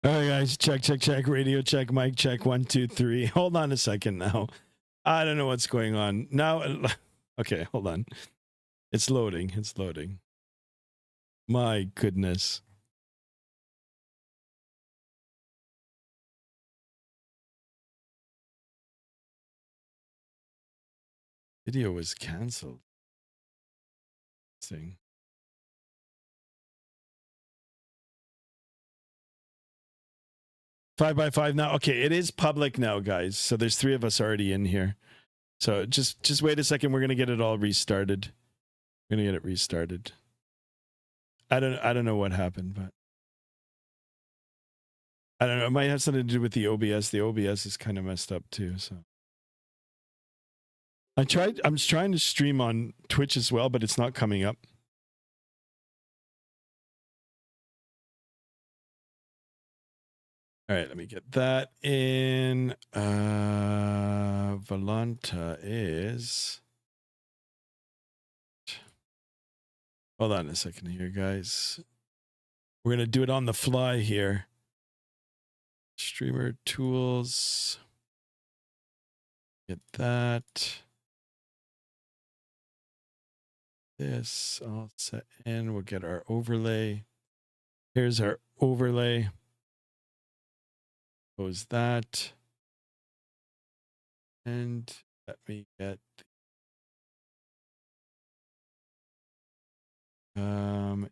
All right, guys, check, radio check, mic check, 1, 2, 3. Hold on a second now. I don't know what's going on now. Okay, hold on. It's loading. It's loading. My goodness. Video was canceled. Thing. 5x5 now. Okay, it is public now, guys. So there's 3 of us already in here. So just wait a second. We're gonna get it all restarted. We're gonna get it restarted. I don't know what happened, but I don't know. It might have something to do with the OBS. The OBS is kind of messed up too. So I'm trying to stream on Twitch as well, but it's not coming up. All right, let me get that in. Volanta is. Hold on a second here, guys. We're going to do it on the fly here. Streamer tools. Get that. This all set in. We'll get our overlay. Here's our overlay. Close that. And let me get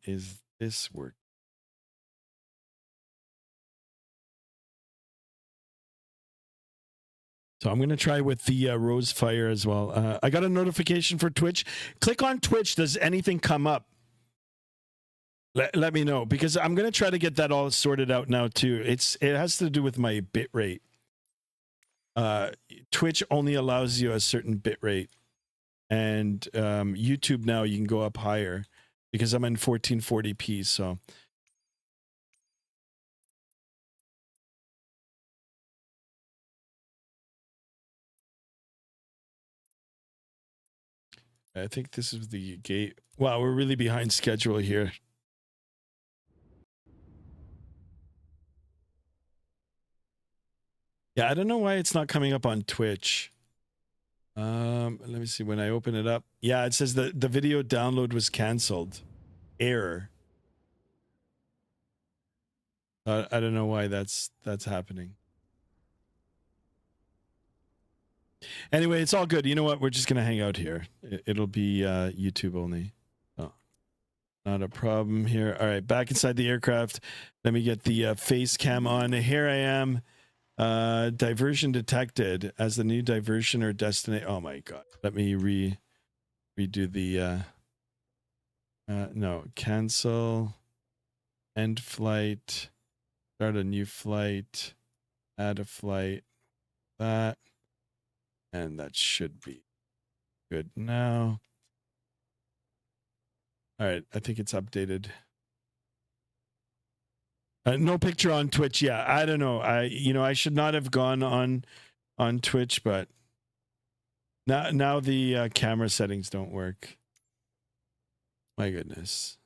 is this work? So I'm going to try with the Rosefire as well. I got a notification for Twitch. Click on Twitch. Does anything come up? Let me know, because I'm going to try to get that all sorted out now too. It has to do with my bit rate. Twitch only allows you a certain bit rate, and YouTube now you can go up higher because I'm in 1440p. So I think this is the gate. Wow, we're really behind schedule here. Yeah, I don't know why it's not coming up on Twitch. Let me see when I open it up. Yeah, it says that the video download was canceled. Error. I don't know why that's happening. Anyway, it's all good. You know what? We're just gonna hang out here. It'll be YouTube only. Oh, not a problem here. All right, back inside the aircraft. Let me get the face cam on. Here I am. Diversion detected as the new diversion or destination. Oh my god. Let me redo the no, cancel, end flight, start a new flight, add a flight, that, and that should be good now. All right, I think it's updated. No picture on Twitch. Yeah, I don't know. I should not have gone on Twitch, but now the camera settings don't work. My goodness.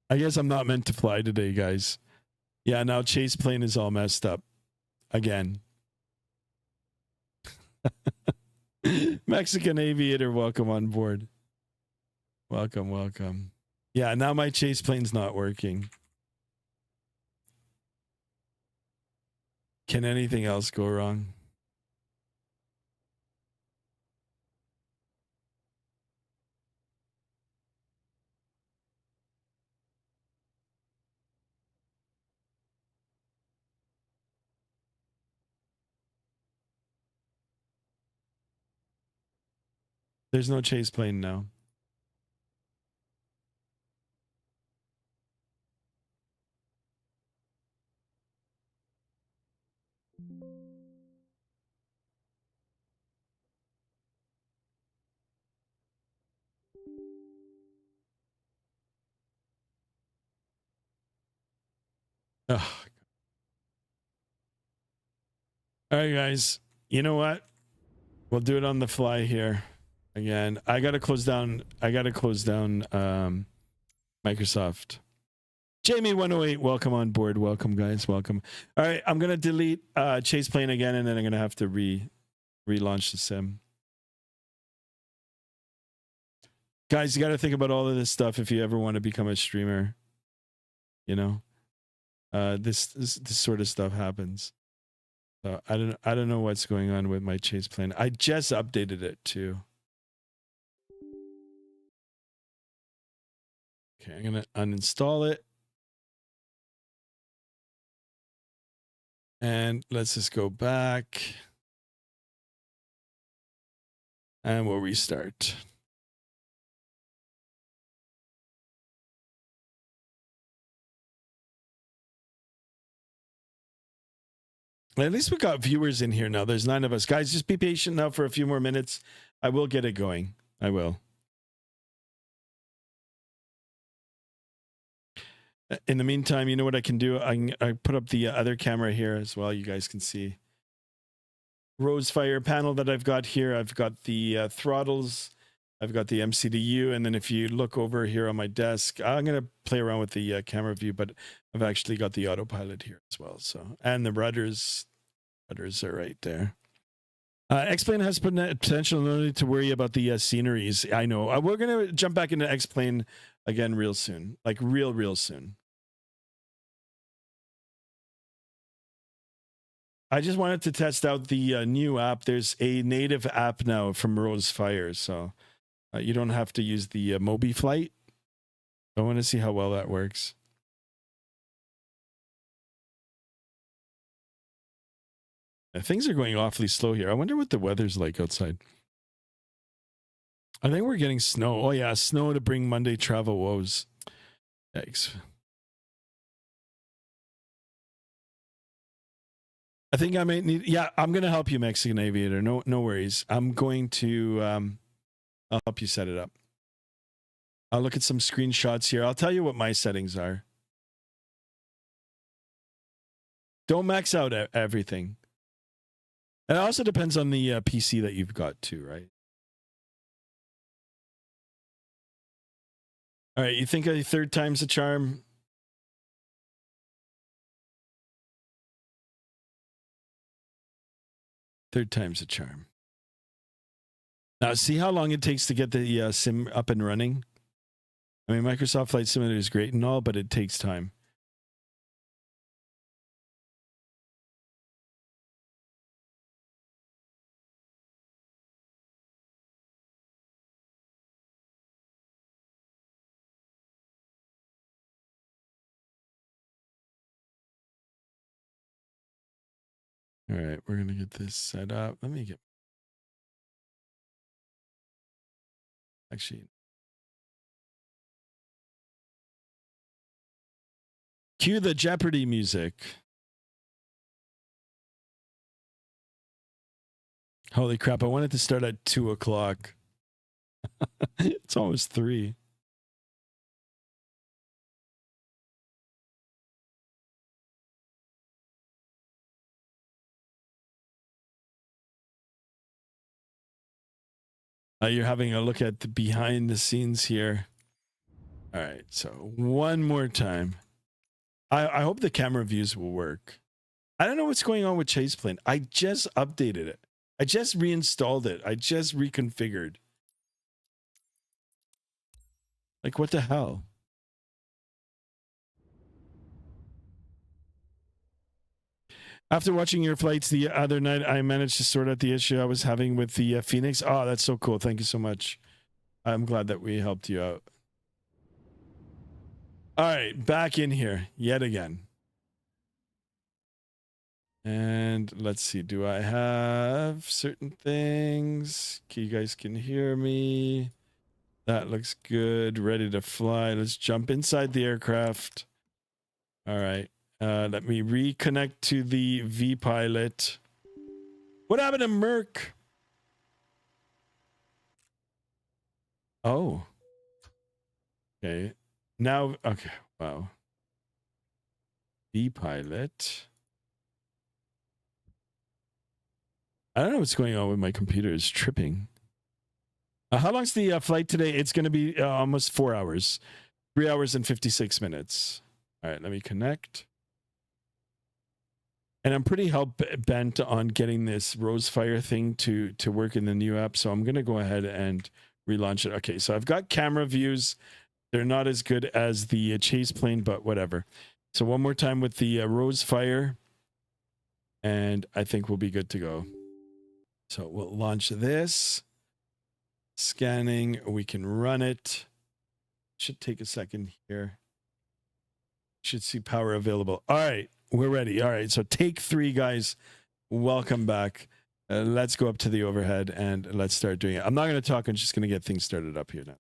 I guess I'm not meant to fly today, guys. Yeah, now Chase plane is all messed up again. Mexican aviator, welcome on board. Welcome, welcome. Yeah, now my chase plane's not working. Can anything else go wrong? There's no chase plane now. Oh. All right, guys. You know what? We'll do it on the fly here. Again, I gotta close down Microsoft. Jamie 108, welcome on board. Welcome, guys. Welcome. All right, I'm gonna delete Chase Plane again, and then I'm gonna have to relaunch the sim. Guys, you got to think about all of this stuff if you ever want to become a streamer. You know, this sort of stuff happens. So I don't know what's going on with my Chase Plane. I just updated it too. Okay, I'm gonna uninstall it. And let's just go back. And we'll restart. At least we got viewers in here now. There's 9 of us. Guys, just be patient now for a few more minutes. I will get it going. I will. In the meantime, you know what I can do? I put up the other camera here as well. You guys can see. Rosefire panel that I've got here. I've got the throttles. I've got the MCDU. And then if you look over here on my desk, I'm going to play around with the camera view, but I've actually got the autopilot here as well. So, and the rudders are right there. X-Plane has potential. No need to worry about the sceneries. I know. We're going to jump back into X-Plane again real soon. Like real soon. I just wanted to test out the new app. There's a native app now from Rosefire, so you don't have to use the Mobi Flight. I want to see how well that works. Things are going awfully slow here. I wonder what the weather's like outside. I think we're getting snow. Oh yeah, snow to bring Monday travel woes. Yikes. I think I might need. Yeah, I'm gonna help you, Mexican Aviator. No worries. I'm going to. I'll help you set it up. I'll look at some screenshots here. I'll tell you what my settings are. Don't max out everything. It also depends on the PC that you've got too, right? All right, you think a third time's a charm? Third time's a charm. Now, see how long it takes to get the sim up and running? I mean, Microsoft Flight Simulator is great and all, but it takes time. All right, we're going to get this set up. Let me get... Actually... Cue the Jeopardy music. Holy crap, I wanted to start at 2 o'clock. It's almost 3. You're having a look at the behind the scenes here. All right, so one more time. I hope the camera views will work. I don't know what's going on with Chase Plane. I just updated it. I just reinstalled it. I just reconfigured. Like, what the hell? After watching your flights the other night, I managed to sort out the issue I was having with the Fenix. Oh, that's so cool. Thank you so much. I'm glad that we helped you out. All right, back in here yet again. And let's see, do I have certain things? Okay, you guys can hear me. That looks good. Ready to fly. Let's jump inside the aircraft. All right. Let me reconnect to the V-Pilot. What happened to Merc? Oh. Okay. Now, okay. Wow. V-Pilot. I don't know what's going on with my computer. It's tripping. How long's the flight today? It's going to be almost 4 hours. 3 hours and 56 minutes. All right, let me connect. And I'm pretty hell-bent on getting this Rosefire thing to work in the new app, so I'm going to go ahead and relaunch it. Okay, so I've got camera views. They're not as good as the chase plane, but whatever. So one more time with the Rosefire, and I think we'll be good to go. So we'll launch this. Scanning, we can run it. Should take a second here. Should see power available. All right, we're ready. All right, so take 3, guys. Welcome back. Let's go up to the overhead and let's start doing it. I'm not going to talk. I'm just going to get things started up here now.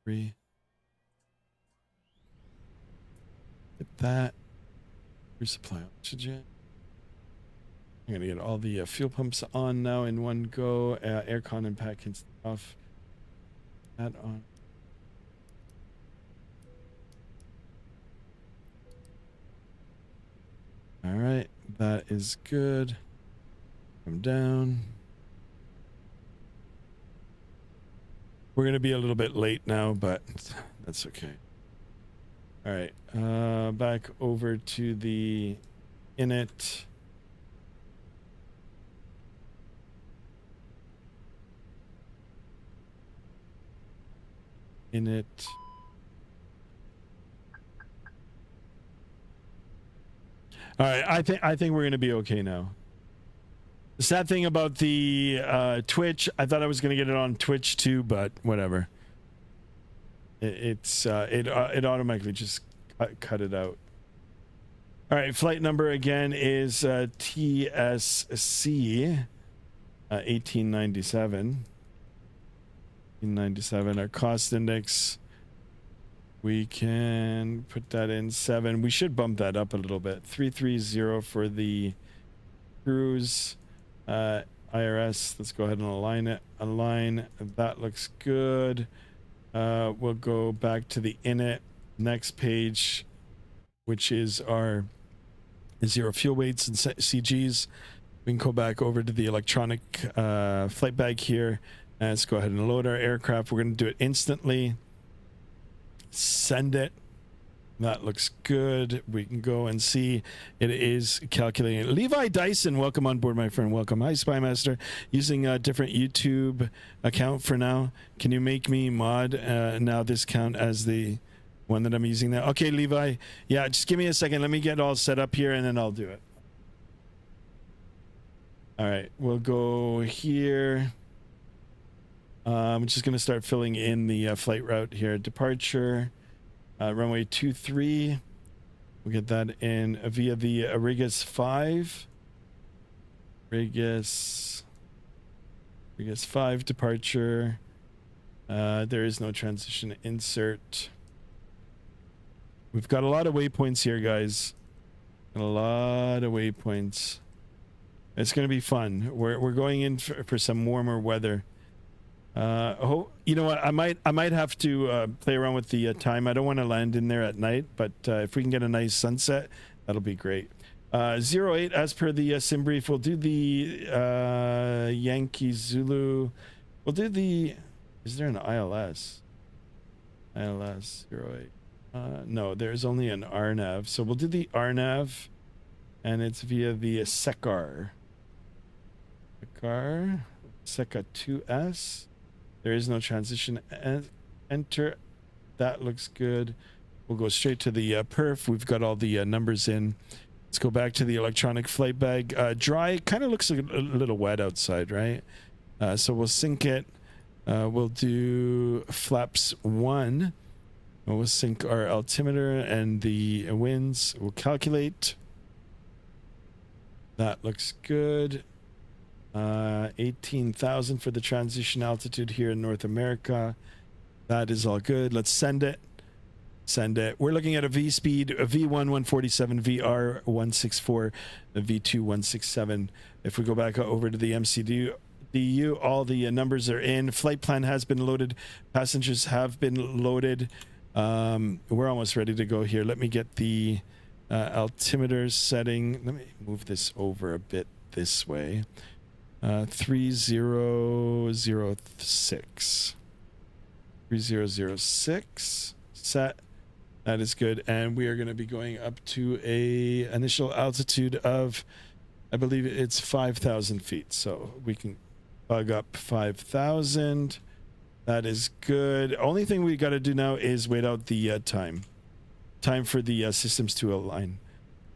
Get that. Resupply oxygen. I'm going to get all the fuel pumps on now in one go. Aircon and pack off. That on. All right, that is good. Come down. We're going to be a little bit late now, but that's okay. All right, back over to the init. Init. All right, I think we're going to be okay now. The sad thing about the Twitch, I thought I was going to get it on Twitch too, but whatever. It automatically just cut it out. All right, flight number again is TSC 1897. 1897. Our cost index, we can put that in 7. We should bump that up a little bit. 330 for the cruise. IRS, let's go ahead and align it. Align, that looks good. We'll go back to the init next page, which is our 0 fuel weights and CGs. We can go back over to the electronic flight bag here. And let's go ahead and load our aircraft. We're going to do it instantly. Send it. That looks good. We can go and see it is calculating. Levi Dyson, welcome on board, my friend. Welcome. Hi, Spymaster. Using a different YouTube account for now. Can you make me mod now this count as the one that I'm using now? Okay, Levi. Yeah, just give me a second. Let me get all set up here and then I'll do it. All right, we'll go here. I'm just going to start filling in the flight route here. Departure. Runway 23. We'll get that in via the Rigas 5. Rigas 5 departure. There is no transition insert. We've got a lot of waypoints here, guys. A lot of waypoints. It's going to be fun. We're going in for some warmer weather. You know what? I might have to play around with the time. I don't want to land in there at night, but if we can get a nice sunset, that'll be great. 08, as per the sim brief, we'll do the Yankee Zulu. We'll do the. Is there an ILS? ILS 08. No, there's only an RNAV. So we'll do the RNAV, and it's via the Sekar. Seka 2S. There is no transition. Enter. That looks good. We'll go straight to the perf. We've got all the numbers in. Let's go back to the electronic flight bag. Dry. Kind of looks like a little wet outside, right? So we'll sync it. We'll do flaps 1. We'll sync our altimeter and the winds. We'll calculate. That looks good. 18,000 for the transition altitude here in North America. That is all good. Let's send it. Send it. We're looking at a V speed, a V1 147, VR 164, a V2 167. If we go back over to the MCDU, all the numbers are in. Flight plan has been loaded. Passengers have been loaded. We're almost ready to go here. Let me get the altimeter setting. Let me move this over a bit this way. 3006. 3006 set. That is good. And we are going to be going up to a initial altitude of, I believe it's 5,000 feet. So we can bug up 5,000. That is good. Only thing we got to do now is wait out the time for the systems to align.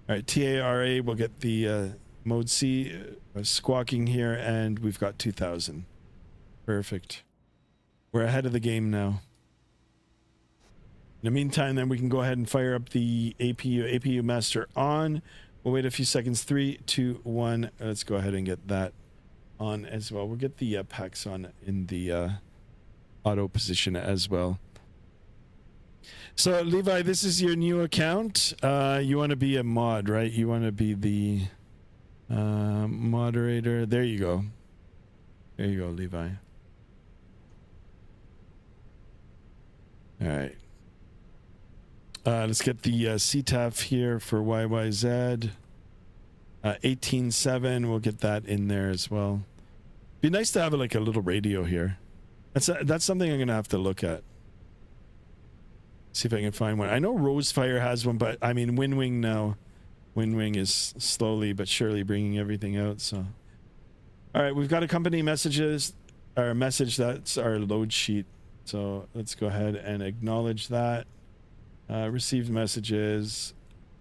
All right, TARA, we'll get the mode C squawking here, and we've got 2,000. Perfect. We're ahead of the game now. In the meantime, then we can go ahead and fire up the APU master on. We'll wait a few seconds. 3, 2, 1. Let's go ahead and get that on as well. We'll get the packs on in the auto position as well. So Levi, this is your new account. You want to be a mod, right? You want to be the moderator. There you go. There you go, Levi. All right. Let's get the CTAF here for YYZ. 18.7. We'll get that in there as well. Be nice to have like a little radio here. That's something I'm gonna have to look at. See if I can find one. I know Rosefire has one, but I mean Windwing now. Windwing is slowly but surely bringing everything out. So, all right, we've got a company messages. Our message, that's our load sheet. So let's go ahead and acknowledge that. Received messages,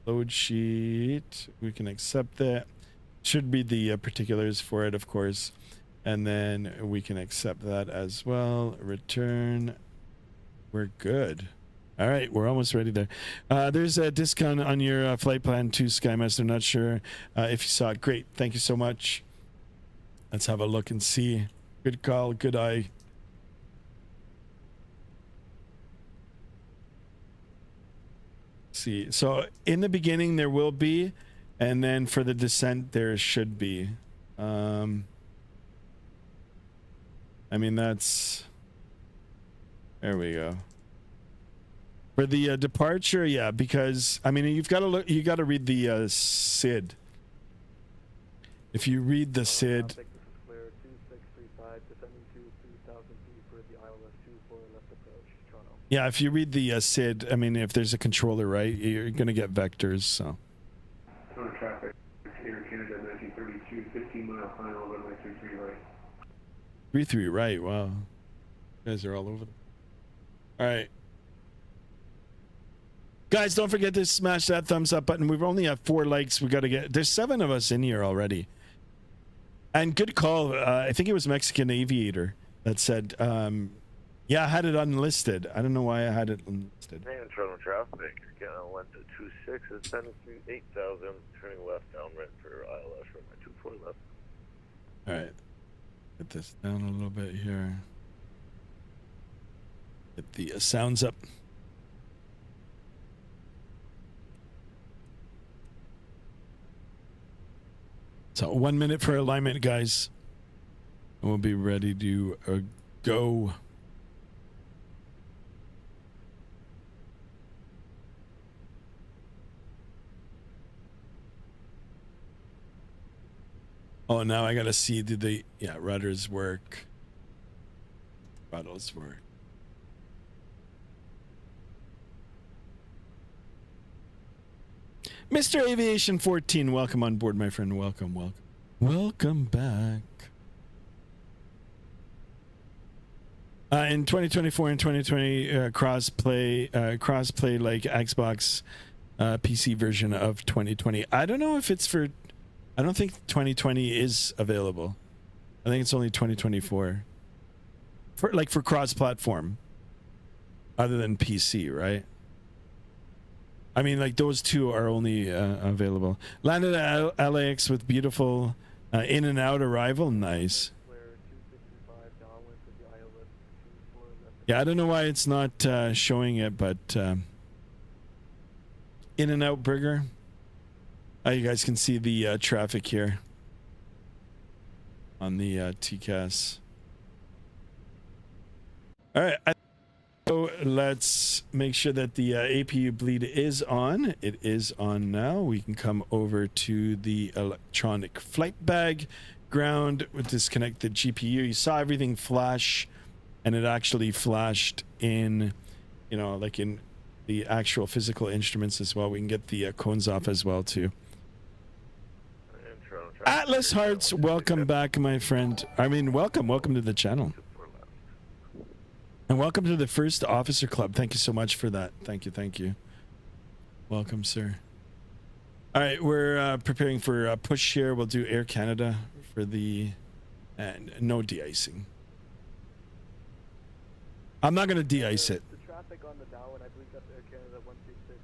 load sheet. We can accept that. Should be the particulars for it, of course. And then we can accept that as well. Return. We're good. All right, we're almost ready there. There's a discount on your flight plan to Skymaster. Not sure if you saw it. Great. Thank you so much. Let's have a look and see. Good call. Good eye. See. So in the beginning there will be, and then for the descent there should be. I mean, that's, there we go. For the departure, yeah, because I mean you've got to look, you got to read the SID. If you read the SID. Yeah, if you read the SID, I mean, if there's a controller, right, you're gonna get vectors. So. Total traffic, Air Canada 1932, 15-mile final, runway 33 right. 33 right. Wow, you guys are all over them. All right. Guys, don't forget to smash that thumbs up button. We've only have 4 likes. We got to get, there's 7 of us in here already. And good call. I think it was Mexican Aviator that said, yeah, I had it unlisted. I don't know why I had it unlisted. Toronto traffic, getting on length at 26, ascending through 8,000, turning left downwind for ILS runway 24 left. All right. Get this down a little bit here. Get the sounds up. So 1 minute for alignment, guys. And we'll be ready to go. Oh, now I gotta see, did they, yeah, rudders work. Rudders work. Mr. Aviation 14, welcome on board, my friend. Welcome, welcome. Welcome back. In 2024 and 2020, crossplay like Xbox PC version of 2020. I don't know if it's for, I don't think 2020 is available. I think it's only 2024. For like for cross-platform, other than PC, right? I mean, like those two are only available. Landed at LAX with beautiful in and out arrival. Nice. Yeah, I don't know why it's not showing it, but in and out burger. You guys can see the traffic here on the TCAS. All right. So let's make sure that the APU bleed is on. It is on now. We can come over to the electronic flight bag ground with disconnect the GPU. You saw everything flash, and it actually flashed in, you know, like in the actual physical instruments as well. We can get the cones off as well too. Atlas Hearts, welcome back, my friend. I mean, welcome to the channel. And welcome to the first officer club. Thank you so much for that. Thank you. Welcome, sir. All right, we're preparing for push here. We'll do Air Canada for the no de-icing. I'm not going to de-ice it. The traffic on the Darwin, I believe that's Air Canada 126.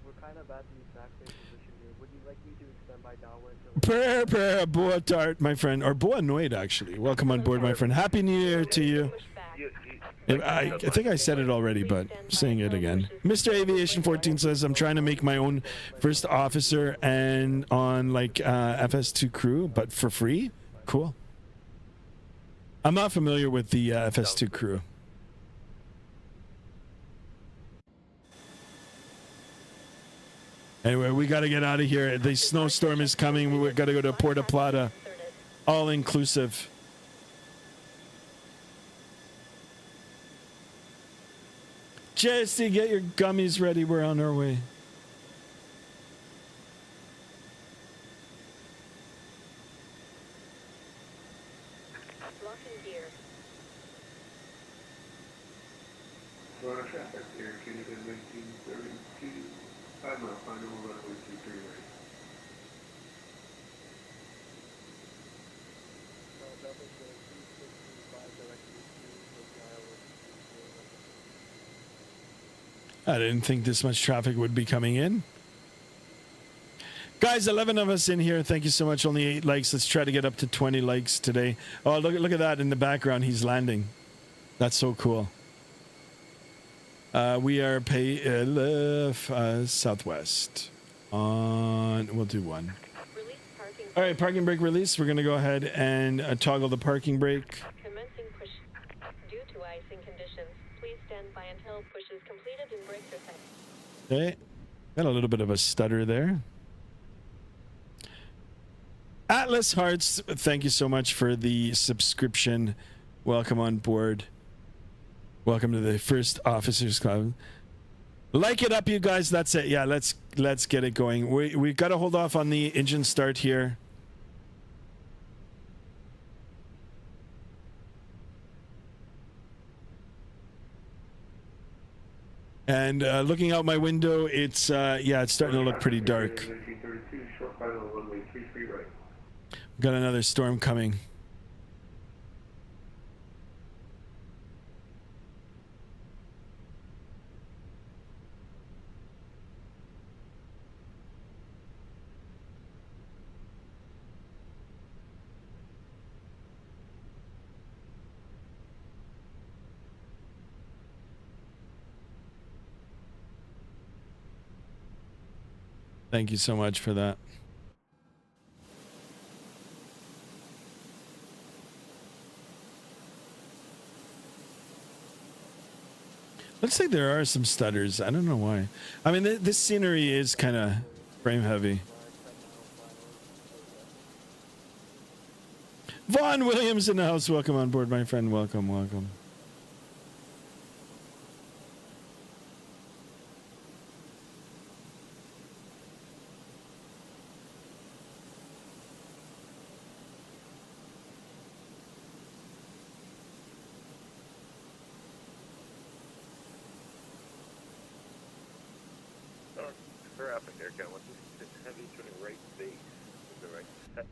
We're kind of at the exact same position here. Would you like me to extend my Darwin to... Boa Tart, my friend, or Boa Noid, actually. Welcome on board, my friend. Happy New Year to you. I think I said it already, but saying it again. Mr. Aviation 14 says, I'm trying to make my own first officer and on like FS2 crew, but for free? Cool. I'm not familiar with the FS2 crew. Anyway, we got to get out of here. The snowstorm is coming. We got to go to Puerto Plata. All inclusive. Jesse, get your gummies ready. We're on our way. Florida traffic, Air Canada 1932, 5 mile final, runway 23 right. I didn't think this much traffic would be coming in. Guys, 11 of us in here. Thank you so much. Only 8 likes. Let's try to get up to 20 likes today. Oh, look at that in the background. He's landing. That's so cool. We are Southwest. We'll do 1. All right, parking brake release. We're going to go ahead and toggle the parking brake. Commencing push. Due to icing conditions, please stand by until push is completed and brakes are set. Okay. Got a little bit of a stutter there. Atlas Hearts, thank you so much for the subscription. Welcome on board. Welcome to the first Officers Club. Like it up, you guys. That's it. Yeah, let's get it going. We've got to hold off on the engine start here. And looking out my window, it's yeah, it's starting to look pretty dark. Got another storm coming. Thank you so much for that. Looks like there are some stutters. I don't know why. I mean, this scenery is kind of frame heavy. Vaughn Williams in the house. Welcome on board, my friend. Welcome, welcome.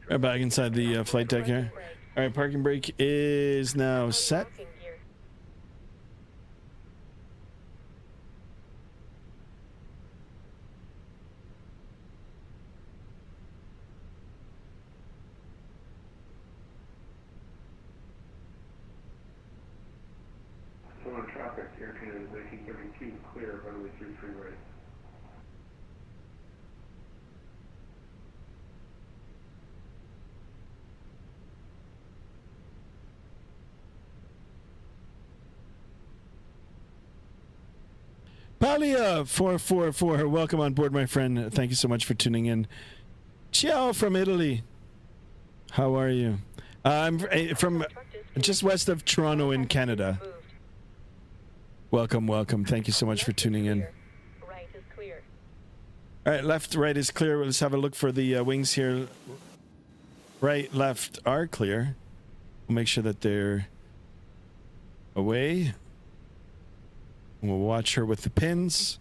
Right back inside the flight deck here. All right, parking brake is now set. So on traffic, Air Canada 1932, clear, runway 33 right. Palia 444, welcome on board, my friend. Thank you so much for tuning in. Ciao from Italy. How are you? I'm from just west of Toronto in Canada. Welcome, welcome. Thank you so much for tuning in. Right is clear. All right, left, right is clear. Let's have a look for the wings here. Right, left are clear. We'll make sure that they're away. We'll watch her with the pins.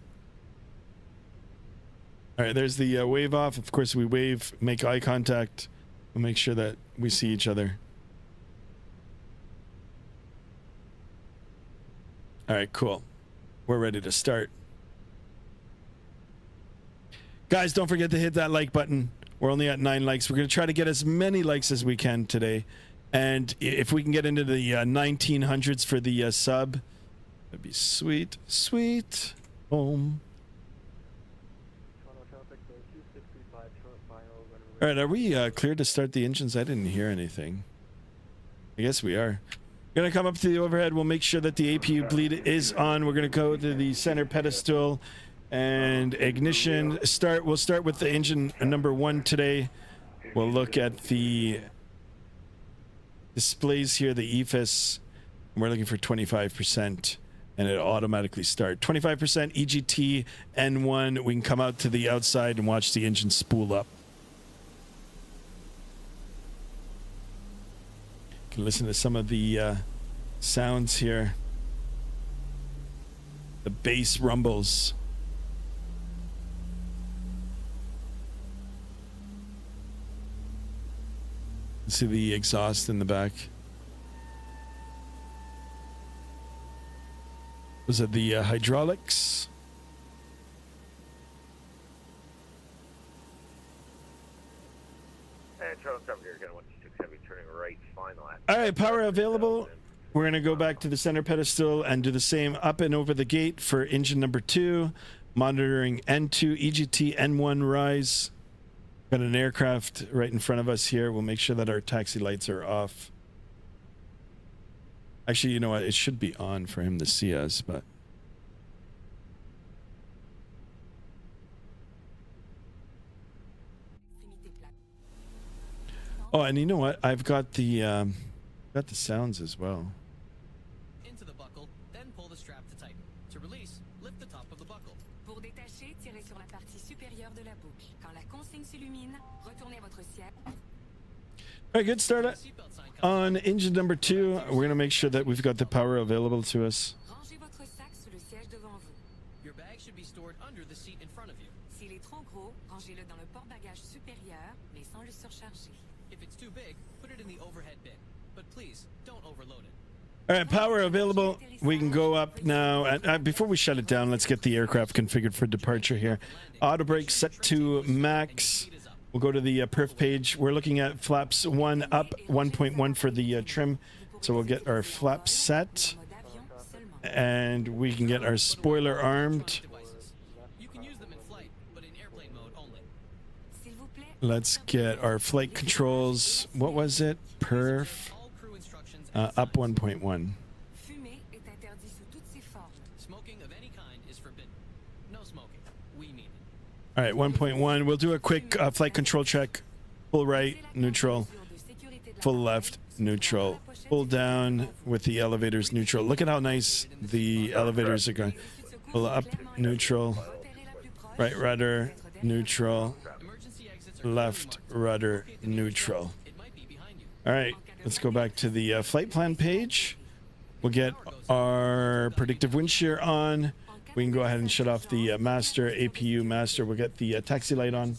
All right, there's the wave off. Of course, we wave, make eye contact. We'll make sure that we see each other. All right, cool. We're ready to start. Guys, don't forget to hit that like button. We're only at 9 likes. We're going to try to get as many likes as we can today. And if we can get into the 1900s for the sub, that'd be sweet. Sweet. Boom. All right, are we cleared to start the engines? I didn't hear anything. I guess we are. Gonna come up to the overhead. We'll make sure that the APU bleed is on. We're gonna go to the center pedestal and ignition. We'll start with the engine number 1 today. We'll look at the displays here, the EFIS. We're looking for 25%, and it'll automatically start. 25% EGT N1. We can come out to the outside and watch the engine spool up. You can listen to some of the sounds here. The bass rumbles. See the exhaust in the back. Was it the hydraulics? And Charles Trevor here, again, 126 heavy, turning right, final at. All right, power available. We're going to go back to the center pedestal and do the same up and over the gate for engine number 2. Monitoring N2, EGT, N1 rise. Got an aircraft right in front of us here. We'll make sure that our taxi lights are off. Actually, you know what? It should be on for him to see us, but... Oh, and you know what? I've got the sounds as well. Into the buckle, then pull the strap to tighten. To release, lift the top of the buckle. Pour détacher, tirez sur la partie supérieure de la boucle. Quand la consigne s'illumine, retournez votre siège. All right, good start on engine number 2. We're going to make sure that we've got the power available to us. Rangez votre sac sous le siège devant vous. Your bag should be stored under the seat in front of you. S'il est trop gros, rangez-le dans le porte-bagages supérieur, mais sans le surcharger. If it's too big, put it in the overhead bin. But please, don't overload it. All right, power available. We can go up now. Before we shut it down, let's get the aircraft configured for departure here. Auto brake set to max. We'll go to the perf page. We're looking at flaps 1 up, 1.1 for the trim. So we'll get our flaps set. And we can get our spoiler armed. You can use them in flight, but in airplane mode only. Let's get our flight controls. What was it? Perf. All crew instructions Up 1.1. Fumer est interdit sous toutes ses formes. Smoking of any kind is forbidden. No smoking. We mean it. All right, 1.1. We'll do a quick flight control check. Full right, neutral. Full left, neutral. Pull down with the elevators, neutral. Look at how nice the elevators are going. Pull up, neutral. Right rudder, neutral. Left rudder, neutral. All right, let's go back to the flight plan page. We'll get our predictive wind shear on. We can go ahead and shut off the master, APU master. We'll get the taxi light on.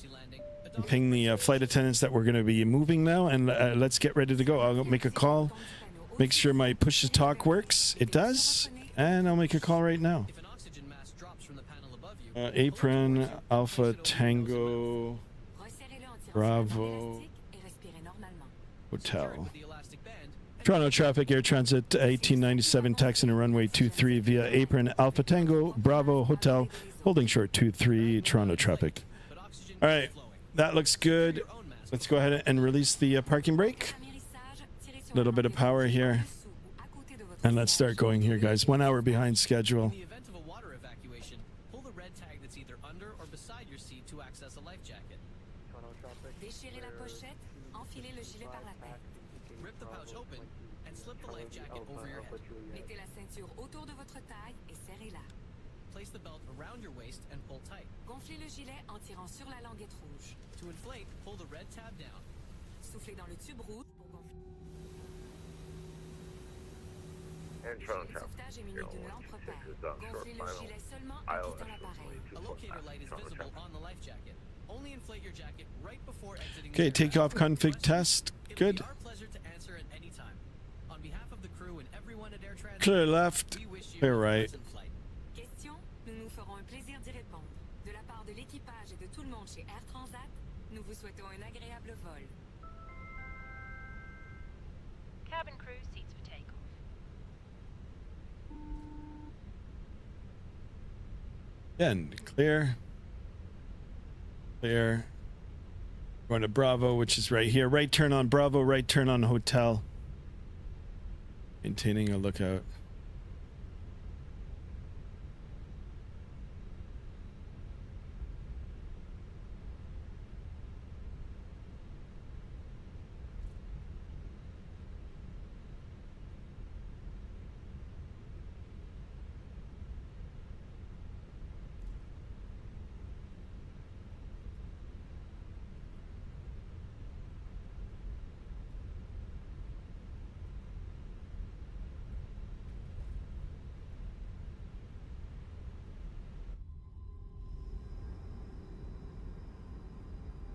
And ping the flight attendants that we're going to be moving now, and let's get ready to go. I'll make a call. Make sure my push to talk works. It does, and I'll make a call right now. If an oxygen mask drops from the panel above you, Apron, Alpha, Tango, Resserrez-le en tirant sur la Bravo. bande élastique et respirez normalement. Hotel. with the elastic band, Toronto traffic, Air Transit 1897, taxi to runway 23 via Apron, Alpha Tango, Bravo, Hotel, holding short 23, Toronto traffic. but oxygen All is right, flowing. that looks good. Your own mask. Let's go ahead and release the parking brake. Amérissage, tirez sur Little la bit of bande power élastique here. en-dessous ou à côté de votre And let's siège. start going here, guys. 1 hour behind schedule. In the event of a water evacuation, pull the red tag that's either under or beside your seat to access a life jacket. Toronto traffic. Déchirez la pochette, enfilez le gilet pare-balles latch open and slip the life jacket over your head. Mettez la ceinture autour de votre taille et serrez-la. Place the belt around your waist and pull tight. Gonflez le gilet en tirant sur la languette rouge. To inflate, pull the red tab down. Soufflez dans le tube rouge pour gonfler. And Le Toronto gilet de traffic. sauvetage est muni Zero d'une one lampe two repère. six is on short Gonflez le final. gilet seulement en ILS quittant l'appareil. 22 A locator light is Toronto visible traffic. on the life jacket. Only inflate your jacket right before exiting Okay, the takeoff aircraft. config test. It'll Good. be our pleasure to answer at any time. On behalf of the crew and everyone at Air Transit, Clear left, we wish you clear a right. pleasant flight. Question, nous nous ferons un plaisir d'y répondre. De la part de l'équipage et de tout le monde chez Air Transat, nous vous souhaitons un agréable vol. Cabin crew, seats for takeoff. Then clear. Clear. Going to Bravo, which is right here. Right turn on Bravo, right turn on Hotel. Maintaining a lookout.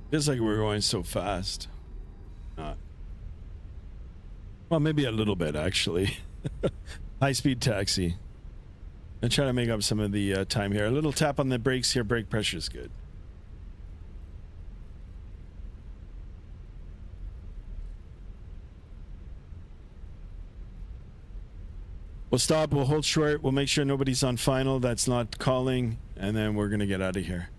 Feels like we're going so fast. Not. Well, maybe a little bit, actually. High-speed taxi. I'm trying to make up some of the time here. A little tap on the brakes here. Brake pressure is good. We'll stop. We'll hold short. We'll make sure nobody's on final that's not calling. And then we're going to get out of here.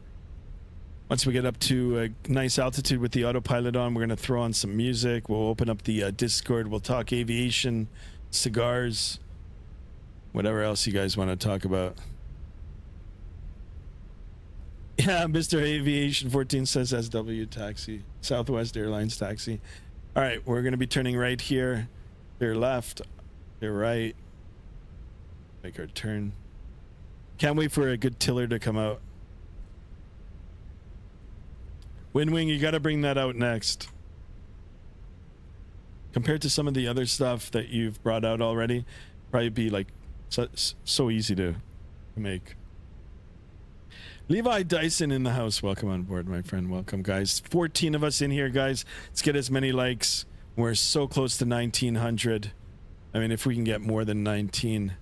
Once we get up to a nice altitude with the autopilot on, we're going to throw on some music. We'll open up the Discord. We'll talk aviation, cigars, whatever else you guys want to talk about. Yeah, Mr. Aviation 14 says SW taxi, Southwest Airlines taxi. All right, we're going to be turning right here. Clear left, clear right. Make our turn. Can't wait for a good tiller to come out. Wing, you got to bring that out next. Compared to some of the other stuff that you've brought out already, probably be like so easy to make. Levi Dyson in the house. Welcome on board, my friend. Welcome, guys. 14 of us in here, guys. Let's get as many likes. We're so close to 1900. I mean, if we can get more than 19,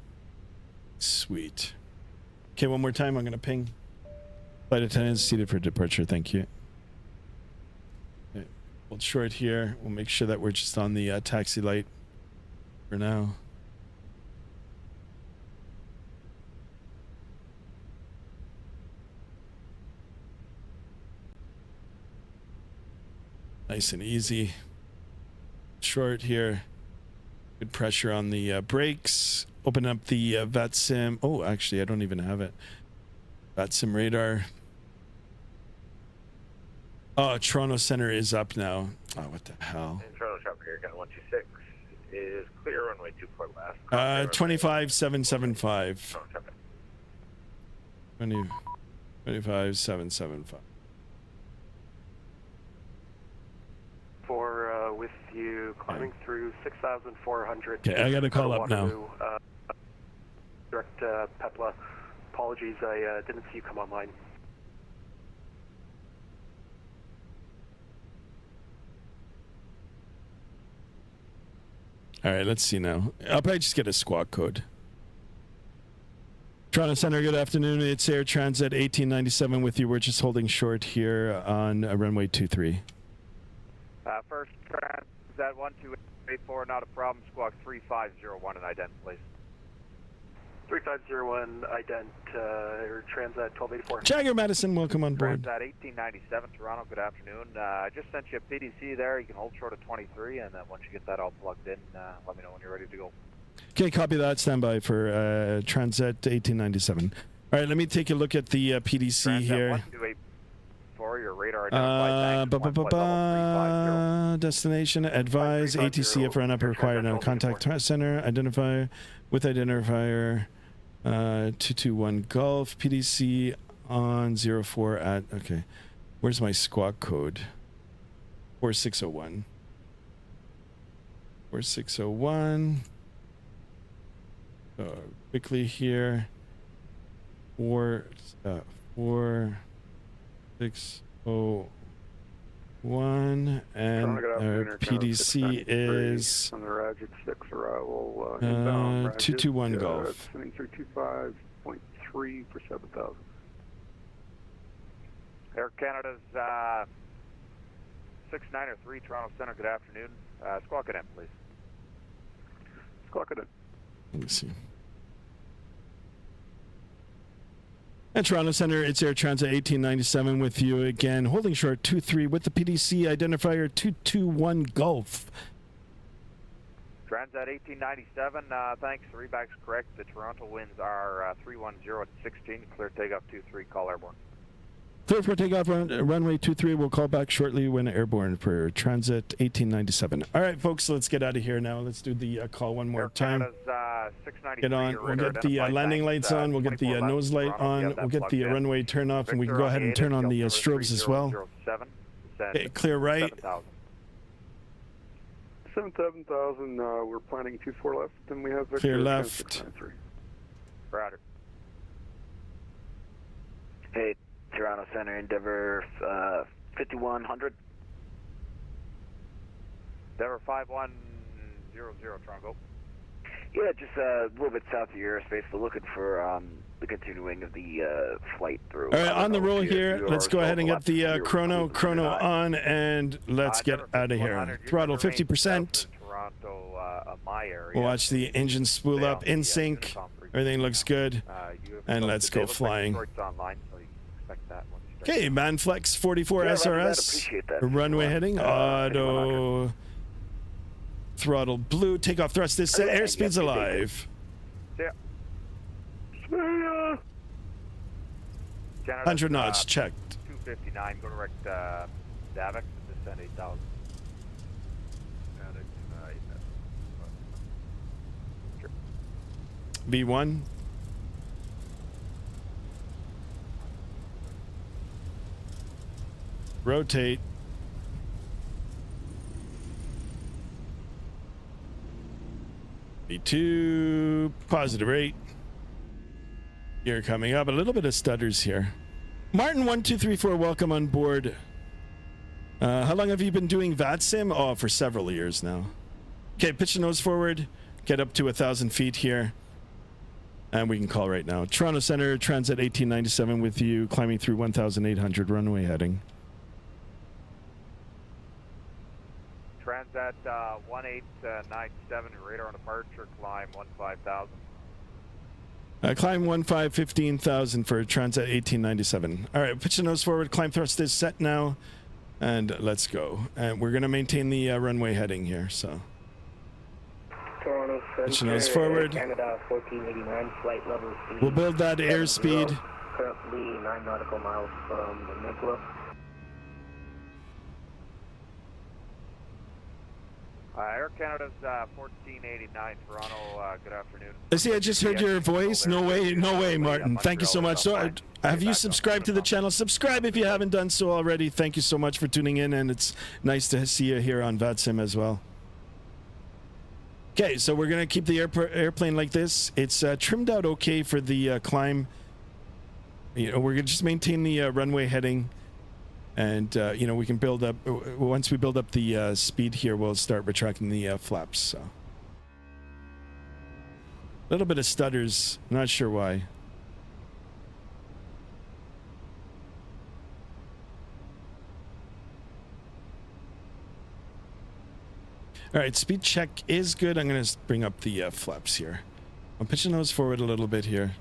sweet. Okay, one more time. I'm going to ping. Flight attendants seated for departure. Thank you. Hold short here. We'll make sure that we're just on the taxi light for now. Nice and easy. Short here. Good pressure on the brakes. Open up the Vatsim. Oh, actually, I don't even have it. Vatsim radar. Oh, Toronto Center is up now. Oh, what the hell? And Toronto traffic here, got 126 is clear, runway 24 left. 25775. Toronto traffic. 25775. For with you climbing through 6,400. Okay, I got to call up now. Direct Pepla. Apologies, I didn't see you come online. All right, let's see now. I'll probably just get a squawk code. Toronto Center, good afternoon. It's Air Transat 1897 with you. We're just holding short here on runway 23. First Transat 1284, not a problem. Squawk 3501 and ident, please. 3501 ident, or Transat 1284. Jagger Madison, welcome on board. Transat 1897, Toronto, good afternoon. I just sent you a PDC there. You can hold short at 23, and then once you get that all plugged in, let me know when you're ready to go. Okay, copy that. Stand by for Transat 1897. All right, let me take a look at the PDC Transat here. 1284, your radar Destination advise ATC if run up required on a contact center identifier with identifier 221 Gulf PDC on 04 at okay. Where's my squawk code? 4601. 4601. Quickly here. 4601 and our PDC is on the Rajic 6 arrival 221 Gulf. Sending through 25.3 for 7,000. Air Canada's 6903 Toronto Center. Good afternoon. Squawk it in, please. Squawk it in. Let me see. At Toronto Center, it's Air Transat 1897 with you again, holding short 23 with the PDC identifier 221 Gulf. Transat 1897, thanks. The readback's correct. The Toronto winds are 310 at 16. Clear takeoff 23, call airborne. Clear for takeoff runway 23. We'll call back shortly when airborne for Transat 1897. All right, folks, let's get out of here now. Let's do the call one more time. Get on. We'll get the landing lights on. We'll get the nose light on. We'll get the runway turn off, and we can go ahead and turn on the strobes as well. Okay, clear right. 7,000, we're planning 24 left, and we have Victor clear left. Roger. Hey, Toronto Center, Endeavour 5100. Endeavour 5100, Toronto. Yeah, just a little bit south of your airspace, but looking for the continuing of the flight through. All right, on the roll here. Let's go ahead and get the chrono on, and let's get out of here. Throttle 50%. We'll watch the engine spool up in sync. Everything looks good, and let's go flying. Okay, Manflex 44 SRS. Runway heading. Auto. Throttle blue. Takeoff thrust is set. Airspeed's alive. 100 knots checked. 259. Go direct Davik. Descend 8,000. B1. Rotate. B2, positive rate. Gear coming up. A little bit of stutters here. Martin 1234, welcome on board. How long have you been doing Vatsim? Oh, for several years now. Okay, pitch the nose forward. Get up to 1,000 feet here. And we can call right now. Toronto Center, Transat 1897 with you, climbing through 1,800 runway heading. Transat 1897, radar on departure, climb 15,000. Climb 15,000 for Transat 1897. All right, pitch the nose forward, climb thrust is set now, and let's go. And we're going to maintain the runway heading here, so. Toronto pitch the nose forward. Canada 1489, flight level 3. We'll build that airspeed. Currently 9 nautical miles from the Nicola. Air Canada's 1489, Toronto, good afternoon. See, I just heard your voice. No way, Martin. Thank you so much. So, have you subscribed to the channel? Subscribe if you haven't done so already. Thank you so much for tuning in, and it's nice to see you here on Vatsim as well. Okay, so we're going to keep the airplane like this. It's trimmed out okay for the climb. You know, we're going to just maintain the runway heading. And, you know, we can build up, once we build up the speed here, we'll start retracting the flaps. So. A little bit of stutters, not sure why. All right, speed check is good. I'm going to bring up the flaps here. I'm pitching those forward a little bit here.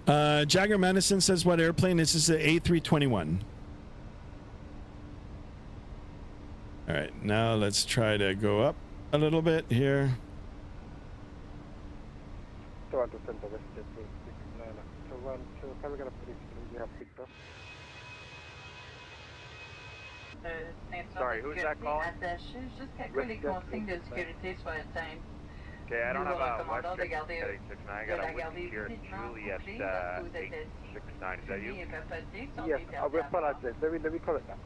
Jagger Madison says, what airplane is this? The A321. All right, now let's try to go up a little bit here. Toronto Center, West Jet 269. Toronto, Carolina Police, you have picked up. Sorry, who's that calling? Okay, I don't have a Western heading 69. I got a Whiskey here, Juliet 869. Is that you? Yes, we're apologize. Let me correct that.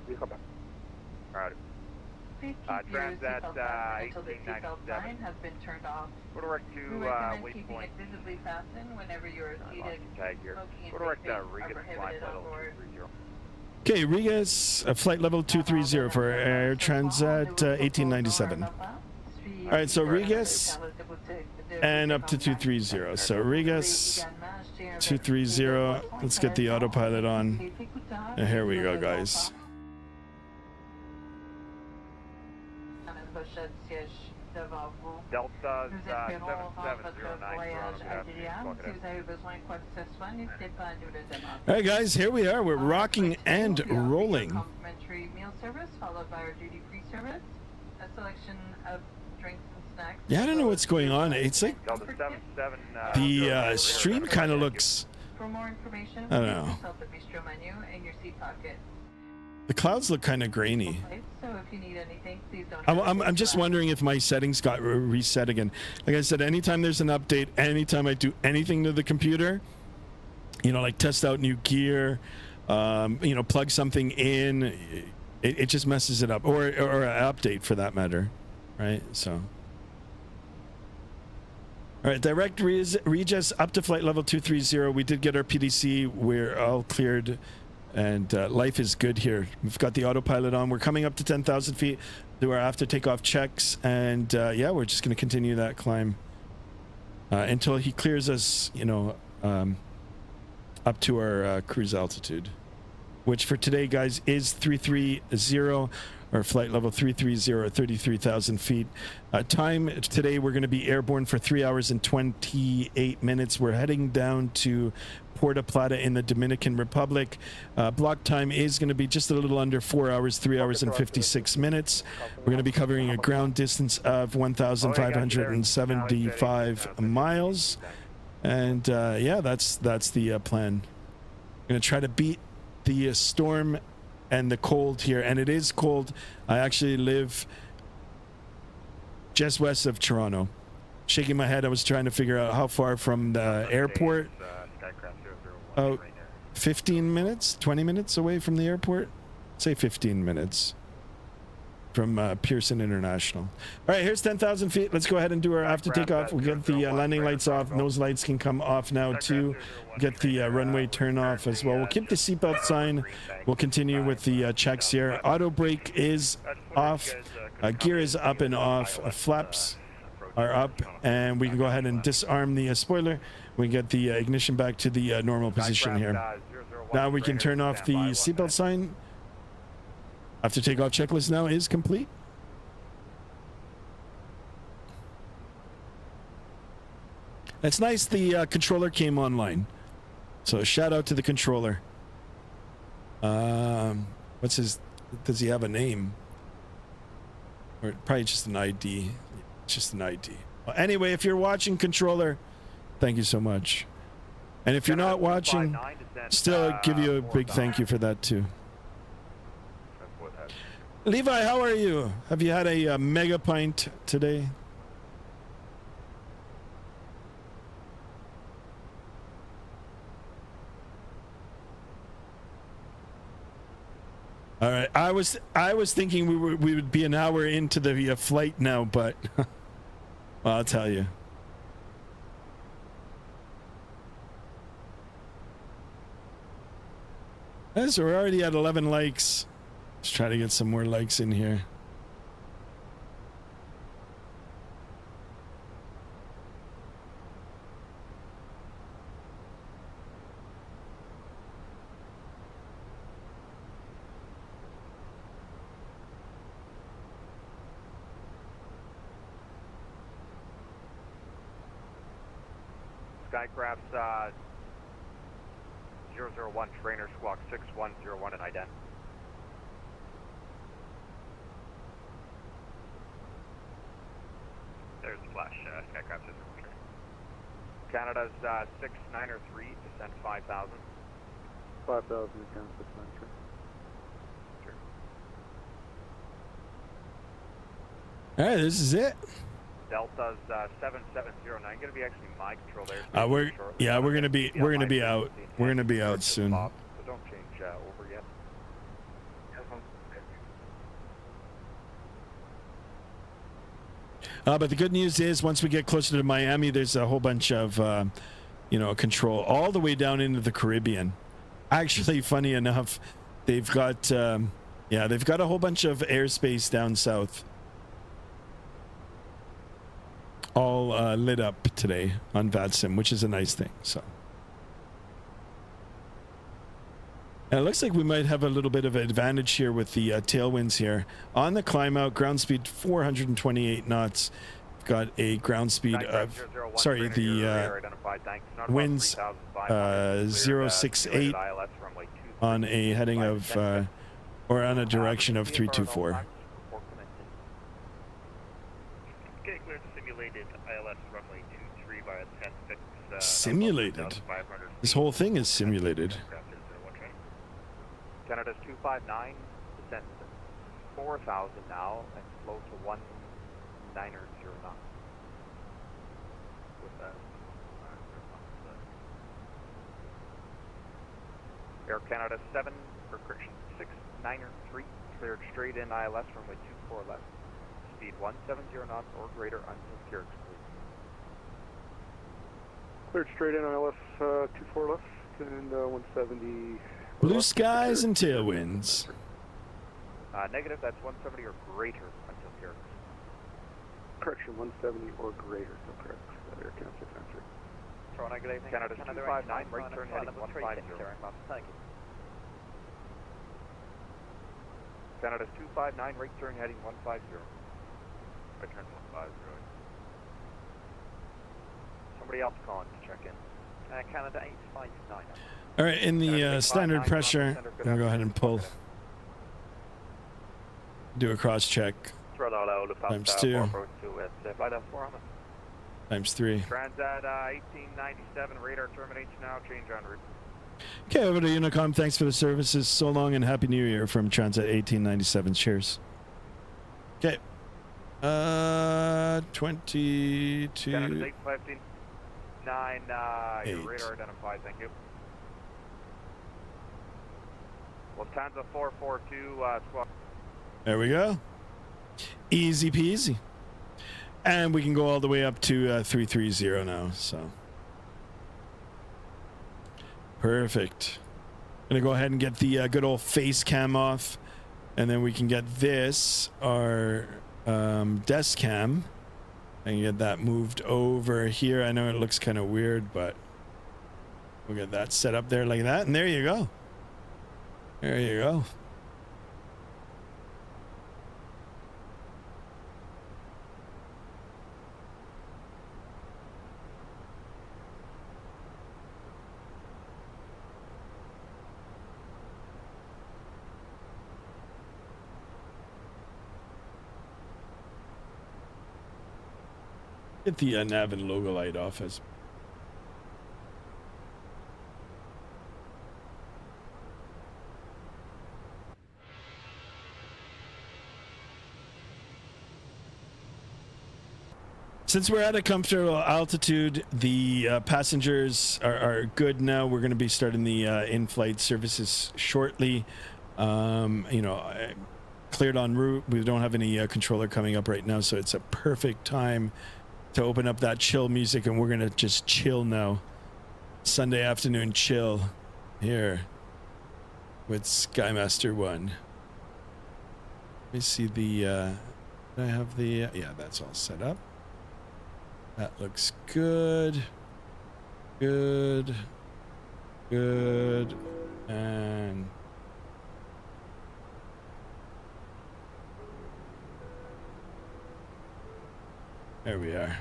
We'll come back. Alright. Transat 1897 has been turned off. Go direct to waypoint. Visibly fasten whenever you are seated. Tag here. Go direct Riga flight level 230. Okay, Riga's flight level 230 for Air Transat 1897. All right, so Rigas and up to 230. So Rigas 230. Let's get the autopilot on. And here we go, guys. Delta 7709. All right, guys, here we are. We're rocking and rolling. Complimentary meal service followed by our duty-free service. A selection of drinks and snacks. Yeah, I don't know what's going on. It's like the stream kind of looks. For more information, I don't know. consult the bistro menu in your seat pocket. The clouds look kind of grainy. So if you need anything, please don't. I'm just wondering if my settings got reset again. Like I said, anytime there's an update, anytime I do anything to the computer, you know, like test out new gear, you know, plug something in, it just messes it up, or an update for that matter, right? So, all right, direct Regis up to flight level 230. We did get our PDC. We're all cleared. And life is good here. We've got the autopilot on. We're coming up to 10,000 feet. Do our after takeoff checks, and yeah, we're just going to continue that climb until he clears us, you know, up to our cruise altitude, which for today, guys, is 330, or flight level 330, 33,000 feet. Time today, we're going to be airborne for 3 hours and 28 minutes. We're heading down to Puerto, Plata in the Dominican Republic. Block time is going to be just a little under 4 hours, 3 hours and 56 minutes. We're going to be covering a ground distance of 1,575 miles. And yeah, that's the plan. I'm going to try to beat the storm and the cold here, and it is cold. I actually live just west of Toronto. Shaking my head, I was trying to figure out how far from the airport. 15 minutes, 20 minutes away from the airport. Say 15 minutes from Pearson International. All right, here's 10,000 feet. Let's go ahead and do our after takeoff. We'll get the landing lights off. Nose lights can come off now too. Get the runway turn off as well. We'll keep the seatbelt sign. We'll continue with the checks here. Auto brake is off. Gear is up and off. Flaps are up, and we can go ahead and disarm the spoiler. We get the ignition back to the normal position here. Now we can turn off the seatbelt sign. After takeoff checklist now is complete. It's nice the controller came online. So shout out to the controller. What's his, does he have a name? Or probably just an ID. It's just an ID. Well, anyway, if you're watching, controller, thank you so much. And if you're not watching, still give you a big thank you for that too. Levi, how are you? Have you had a mega pint today? All right, I was thinking we would be an hour into the flight now, but well, I'll tell you. So we're already at 11 likes. Let's try to get some more likes in here. Skycraft's 001, trainer squawk 6101 and ident. There's the flash, Skycraft system. Canada's 6903, descent 5,000. 5,000, Canada 693. All right, this is it. Delta's 7709. Going to be actually my control there. We're gonna be out. We're gonna be out soon. So don't change over yet. But the good news is, once we get closer to Miami, there's a whole bunch of, control all the way down into the Caribbean. Actually, funny enough, they've got, they've got a whole bunch of airspace down south, all lit up today on Vatsim, which is a nice thing. So. And it looks like we might have a little bit of an advantage here with the tailwinds here. On the climb out, ground speed 428 knots. Got a ground speed of, sorry, the winds 068 on a heading of, or on a direction of 324. Getting cleared simulated ILS runway 23 via 10-6. Simulated? This whole thing is simulated. Canada's 259, descent 4,000 now, and slow to 19 knots. With that, Air Canada 693, cleared straight in ILS runway 24 left, speed 170 knots or greater until Kyrgyz, please. Cleared straight in ILS 24 left and 170. Blue skies and tailwinds. Negative, that's 170 or greater until Kyrgyz. Correction, 170 or greater until Kyrgyz. That Air Canada 693. Canada's 259, right turn heading 150. Thank you. Canada's 259, right turn heading 150. Right turn 150. Somebody else calling to check in. Canada 859. All right, in the standard pressure, I'm going to go ahead and pull. Do a cross check. Times 2. Times 3. Transat 1897, radar terminates now, change en route. Okay, over to Unicom. Thanks for the services. So long and Happy New Year from Transat 1897. Cheers. Okay. 22. Canada's 859, your radar identified, thank you. Lufthansa 442, squawk. There we go. Easy peasy. And we can go all the way up to 330 now, so. Perfect. Gonna go ahead and get the good old face cam off, and then we can get this, our desk cam, and get that moved over here. I know it looks kind of weird, but we'll get that set up there like that, and there you go. There you go. Get the nav and logo light off as. Since we're at a comfortable altitude, the passengers are good now. We're going to be starting the in-flight services shortly. Cleared en route. We don't have any controller coming up right now, so it's a perfect time to open up that chill music, and we're going to just chill now. Sunday afternoon chill here with Skymaster 1. Let me see the... I have the... yeah, that's all set up. That looks good. Good. Good. And there we are.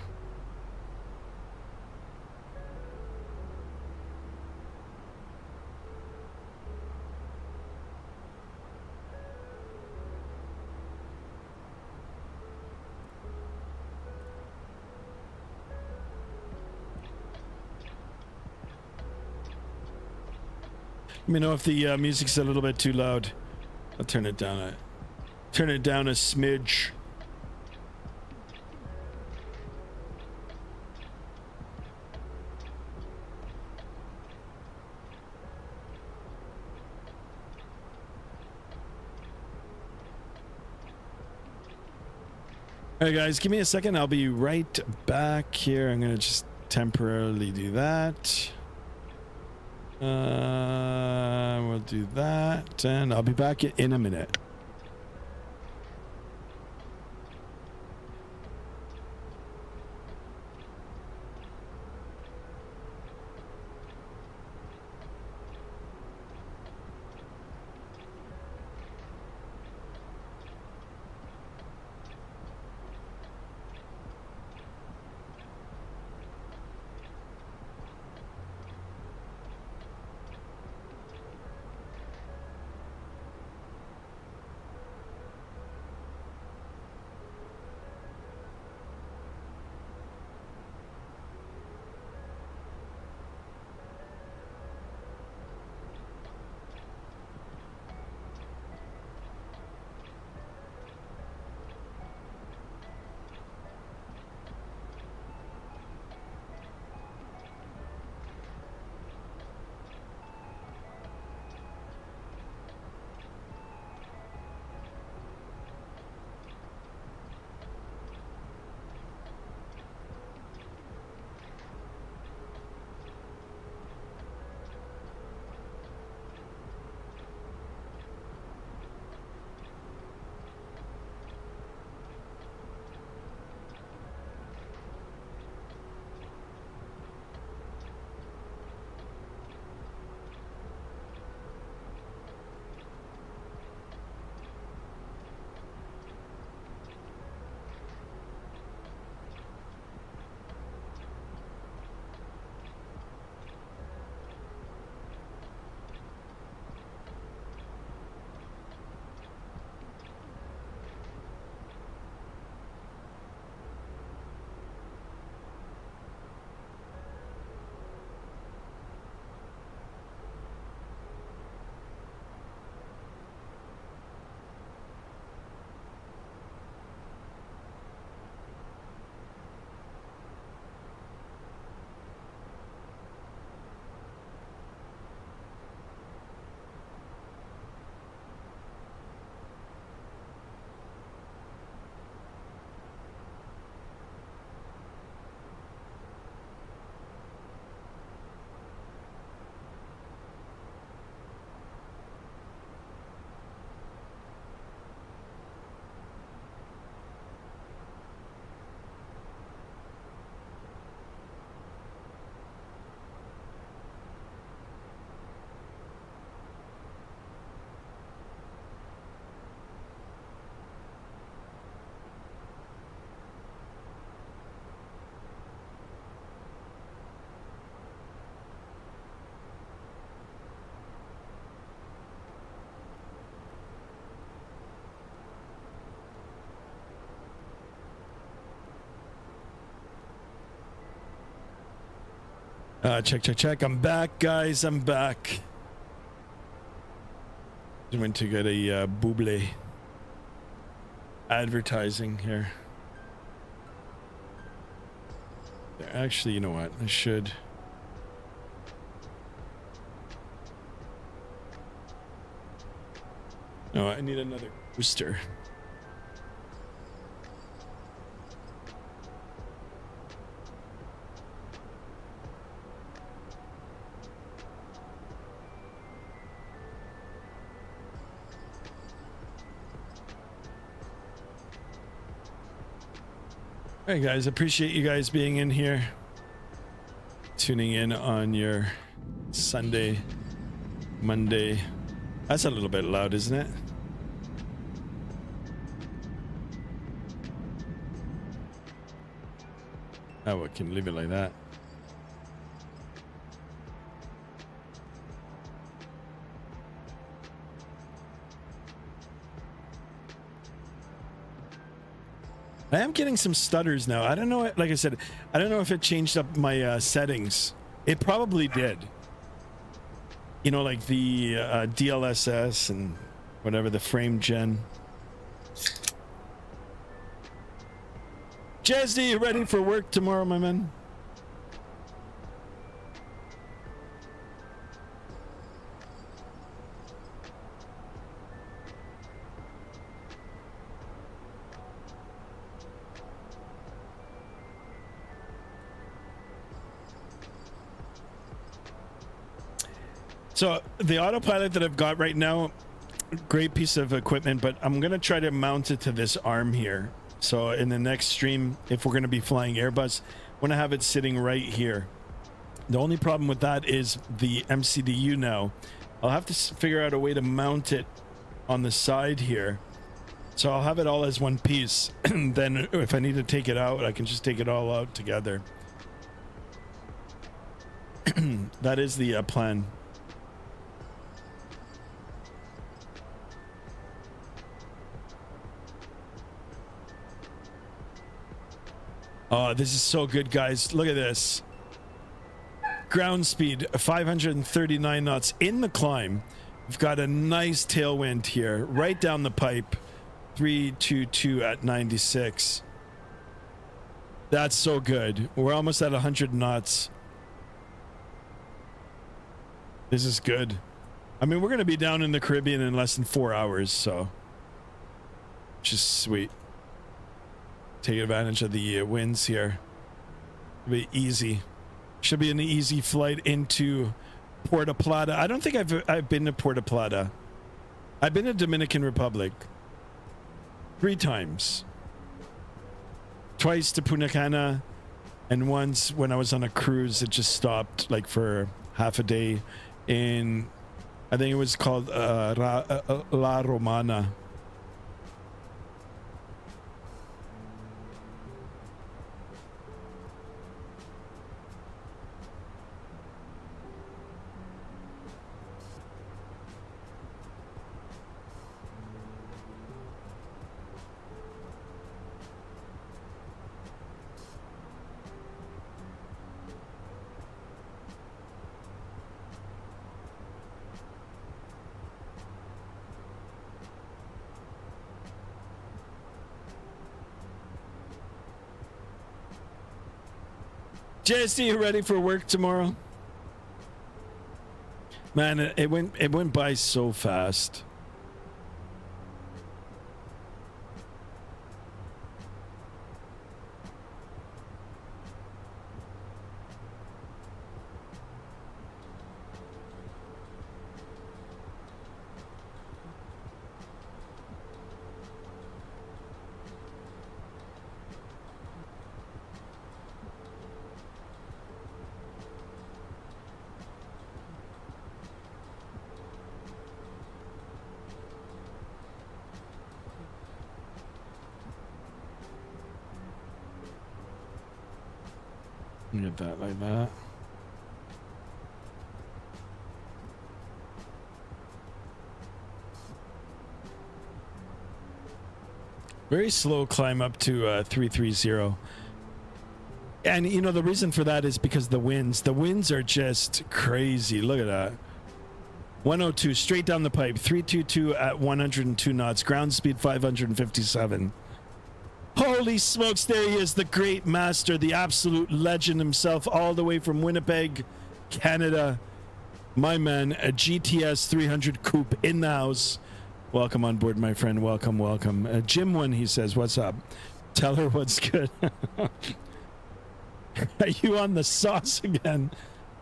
Let me know if the music's a little bit too loud. I'll turn it down a smidge. All right, guys, give me a second. I'll be right back here. I'm going to just temporarily do that. We'll do that, and I'll be back in a minute. Check. I'm back, guys. I'm back. Just went to get a Buble advertising here. Actually, you know what? I should. No, I need another booster. All right, guys, appreciate you guys being in here, tuning in on your Sunday, Monday. That's a little bit loud, isn't it? Oh, we can leave it like that. I am getting some stutters now. I don't know. Like I said, I don't know if it changed up my settings. It probably did. you know, like the DLSS and whatever, the frame gen. Jazzy, you ready for work tomorrow, my man? So the autopilot that I've got right now, great piece of equipment, but I'm going to try to mount it to this arm here. So in the next stream, if we're going to be flying Airbus, I want to have it sitting right here. The only problem with that is the MCDU now. I'll have to figure out a way to mount it on the side here. So I'll have it all as one piece. And then if I need to take it out, I can just take it all out together. That is the plan. Oh, this is so good, guys. Look at this. Ground speed, 539 knots in the climb. We've got a nice tailwind here, right down the pipe. 322 at 96. That's so good. We're almost at 100 knots. This is good. I mean, we're going to be down in the Caribbean in less than 4 hours, so. Which is sweet. Take advantage of the winds here. It'll be easy. Should be an easy flight into Puerto Plata. I don't think I've been to Puerto Plata. I've been to Dominican Republic 3 times. Twice to Punta Cana, and once when I was on a cruise, it just stopped like for half a day in, I think it was called La Romana. JSD, you ready for work tomorrow? Man, it went by so fast. Get that like that. Very slow climb up to 330. And you know, the reason for that is because the winds are just crazy. Look at that. 102 straight down the pipe, 322 at 102 knots, ground speed 557. Holy smokes, there he is, the great master, the absolute legend himself, all the way from Winnipeg, Canada. My man, a GTS 300 coupe in the house. Welcome on board, my friend. Welcome, welcome. Jim one, he says, what's up? Tell her what's good. Are you on the sauce again?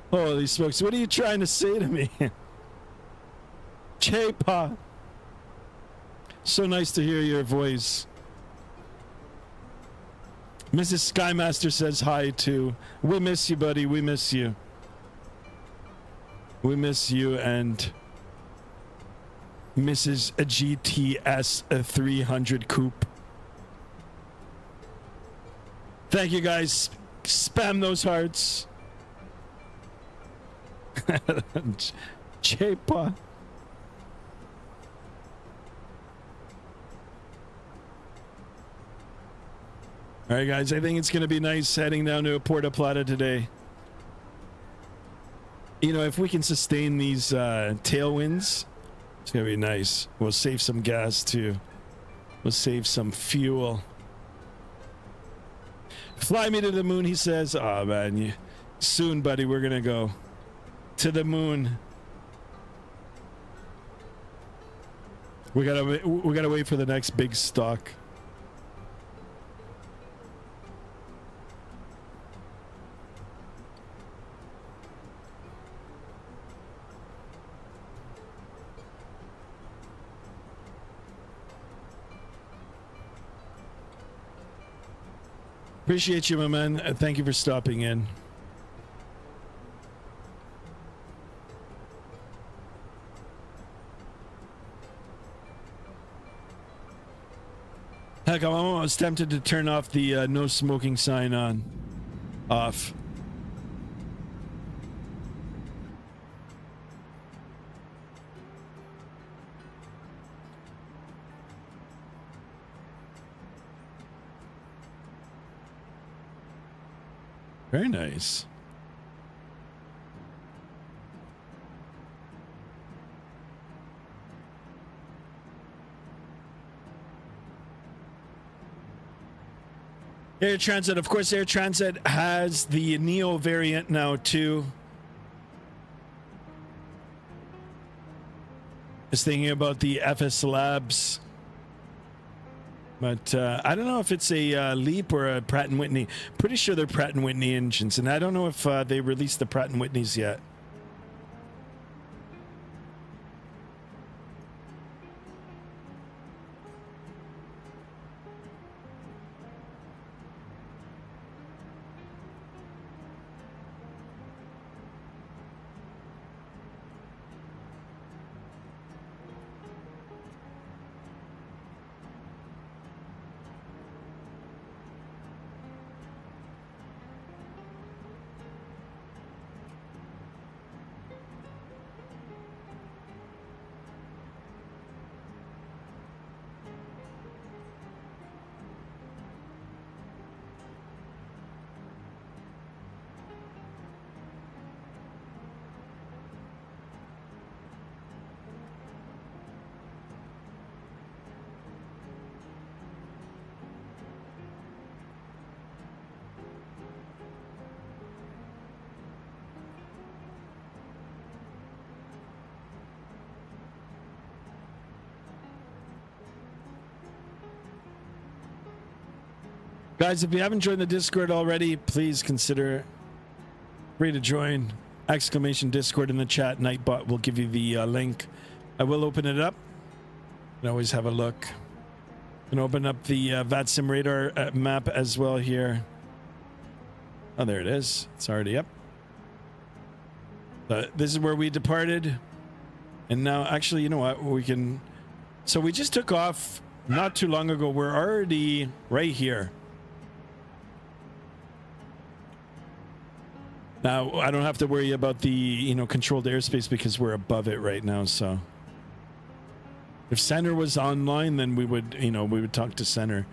Holy smokes, what are you trying to say to me? Chepa. So nice to hear your voice. Mrs. Skymaster says hi too. We miss you, buddy. We miss you. We miss you and Mrs. GTS 300 coupe. Thank you, guys. Spam those hearts. Chepa. All right, guys, I think it's going to be nice heading down to Puerto Plata today. You know, if we can sustain these tailwinds, it's gonna be nice. We'll save some gas too. We'll save some fuel. Fly me to the moon, he says. Oh man, soon, buddy, we're gonna go to the moon. We gotta wait for the next big stock. Appreciate you, my man. Thank you for stopping in. Heck, I'm almost tempted to turn off the no smoking sign off. Very nice. Air Transit, of course, Air Transit has the Neo variant now too. Is thinking about the FS Labs. But I don't know if it's a LEAP or a Pratt & Whitney. Pretty sure they're Pratt & Whitney engines, and I don't know if they released the Pratt & Whitneys yet. Guys, if you haven't joined the Discord already, please consider free to join. Exclamation Discord in the chat. Nightbot will give you the link. I will open it up. You can always have a look. And open up the Vatsim radar map as well here. Oh, there it is. It's already up. This is where we departed. And now, actually, you know what? We can... So we just took off not too long ago. We're already right here. Now, I don't have to worry about the, you know, controlled airspace because we're above it right now, so. If Center was online, then we would, you know, we would talk to Center.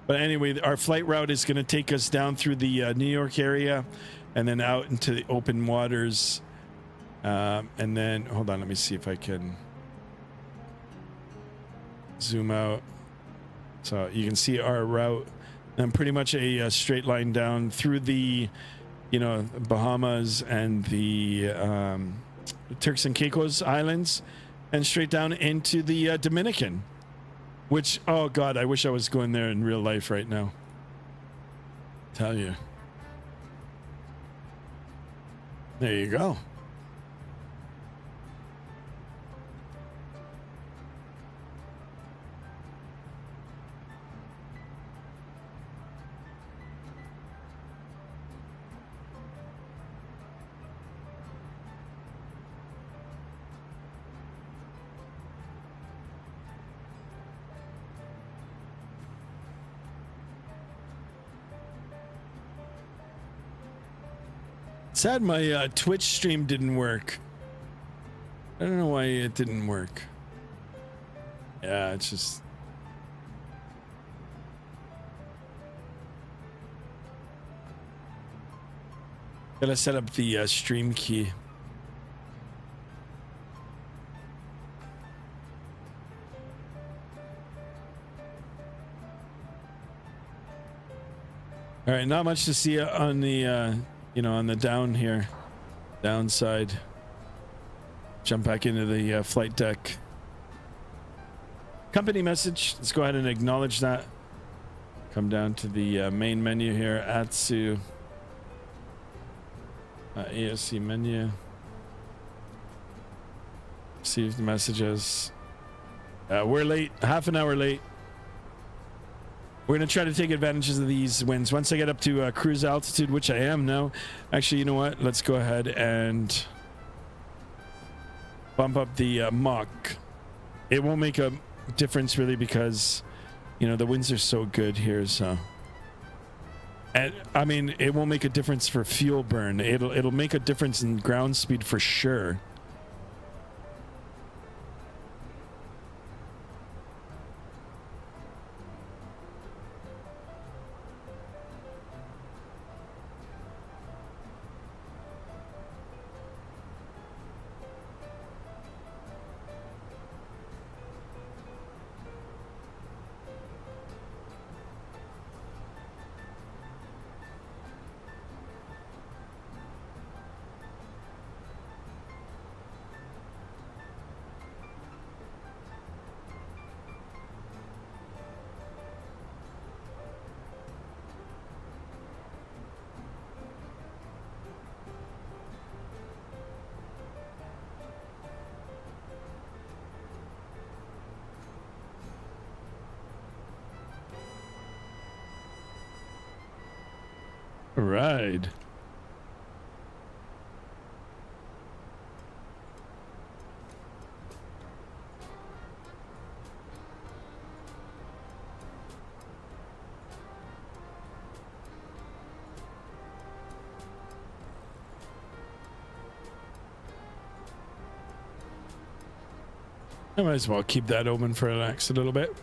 But anyway, our flight route is going to take us down through the New York area and then out into the open waters. And then, hold on, let me see if I can zoom out. So you can see our route and pretty much a straight line down through the, you know, Bahamas and the Turks and Caicos Islands and straight down into the Dominican, which, oh God, I wish I was going there in real life right now. Tell you. There you go. Sad my Twitch stream didn't work. I don't know why it didn't work. Yeah, it's just... Gotta set up the stream key. All right, not much to see on the on the down here, downside. Jump back into the flight deck. Company message. Let's go ahead and acknowledge that. Come down to the main menu here. ATSU. ASC menu. Receive the messages. We're late. Half an hour late. We're going to try to take advantages of these winds. Once I get up to cruise altitude, which I am now. Actually, you know what? Let's go ahead and bump up the Mach. It won't make a difference really because, the winds are so good here. So, and I mean, it won't make a difference for fuel burn. It'll make a difference in ground speed for sure. Right. I might as well keep that open for relax a little bit.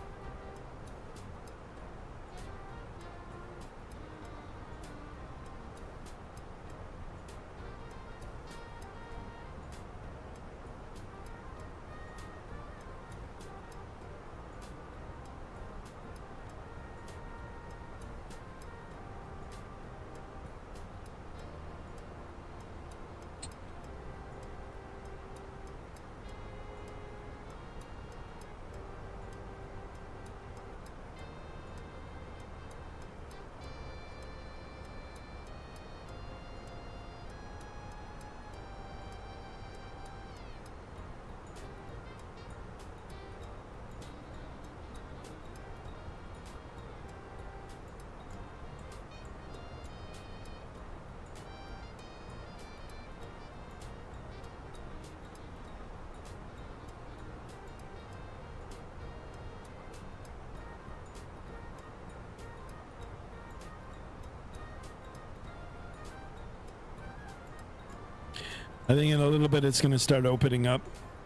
I think in a little bit it's going to start opening up.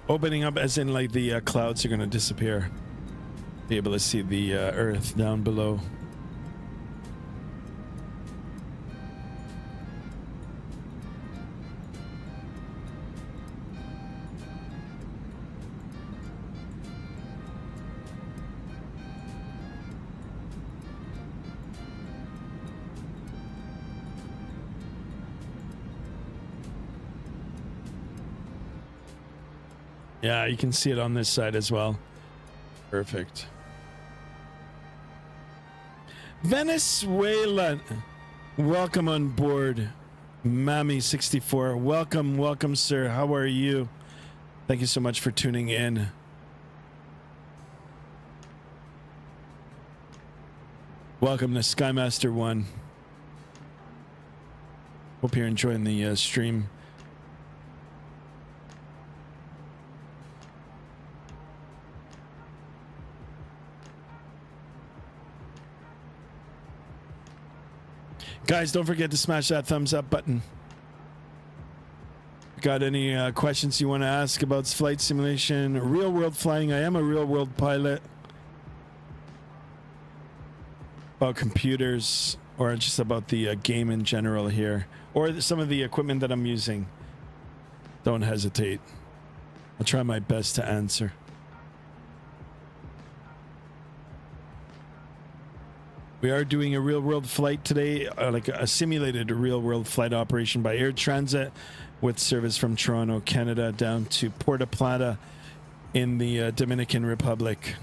Opening up as in like the clouds are going to disappear. Be able to see the earth down below. Yeah, you can see it on this side as well. Perfect. Venezuela, welcome on board. Mammy64, welcome, sir. How are you? Thank you so much for tuning in. Welcome to Skymaster 1. Hope you're enjoying the stream. Guys, don't forget to smash that thumbs up button. Got any questions you want to ask about flight simulation, real world flying? I am a real world pilot. About computers, or just about the game in general here, or some of the equipment that I'm using. Don't hesitate. I'll try my best to answer. We are doing a real-world flight today, like a simulated real-world flight operation by Air Transat with service from Toronto, Canada, down to Puerto Plata in the Dominican Republic.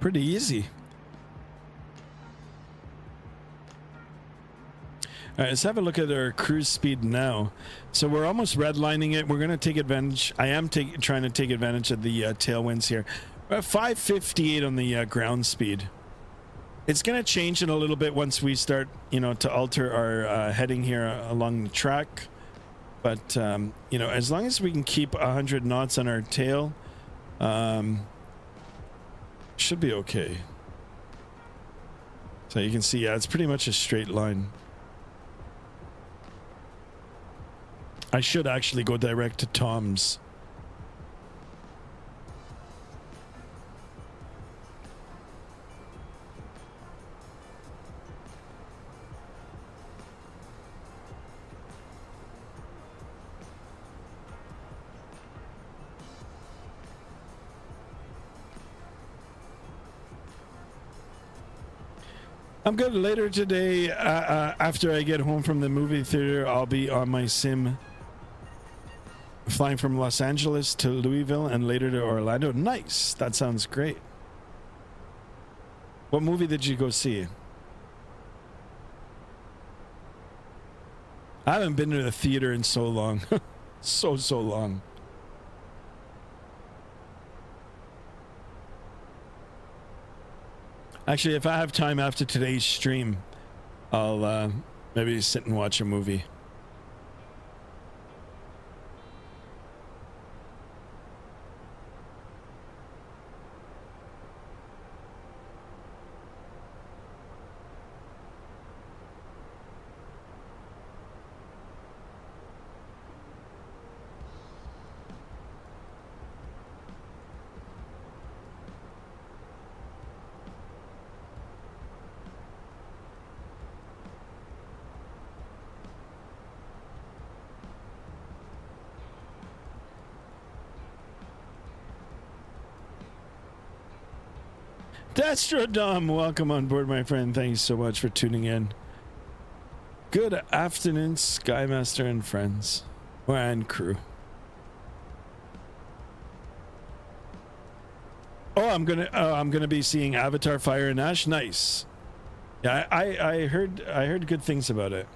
Pretty easy. All right, let's have a look at our cruise speed now. So we're almost redlining it. We're going to take advantage. I am trying to take advantage of the tailwinds here. We're at 558 on the ground speed. It's going to change in a little bit once we start, you know, to alter our heading here along the track. But, you know, as long as we can keep 100 knots on our tail, should be okay. So you can see, yeah, it's pretty much a straight line. I should actually go direct to Tom's. I'm good. Later today, after I get home from the movie theater, I'll be on my sim flying from Los Angeles to Louisville and later to Orlando. Nice. That sounds great. What movie did you go see? I haven't been to the theater in so long. so long. Actually, if I have time after today's stream, I'll maybe sit and watch a movie. Destrodom, welcome on board, my friend. Thanks so much for tuning in. Good afternoon, Skymaster and friends, and crew. Oh, I'm gonna be seeing Avatar: Fire and Ash. Nice. Yeah, I heard good things about it.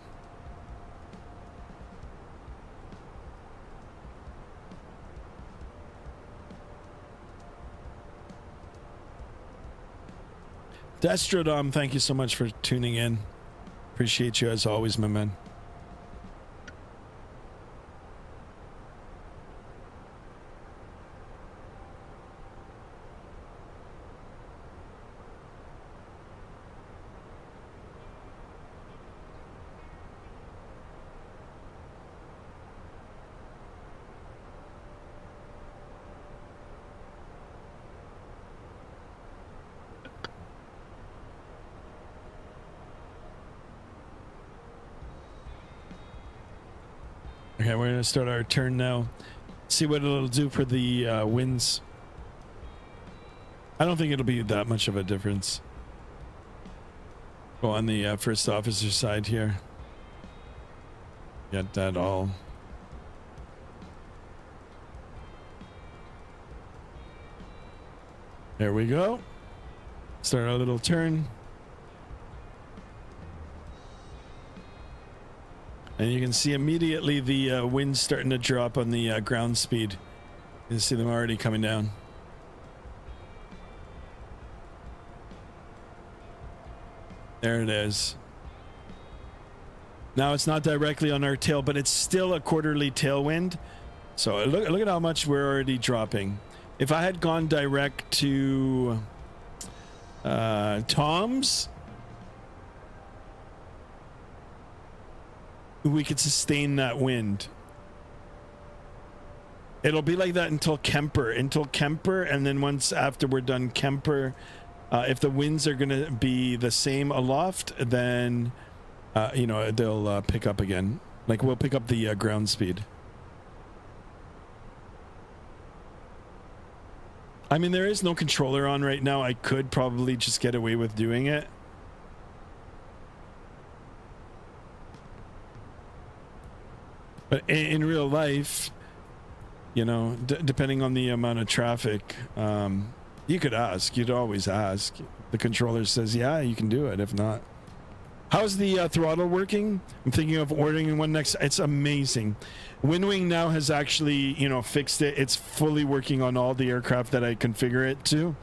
Destrodom, thank you so much for tuning in. Appreciate you as always, my man. Okay, we're gonna start our turn now. See what it'll do for the winds. I don't think it'll be that much of a difference. Go on the first officer side here. Get that all. There we go. Start our little turn. And you can see immediately the wind's starting to drop on the ground speed. You can see them already coming down. There it is. Now it's not directly on our tail, but it's still a quarterly tailwind. So look at how much we're already dropping. if I had gone direct to Tom's, we could sustain that wind. It'll be like that until Kemper, and then once after we're done Kemper, if the winds are gonna be the same aloft, then you know, they'll pick up again. Like we'll pick up the ground speed. I mean, there is no controller on right now. I could probably just get away with doing it. But in real life, you know, depending on the amount of traffic, you could ask. You'd always ask. The controller says, yeah, you can do it. If not, how's the throttle working? I'm thinking of ordering one next. It's amazing. Windwing now has actually, you know, fixed it. It's fully working on all the aircraft that I configure it to.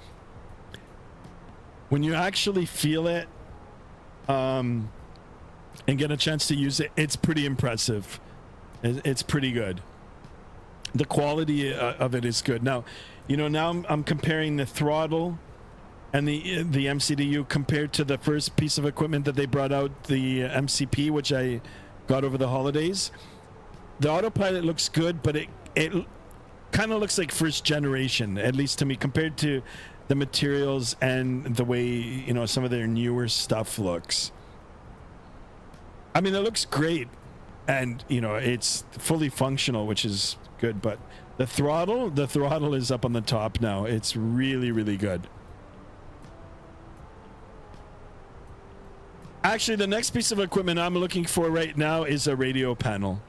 When you actually feel it and get a chance to use it, it's pretty impressive. It's pretty good. The quality of it is good. Now, you know, now I'm comparing the throttle and the MCDU compared to the first piece of equipment that they brought out, the MCP, which I got over the holidays. The autopilot looks good, but it kind of looks like first generation, at least to me, compared to the materials and the way, you know, some of their newer stuff looks. I mean, it looks great, and you know, it's fully functional, which is good, but the throttle is up on the top now. It's really, really good. Actually, the next piece of equipment I'm looking for right now is a radio panel.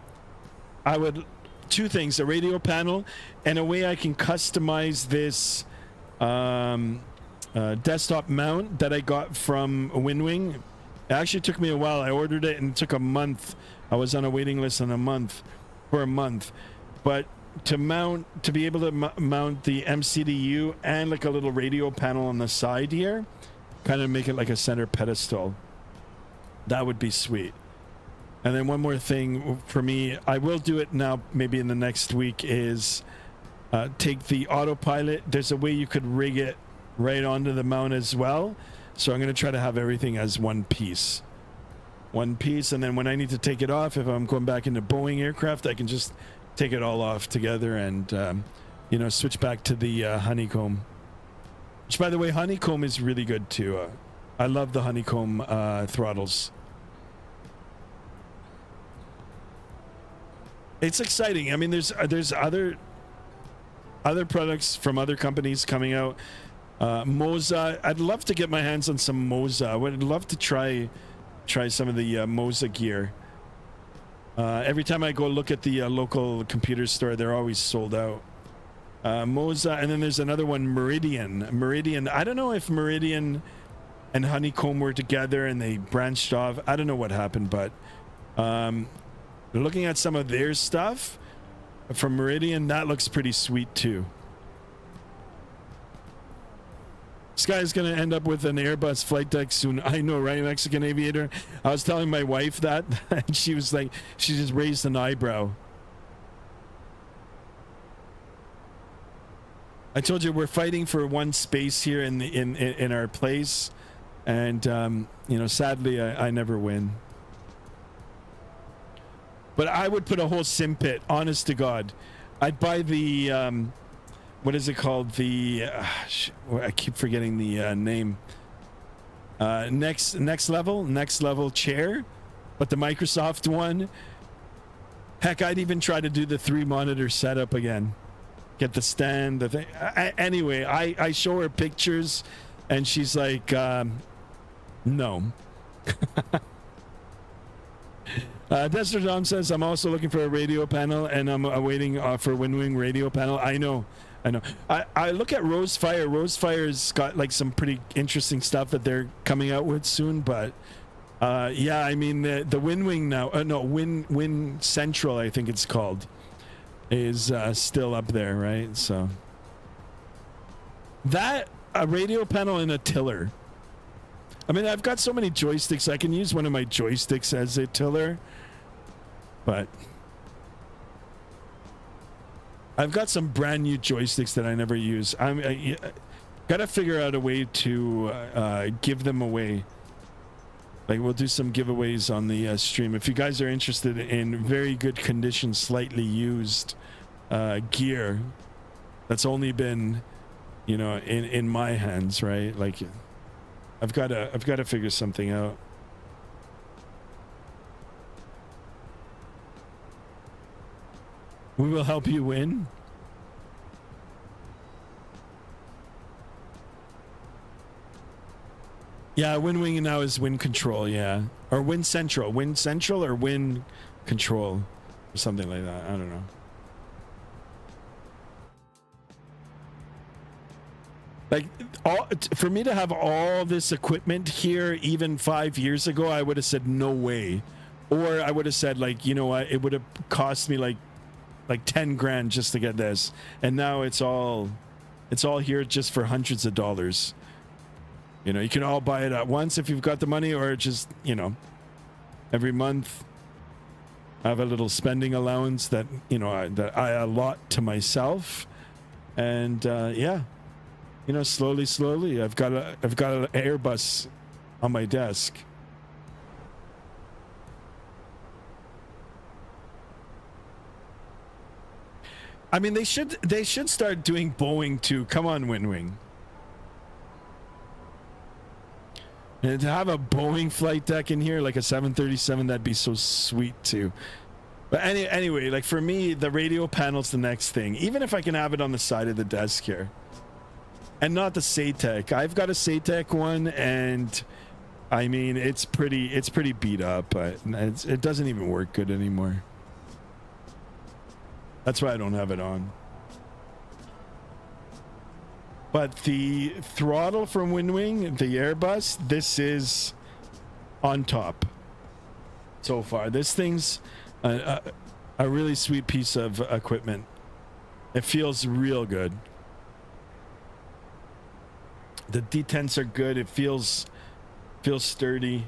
I would, two things, a radio panel and a way I can customize this desktop mount that I got from Windwing. It actually took me a while. I ordered it and it took a month. I was on a waiting list for a month. But to be able to mount the MCDU and like a little radio panel on the side here, kind of make it like a center pedestal. That would be sweet. And then one more thing for me, I will do it now, maybe in the next week, is take the autopilot. There's a way you could rig it right onto the mount as well. So I'm going to try to have everything as one piece. And then when I need to take it off, if I'm going back into Boeing aircraft, I can just take it all off together and, you know, switch back to the honeycomb. Which, by the way, honeycomb is really good too. I love the honeycomb throttles. It's exciting. I mean, there's other products from other companies coming out. Moza. I'd love to get my hands on some Moza. I would love to try some of the Moza gear. Every time I go look at the local computer store, they're always sold out. Moza, and then there's another one, Meridian. I don't know if Meridian and Honeycomb were together and they branched off. I don't know what happened, but looking at some of their stuff from Meridian, that looks pretty sweet too. This guy's gonna end up with an Airbus flight deck soon. I know, right, Mexican Aviator? I was telling my wife that, and she was like, she just raised an eyebrow. I told you we're fighting for one space here in our place, and you know, sadly, I never win. But I would put a whole sim pit, honest to God. I'd buy the what is it called? The I keep forgetting the name. Next level chair, but the Microsoft one. Heck, I'd even try to do the 3-monitor setup again. Get the stand, the thing. Anyway, I show her pictures, and she's like, no. Desert Dom says, I'm also looking for a radio panel, and I'm awaiting for Windwing radio panel. I know. I look at Rosefire. Rosefire's got like some pretty interesting stuff that they're coming out with soon, but yeah, I mean the Windwing now, no, Wind Central, I think it's called, is still up there, right? So that a radio panel and a tiller. I mean, I've got so many joysticks. I can use one of my joysticks as a tiller, but I've got some brand new joysticks that I never use. I gotta figure out a way to give them away. Like, we'll do some giveaways on the stream. If you guys are interested in very good condition, slightly used gear that's only been, you know, in my hands, right? Like, I've got to figure something out. We will help you win. Yeah, Wind Wing now is Wind Control, yeah. Or Wind Central. Wind Central or Wind Control. Or something like that. I don't know. Like, for me to have all this equipment here even 5 years ago, I would have said no way. Or I would have said, like, you know what, it would have cost me like 10 grand just to get this. And now it's all here just for hundreds of dollars. You know, you can all buy it at once if you've got the money, or just, you know, every month I have a little spending allowance that, you know, that I allot to myself. And yeah, you know, slowly I've got an Airbus on my desk. I mean, they should start doing Boeing too. Come on, Wind Wing. And to have a Boeing flight deck in here, like a 737, that'd be so sweet too. But anyway, like, for me, the radio panel's the next thing. Even if I can have it on the side of the desk here, and not the SATEC. I've got a SATEC one, and I mean, it's pretty beat up, but it doesn't even work good anymore. That's why I don't have it on. But the throttle from Wind Wing, the Airbus, this is on top so far. This thing's a really sweet piece of equipment. It feels real good. The detents are good. It feels sturdy.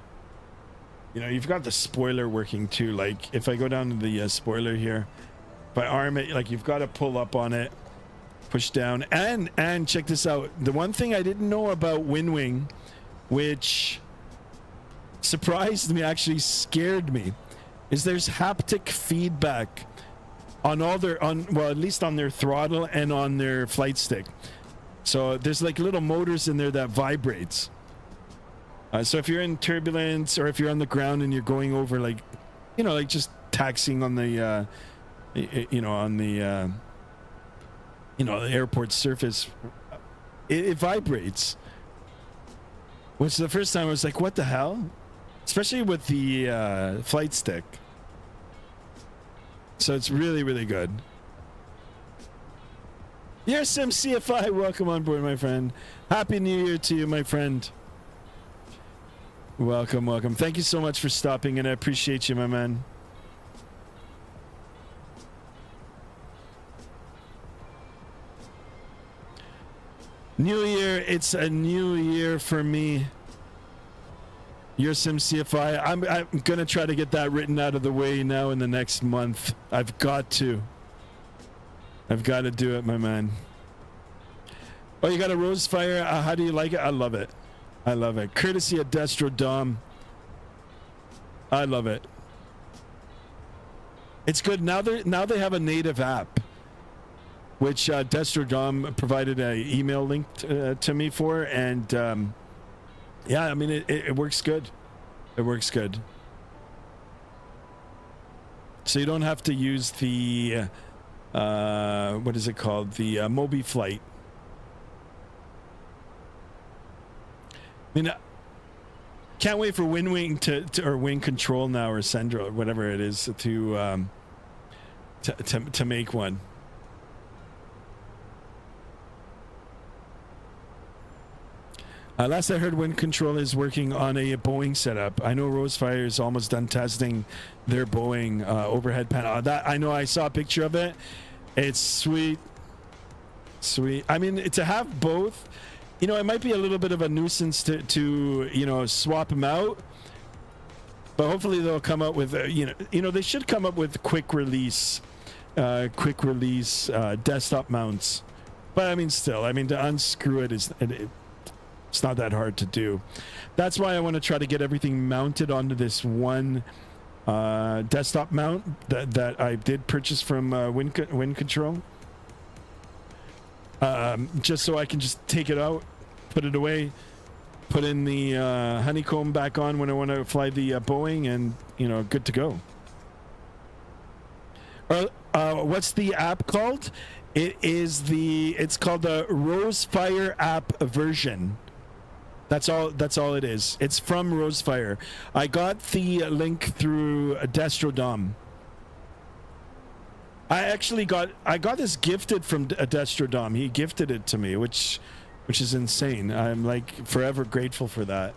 You know, you've got the spoiler working too. Like, if I go down to the spoiler here, if I arm it, like, you've got to pull up on it, push down, and check this out. The one thing I didn't know about Wind Wing, which surprised me, actually scared me, is there's haptic feedback on all their, well, at least on their throttle and on their flight stick. So there's like little motors in there that vibrates. So if you're in turbulence, or if you're on the ground and you're going over, like, you know, like just taxiing on the you know, on the you know, the airport surface, it vibrates. Which the first time I was like, what the hell? Especially with the flight stick. So it's really, really good. Yes, MCFI, welcome on board, my friend. Happy New Year to you, my friend. Welcome, welcome. Thank you so much for stopping in. I appreciate you, my man. New Year, it's a new year for me. Your SimCFI. I'm gonna try to get that written out of the way now in the next month. I've got to do it, my man. Oh, you got a rose fire. How do you like it? I love it. I love it. Courtesy of Destro Dom. I love it. It's good. Now they have a native app, which Destro Dom provided an email link to me for, and yeah, I mean, it works good. It works good. So you don't have to use the what is it called? The Mobi Flight. I mean, can't wait for Wind Wing to or Wing Control now, or Sendra, or whatever it is, to make one. Last I heard, Wind Control is working on a Boeing setup. I know Rosefire is almost done testing their Boeing overhead panel. That I know, I saw a picture of it. It's sweet. Sweet. I mean, to have both, you know, it might be a little bit of a nuisance to you know, swap them out. But hopefully they'll come up with, you know, they should come up with quick release quick release desktop mounts. But I mean, still, I mean, to unscrew it is it's not that hard to do. That's why I want to try to get everything mounted onto this one desktop mount that I did purchase from Wind Control. Just so I can just take it out, put it away, put in the honeycomb back on when I want to fly the Boeing, and good to go. What's the app called? It's called the Rosefire app version. That's all it is. It's from Rosefire. I got the link through Destrodom. I got this gifted from Destrodom. He gifted it to me, which is insane. I'm like forever grateful for that.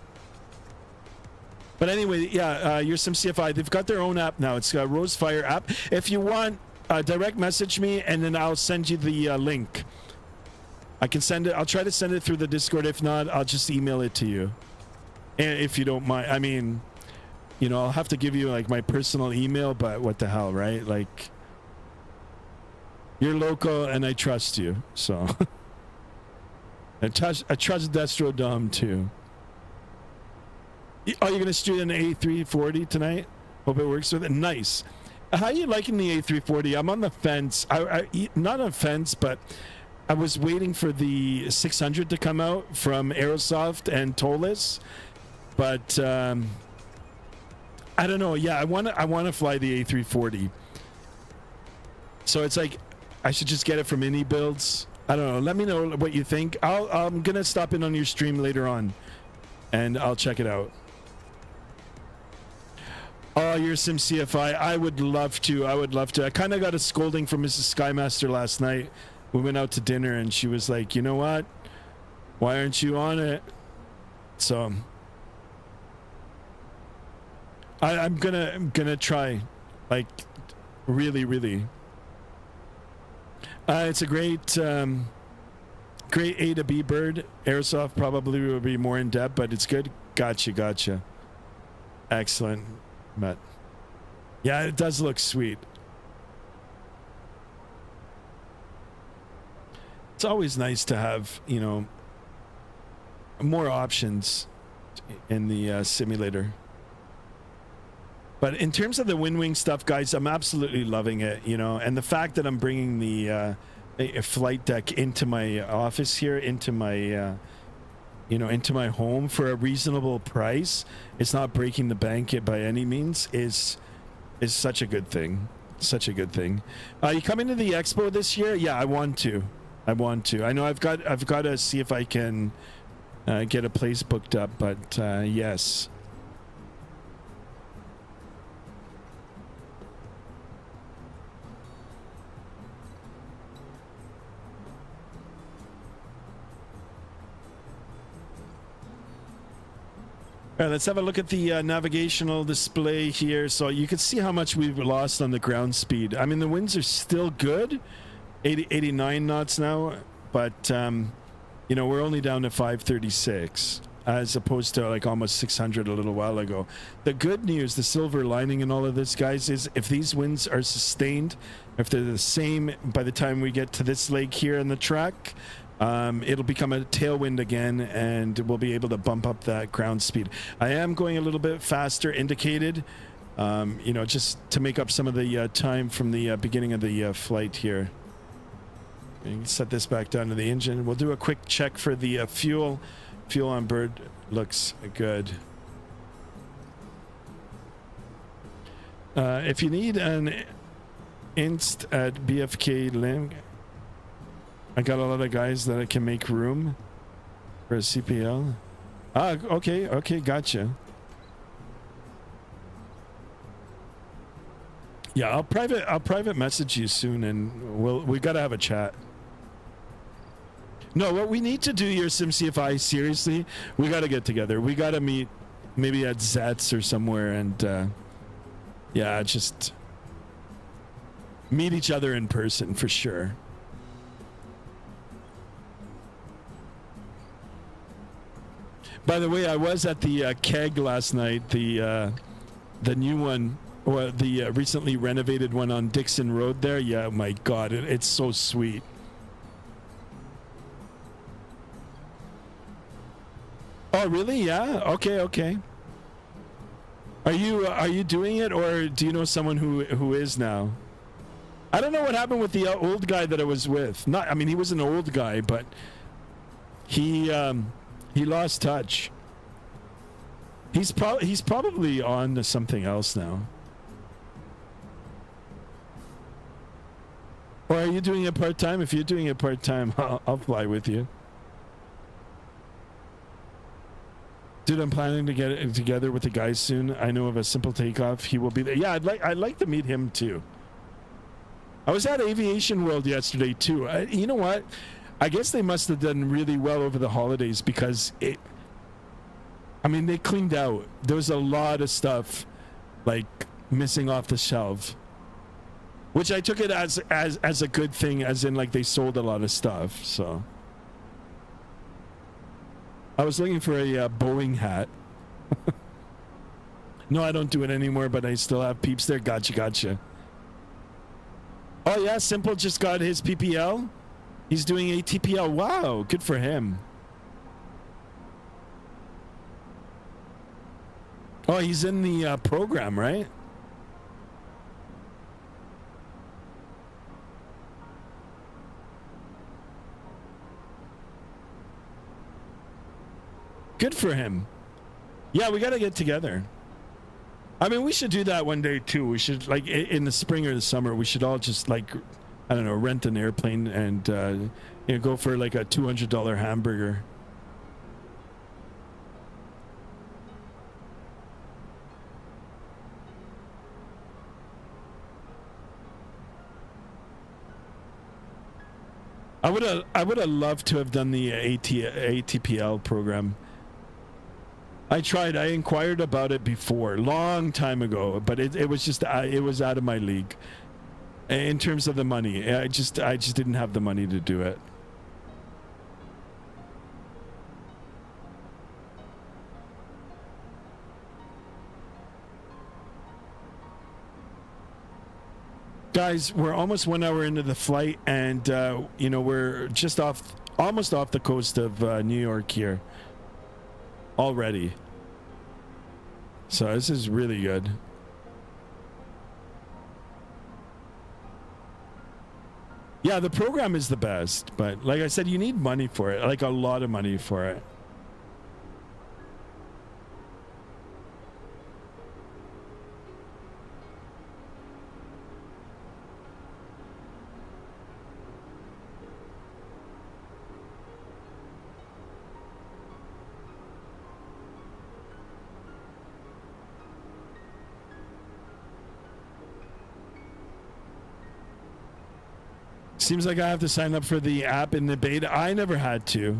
But anyway, yeah, your SimCFI, they've got their own app now. It's a Rosefire app. If you want, direct message me and then I'll send you the link. I can send it. I'll try to send it through the Discord. If not, I'll just email it to you. And if you don't mind, I mean, I'll have to give you like my personal email, but what the hell, right? Like, you're local and I trust you, so. I trust Destrodom too. Oh, you're gonna shoot an A340 tonight? Hope it works with it. Nice. How are you liking the A340? I'm on the fence. Not on the fence, but I was waiting for the 600 to come out from Aerosoft and Tolis, but I don't know. Yeah, I want to fly the A340. So it's like I should just get it from Indie Builds. I don't know. Let me know what you think. I'm gonna stop in on your stream later on, and I'll check it out. Oh, your SimCFI. I would love to. I kind of got a scolding from Mrs. Skymaster last night. We went out to dinner and she was like, you know what? Why aren't you on it? So I'm gonna try, like, really. It's a great A to B bird. Airsoft probably will be more in depth, but it's good. Gotcha. Excellent. But yeah, it does look sweet. It's always nice to have, more options in the simulator. But in terms of the WinWing stuff, guys, I'm absolutely loving it, and the fact that I'm bringing the a flight deck into my office here, into my into my home for a reasonable price. It's not breaking the bank by any means. Is such a good thing. Such a good thing. You coming to the expo this year? Yeah, I want to. I know I've got to see if I can get a place booked up, but yes. All right, let's have a look at the navigational display here. So you can see how much we've lost on the ground speed. I mean, the winds are still good, 89 knots now, but we're only down to 536 as opposed to like almost 600 a little while ago. The good news, the silver lining in all of this, guys, is if these winds are sustained, if they're the same by the time we get to this leg here in the track, it'll become a tailwind again and we'll be able to bump up that ground speed. I am going a little bit faster indicated, just to make up some of the time from the beginning of the flight here. You can set this back down to the engine. We'll do a quick check for the fuel. Fuel on board looks good. If you need an inst at BFK link, I got a lot of guys that I can make room for a CPL. Okay, gotcha. Yeah, I'll private message you soon, and we got to have a chat. No, what we need to do here, SimCFI, seriously, we got to get together. We got to meet, maybe at Zats or somewhere, and yeah, just meet each other in person for sure. By the way, I was at the keg last night, the new one Or the recently renovated one on Dixon Road there. Yeah, my God, it's so sweet. Oh, really? Yeah. Okay. Okay. Are you doing it, or do you know someone who is now? I don't know what happened with the old guy that I was with. Not, I mean, he was an old guy, but he lost touch. He's probably on to something else now. Or are you doing it part-time? If you're doing it part-time, I'll fly with you. Dude, I'm planning to get it together with the guys soon. I know of a simple takeoff. He will be there. Yeah, I'd like to meet him too. I was at Aviation World yesterday too. You know what? I guess they must have done really well over the holidays because I mean, they cleaned out. There was a lot of stuff like missing off the shelf, which I took it as a good thing, as in like they sold a lot of stuff. So I was looking for a Boeing hat. No, I don't do it anymore, but I still have peeps there. Gotcha. Oh yeah, Simple just got his PPL. He's doing a TPL. Wow, good for him. Oh, he's in the program, right? Good for him. Yeah, we got to get together. I mean, we should do that one day too. We should, like, in the spring or the summer, we should all just, like, I don't know, rent an airplane and you know, go for like a $200 hamburger. I would have loved to have done the ATPL program. I tried. I inquired about it before, long time ago, but it was just it was out of my league in terms of the money. I just didn't have the money to do it. Guys, we're almost 1 hour into the flight, and you know, we're just almost off the coast of New York here already. So this is really good. Yeah, the program is the best, but like I said, you need money for it, like a lot of money for it. Seems like I have to sign up for the app in the beta. I never had to.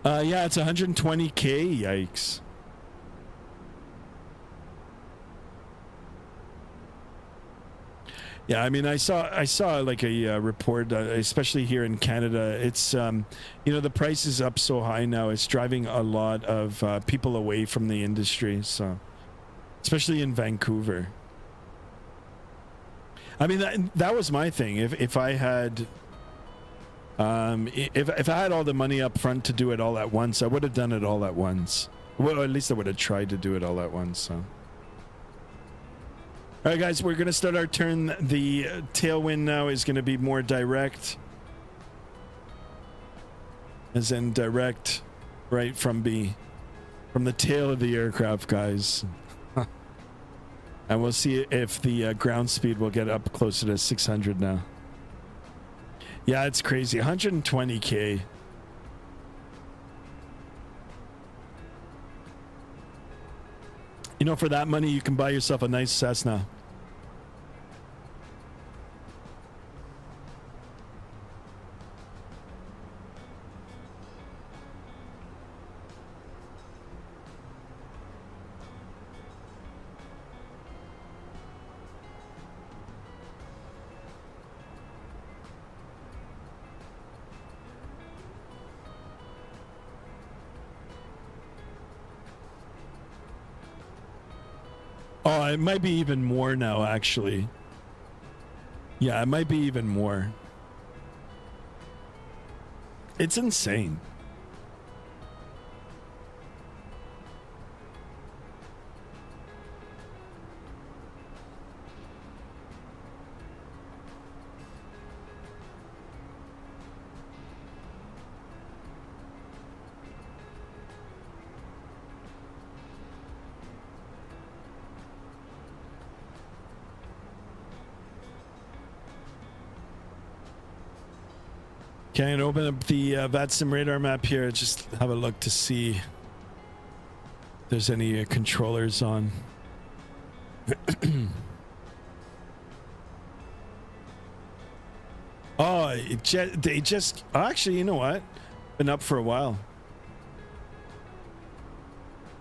Yeah, it's 120K. Yikes. Yeah, I mean, I saw like a report, especially here in Canada. It's you know, the price is up so high now. It's driving a lot of people away from the industry. So, especially in Vancouver. I mean, that was my thing. If I had if I had all the money up front to do it all at once, I would have done it all at once. Well, at least I would have tried to do it all at once. So. All right, guys, we're going to start our turn. The tailwind now is going to be more direct. As in direct right from the tail of the aircraft, guys. And we'll see if the ground speed will get up closer to 600 now. Yeah, it's crazy. 120K. You know, for that money, you can buy yourself a nice Cessna. Oh, it might be even more now, actually. Yeah, it might be even more. It's insane. Okay, and open up the Vatsim radar map here. Just have a look to see if there's any controllers on. Oh, they just... Actually, you know what? Been up for a while.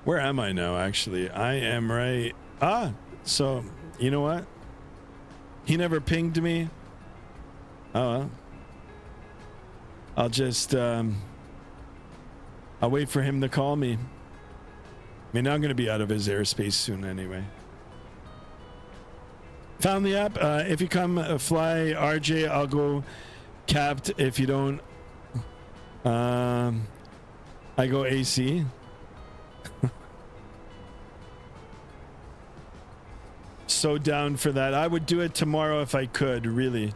Where am I now, actually? I am right... Ah, so, you know what? He never pinged me. Oh, well. I'll just, I'll wait for him to call me. I mean, I'm going to be out of his airspace soon anyway. Found the app. If you come fly RJ, I'll go capped. If you don't, I go AC. So down for that. I would do it tomorrow if I could, really.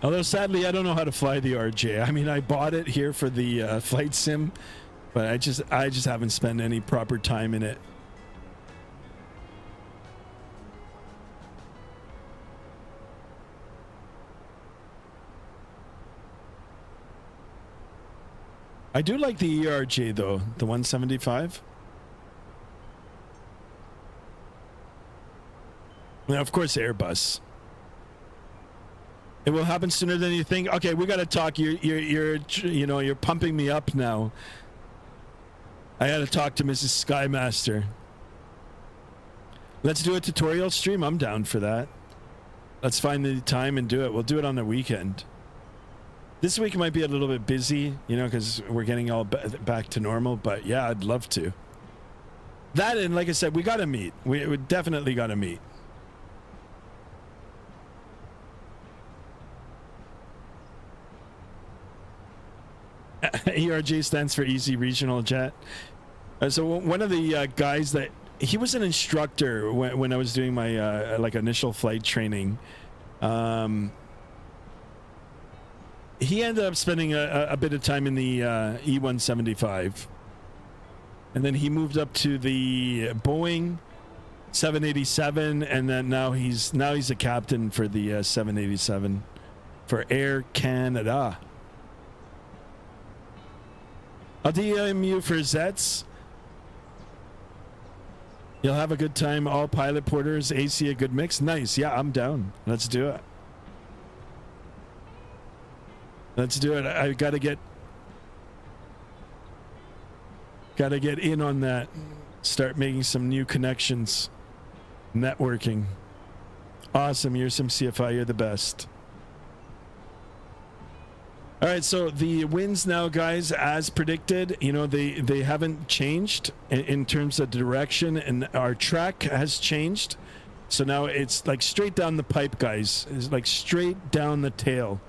Although sadly, I don't know how to fly the RJ. I mean, I bought it here for the flight sim, but I just haven't spent any proper time in it. I do like the ERJ though, the 175. Now, of course, Airbus. It will happen sooner than you think. Okay, we got to talk. You're pumping me up now. I got to talk to Mrs. Skymaster. Let's do a tutorial stream. I'm down for that. Let's find the time and do it. We'll do it on the weekend. This week might be a little bit busy, because we're getting all back to normal. But yeah, I'd love to. That, and like I said, we got to meet. We definitely got to meet. ERJ stands for Easy Regional Jet. So one of the guys that he was an instructor when I was doing my initial flight training. He ended up spending a bit of time in the E175, and then he moved up to the Boeing 787, and then now he's a captain for the 787 for Air Canada. I'll DM you for Zets. You'll have a good time. All pilot porters, AC a good mix. Nice. Yeah, I'm down. Let's do it. Let's do it. I gotta get in on that. Start making some new connections. Networking. Awesome. You're some CFI. You're the best. All right, so the winds now, guys, as predicted, they haven't changed in terms of direction, and our track has changed. So now it's like straight down the pipe, guys. It's like straight down the tail.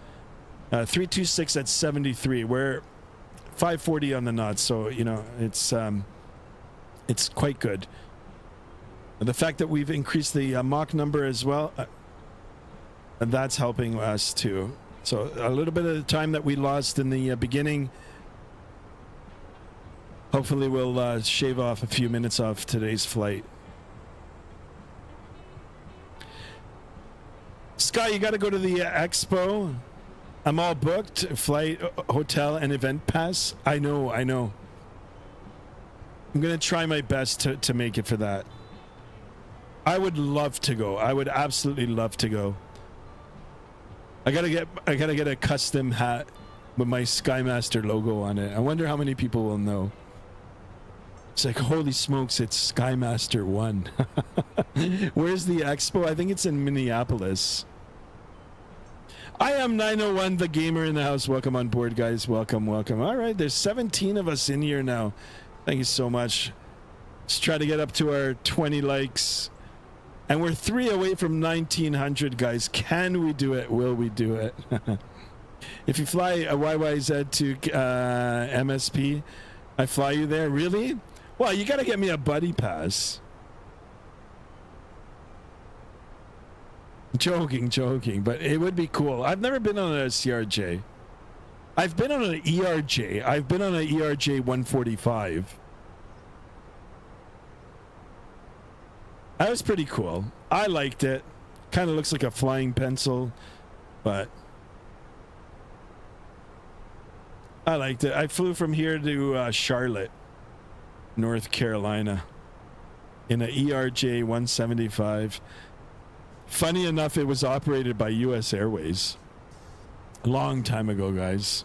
326 at 73. We're 540 on the knots, so it's quite good. The fact that we've increased the Mach number as well, that's helping us too. So a little bit of the time that we lost in the beginning, hopefully we'll shave off a few minutes off today's flight. Sky, you got to go to the expo. I'm all booked. Flight, hotel, and event pass. I know. I'm going to try my best to make it for that. I would love to go. I would absolutely love to go. I gotta get a custom hat with my Skymaster logo on it. I wonder how many people will know. It's like, holy smokes, it's Skymaster 1. Where's the expo? I think it's in Minneapolis. I am 901, the gamer in the house. Welcome on board, guys. Welcome, welcome. All right, there's 17 of us in here now. Thank you so much. Let's try to get up to our 20 likes. And we're 3 away from 1900, guys. Can we do it? Will we do it? If you fly a YYZ to MSP, I fly you there. Really? Well, you got to get me a buddy pass. Joking, but it would be cool. I've never been on a CRJ. I've been on an ERJ. I've been on an ERJ 145. That was pretty cool. I liked it. Kind of looks like a flying pencil, but I liked it. I flew from here to Charlotte, North Carolina in an ERJ 175. Funny enough, it was operated by US Airways a long time ago, guys.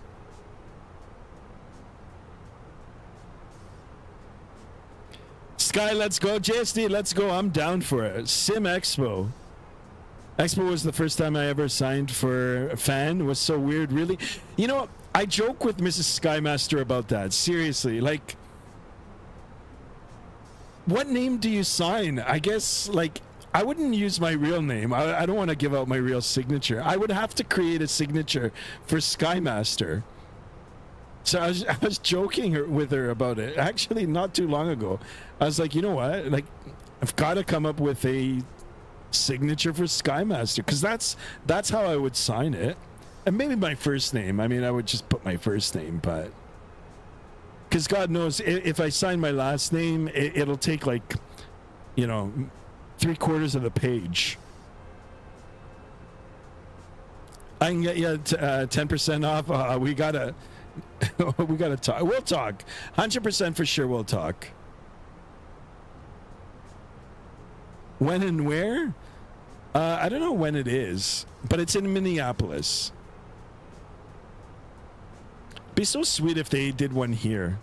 Sky, let's go. JSD, let's go. I'm down for it. Sim Expo. Expo was the first time I ever signed for a fan. It was so weird, really. You know, I joke with Mrs. Skymaster about that. Seriously, like, what name do you sign? I guess, like, I wouldn't use my real name. I don't want to give out my real signature. I would have to create a signature for Skymaster. So I was joking with her about it. Actually, not too long ago. I was like, you know what? Like, I've got to come up with a signature for Skymaster, because that's how I would sign it. And maybe my first name. I mean, I would just put my first name, but because God knows, if I sign my last name, it'll take, like, you know, 3/4 of the page. I can get you 10% off. We gotta talk. We'll talk. 100% for sure. We'll talk. When and where? I don't know when it is, but it's in Minneapolis. Be so sweet if they did one here.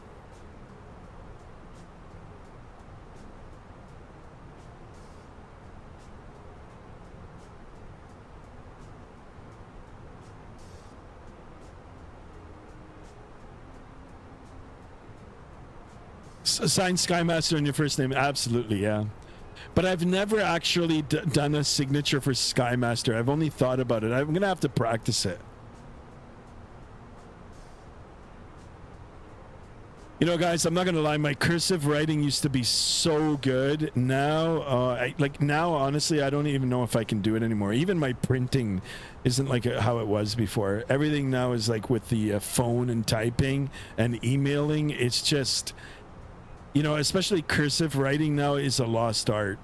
Sign Skymaster in your first name. Absolutely, yeah. But I've never actually done a signature for Skymaster. I've only thought about it. I'm going to have to practice it. You know, guys, I'm not going to lie. My cursive writing used to be so good. Now, now, honestly, I don't even know if I can do it anymore. Even my printing isn't like how it was before. Everything now is like with the phone and typing and emailing. It's just... You know, especially cursive writing now is a lost art.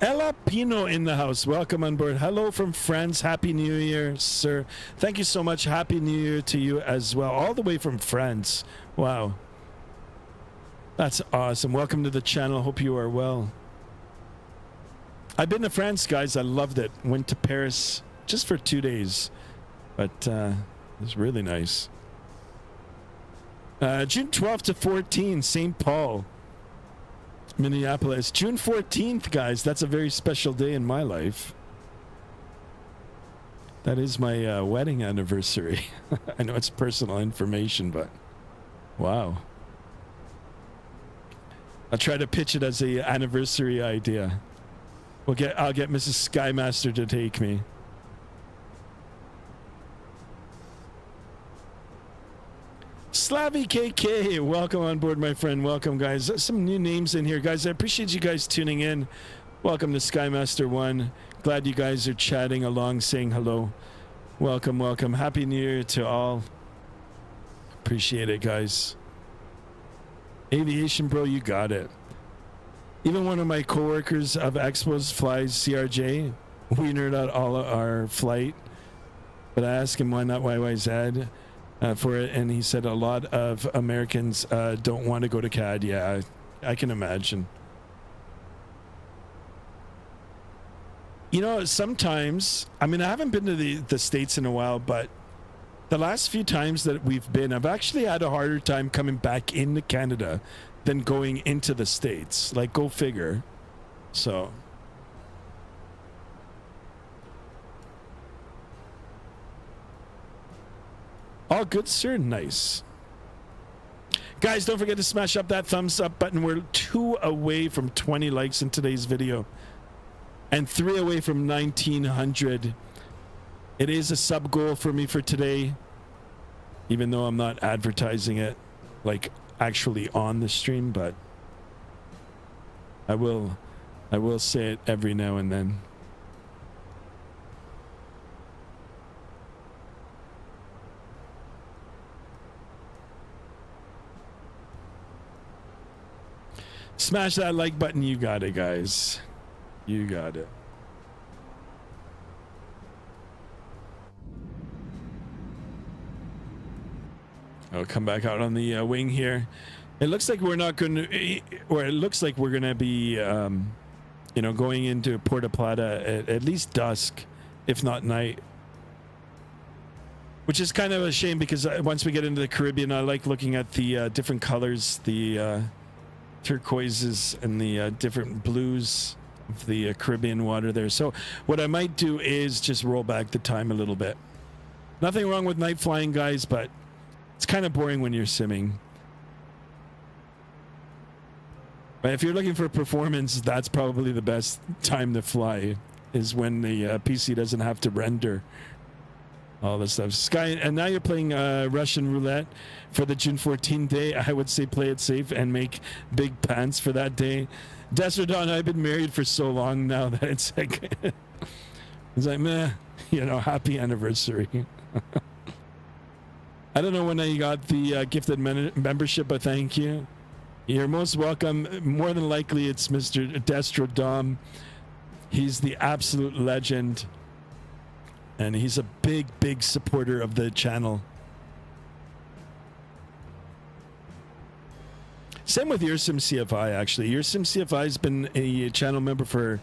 Ella Pino in the house. Welcome on board. Hello from France. Happy New Year, sir. Thank you so much. Happy New Year to you as well. All the way from France. Wow. That's awesome. Welcome to the channel. Hope you are well. I've been to France, guys. I loved it. Went to Paris just for 2 days, but it was really nice. June 12th to 14th, St. Paul, Minneapolis. June 14th, guys. That's a very special day in my life. That is my wedding anniversary. I know it's personal information, but wow. I'll try to pitch it as a anniversary idea. I'll get Mrs. Skymaster to take me. Slavy KK, welcome on board, my friend. Welcome, guys. Some new names in here, guys. I appreciate you guys tuning in. Welcome to Skymaster 1. Glad you guys are chatting along, saying hello. Welcome, welcome. Happy New Year to all. Appreciate it, guys. Aviation, bro, you got it. Even one of my coworkers of Expos flies CRJ. We nerd out all of our flight. But I asked him why not YYZ for it, and he said a lot of Americans don't want to go to CAD. Yeah, I can imagine. You know, sometimes, I mean, I haven't been to the States in a while, but the last few times that we've been, I've actually had a harder time coming back into Canada than going into the States. Like, go figure. So. All good, sir. Nice. Guys, don't forget to smash up that thumbs up button. We're 2 away from 20 likes in today's video. And 3 away from 1,900. It is a sub goal for me for today. Even though I'm not advertising it, like, actually on the stream, but I will say it every now and then. Smash that like button. You got it, guys. You got it. I'll come back out on the wing here. It looks like we're not going to, or it looks like we're going to be, you know, going into Puerto Plata at least dusk, if not night. Which is kind of a shame because once we get into the Caribbean, I like looking at the different colors, the turquoises and the different blues of the Caribbean water there. So what I might do is just roll back the time a little bit. Nothing wrong with night flying, guys, but it's kind of boring when you're simming. But if you're looking for performance, that's probably the best time to fly, is when the PC doesn't have to render all this stuff. Sky, and now you're playing Russian roulette for the June 14 day. I would say play it safe and make big pants for that day. Deserdon, I've been married for so long now that it's like, it's like, meh, you know, happy anniversary. I don't know when I got the gifted membership, but thank you. You're most welcome. More than likely, it's Mr. Destro Dom. He's the absolute legend. And he's a big, big supporter of the channel. Same with Ursim CFI, actually. Ursim CFI has been a channel member for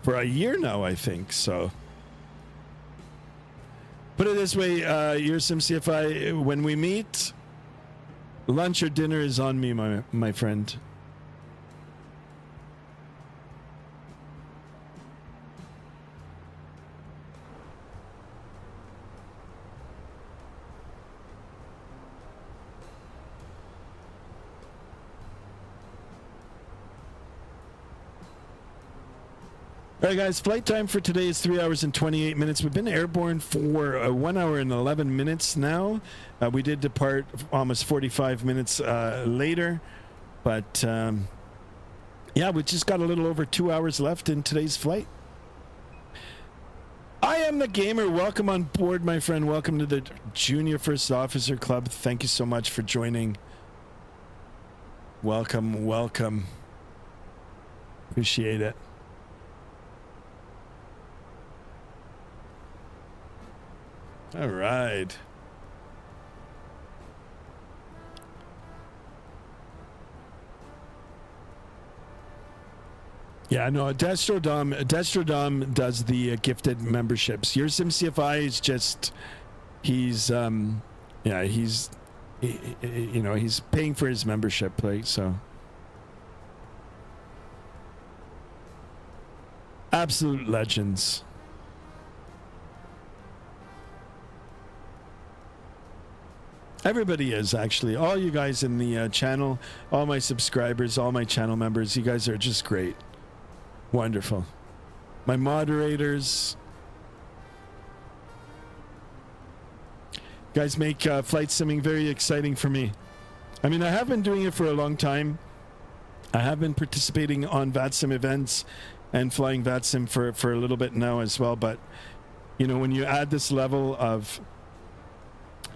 a year now, I think. So put it this way, Ursim CFI, when we meet, lunch or dinner is on me, my friend. All right, guys, flight time for today is 3 hours and 28 minutes. We've been airborne for 1 hour and 11 minutes now. We did depart almost 45 minutes later. But, yeah, we just got a little over 2 hours left in today's flight. I am the gamer. Welcome on board, my friend. Welcome to the Junior First Officer Club. Thank you so much for joining. Welcome, welcome. Appreciate it. All right. Yeah, no, Destro Dom does the gifted memberships. Your SimCFI is just, he's, yeah, he's, you know, he's paying for his membership, like, so. Absolute legends. Everybody is, actually. All you guys in the channel, all my subscribers, all my channel members, you guys are just great. Wonderful. My moderators. Guys make flight simming very exciting for me. I mean, I have been doing it for a long time. I have been participating on Vatsim events and flying Vatsim for a little bit now as well. But, you know, when you add this level of,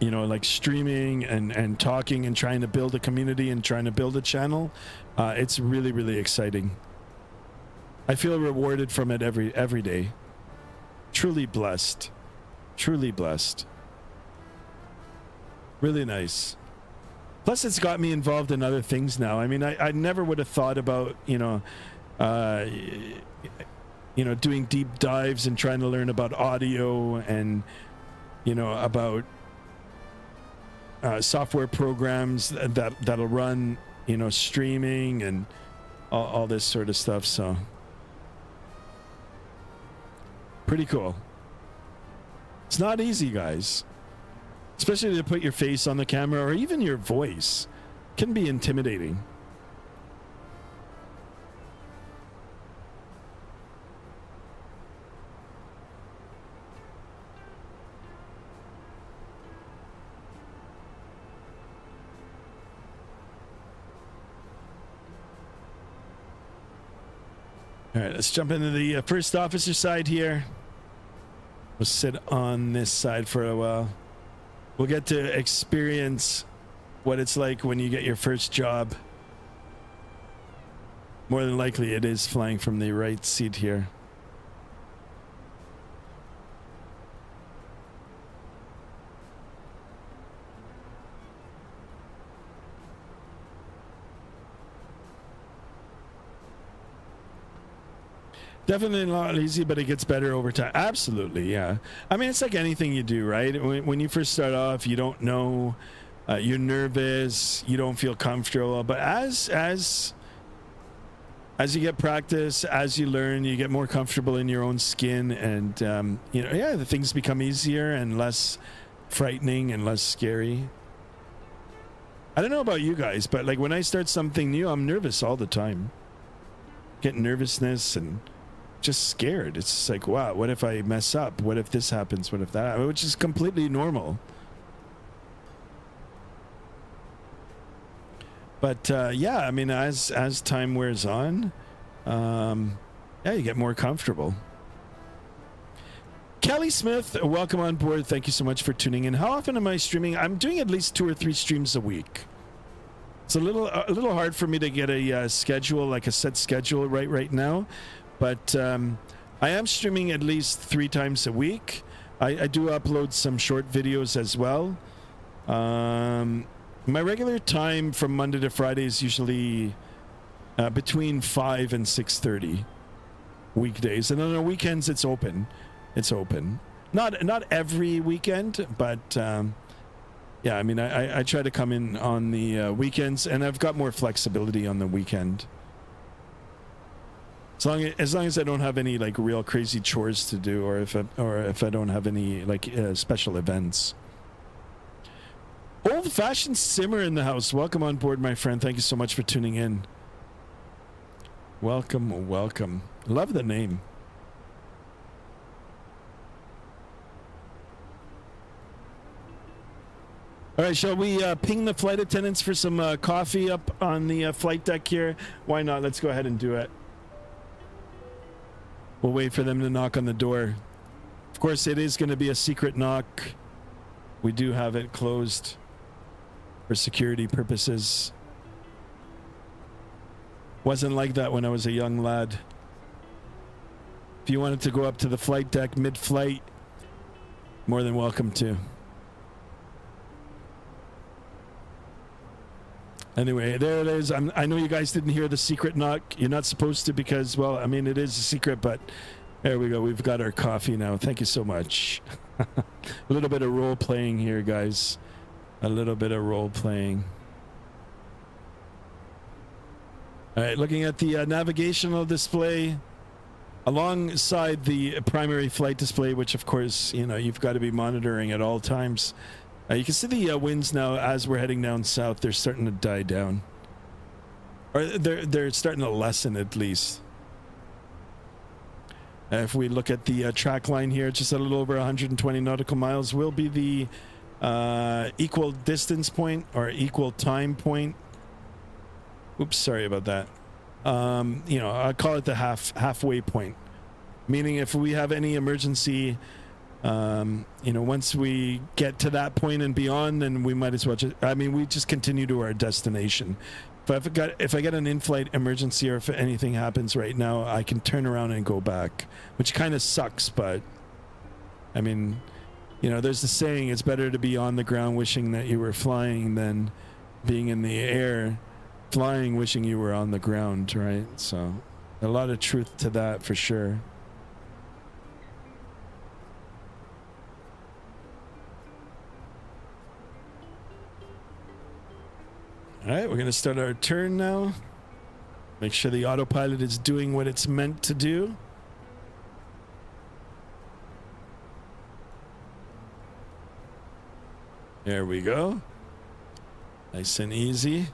you know, like streaming and talking and trying to build a community and trying to build a channel, it's really, really exciting. I feel rewarded from it every day. Truly blessed. Truly blessed. Really nice. Plus, it's got me involved in other things now. I mean, I never would have thought about, you know, doing deep dives and trying to learn about audio and, you know, about software programs that'll run, you know, streaming and all this sort of stuff. So pretty cool. It's not easy, guys, especially to put your face on the camera or even your voice. It can be intimidating. All right, let's jump into the first officer side here. We'll sit on this side for a while. We'll get to experience what it's like when you get your first job. More than likely it is flying from the right seat here. Definitely not easy, but it gets better over time. Absolutely, yeah. I mean, it's like anything you do, right? When you first start off, you don't know, you're nervous, you don't feel comfortable. But as you get practice, as you learn, you get more comfortable in your own skin, and you know, yeah, the things become easier and less frightening and less scary. I don't know about you guys, but like when I start something new, I'm nervous all the time. Get nervousness and just scared. It's just like, wow, what if I mess up? What if this happens? What if that? Which is completely normal. But yeah, I mean, as time wears on, yeah, you get more comfortable. Kelly Smith, welcome on board. Thank you so much for tuning in. How often am I streaming? I'm doing at least 2 or 3 streams a week. It's a little hard for me to get a schedule, like a set schedule right now. But I am streaming at least 3 times a week. I do upload some short videos as well. My regular time from Monday to Friday is usually between 5 and 6:30 weekdays, and on the weekends it's open. It's open. Not every weekend, but yeah. I mean, I try to come in on the weekends, and I've got more flexibility on the weekend. As long as I don't have any like real crazy chores to do, or if I don't have any like special events. Old-fashioned simmer in the house. Welcome on board, my friend. Thank you so much for tuning in. Welcome, welcome. Love the name. All right, shall we ping the flight attendants for some coffee up on the flight deck here? Why not? Let's go ahead and do it. We'll wait for them to knock on the door. Of course, it is going to be a secret knock. We do have it closed for security purposes. Wasn't like that when I was a young lad. If you wanted to go up to the flight deck mid-flight, more than welcome to. Anyway, there it is. I know you guys didn't hear the secret knock. You're not supposed to because, well, I mean, it is a secret, but there we go. We've got our coffee now. Thank you so much. A little bit of role playing here, guys. A little bit of role playing. All right, looking at the navigational display alongside the primary flight display, which of course, you know, you've got to be monitoring at all times. You can see the winds now as we're heading down south. They're starting to die down, or they're starting to lessen at least. If we look at the track line here, just a little over 120 nautical miles will be the equal distance point or equal time point. Oops, sorry about that. You know, I call it the halfway point, meaning if we have any emergency, you know, once we get to that point and beyond, then we might as well we just continue to our destination. But if I get an in-flight emergency or if anything happens right now, I can turn around and go back, which kind of sucks. But I mean, you know, there's the saying, it's better to be on the ground wishing that you were flying than being in the air flying wishing you were on the ground, right? So a lot of truth to that for sure. All right, we're going to start our turn now. Make sure the autopilot is doing what it's meant to do. There we go. Nice and easy.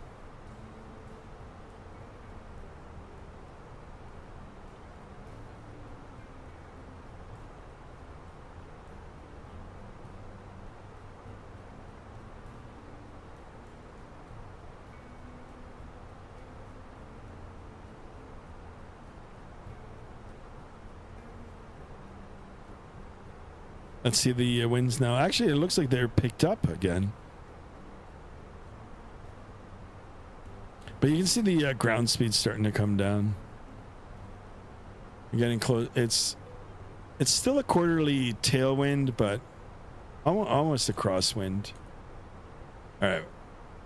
Let's see the winds now. Actually, it looks like they're picked up again. But you can see the ground speed starting to come down. You're getting close. It's still a quarterly tailwind, but almost a crosswind. All right,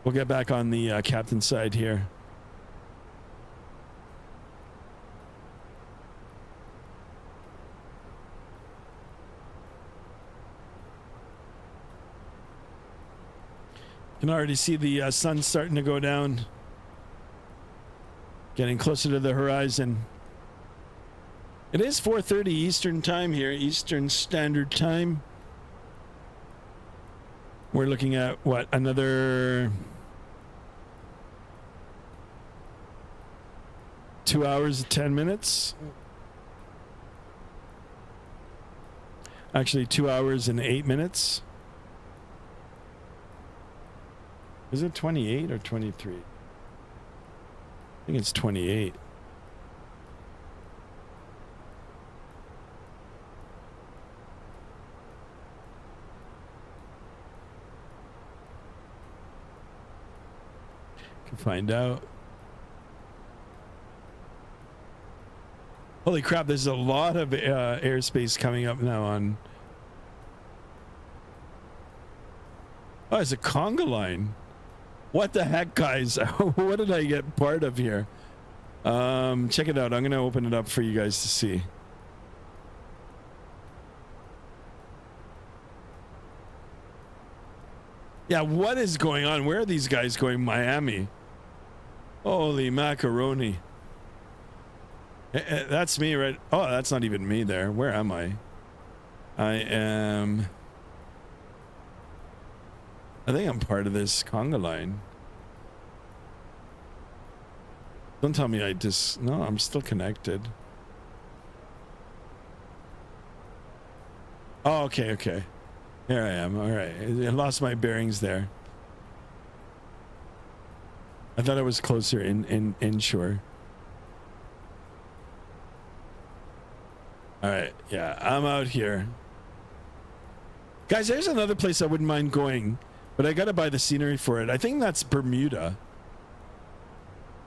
we'll get back on the captain's side here. You can already see the sun starting to go down. Getting closer to the horizon. It is 4:30 Eastern time here, Eastern Standard Time. We're looking at what, another 2 hours and 10 minutes? Actually, 2 hours and 8 minutes. Is it 28 or 23? I think it's 28. Can find out. Holy crap, there's a lot of airspace coming up now on... Oh, it's a conga line. What the heck, guys? What did I get part of here? Check it out. I'm going to open it up for you guys to see. Yeah, what is going on? Where are these guys going? Miami. Holy macaroni. That's me, right? Oh, that's not even me there. Where am I? I think I'm part of this conga line. Don't tell me no, I'm still connected. Oh, okay, okay. Here I am. All right. I lost my bearings there. I thought I was closer inshore. All right. Yeah, I'm out here. Guys, there's another place I wouldn't mind going. But I gotta buy the scenery for it. I think that's Bermuda.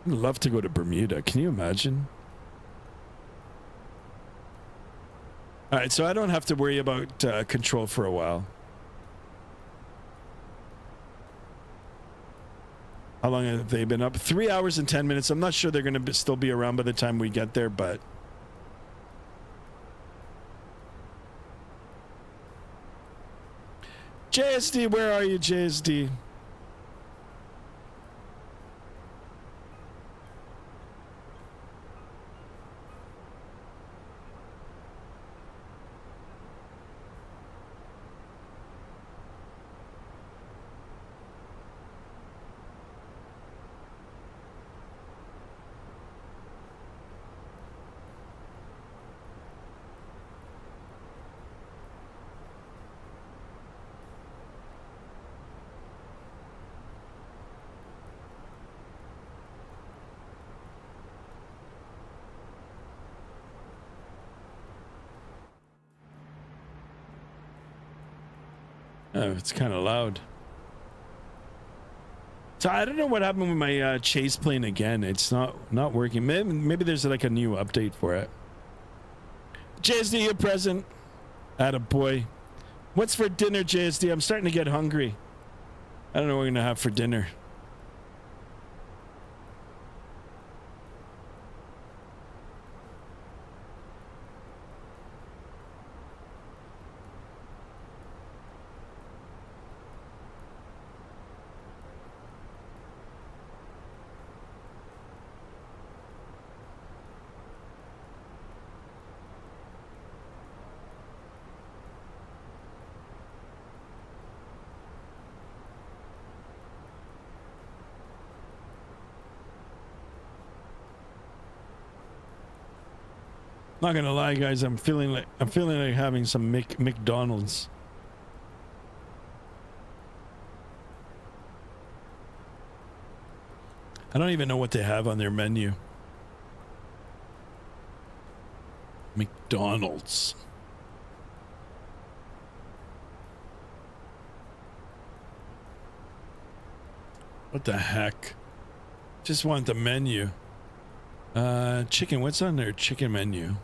I'd love to go to Bermuda. Can you imagine? All right, so I don't have to worry about control for a while. How long have they been up? 3 hours and 10 minutes. I'm not sure they're gonna still be around by the time we get there, but... JSD, where are you, JSD? Oh, it's kind of loud. So I don't know what happened with my chase plane again. It's not working. Maybe there's like a new update for it. JSD, you're present. Attaboy. What's for dinner, JSD? I'm starting to get hungry. I don't know what we're gonna have for dinner. Not gonna lie, guys. I'm feeling like having some McDonald's. I don't even know what they have on their menu. McDonald's. What the heck? Just want the menu. Chicken. What's on their chicken menu?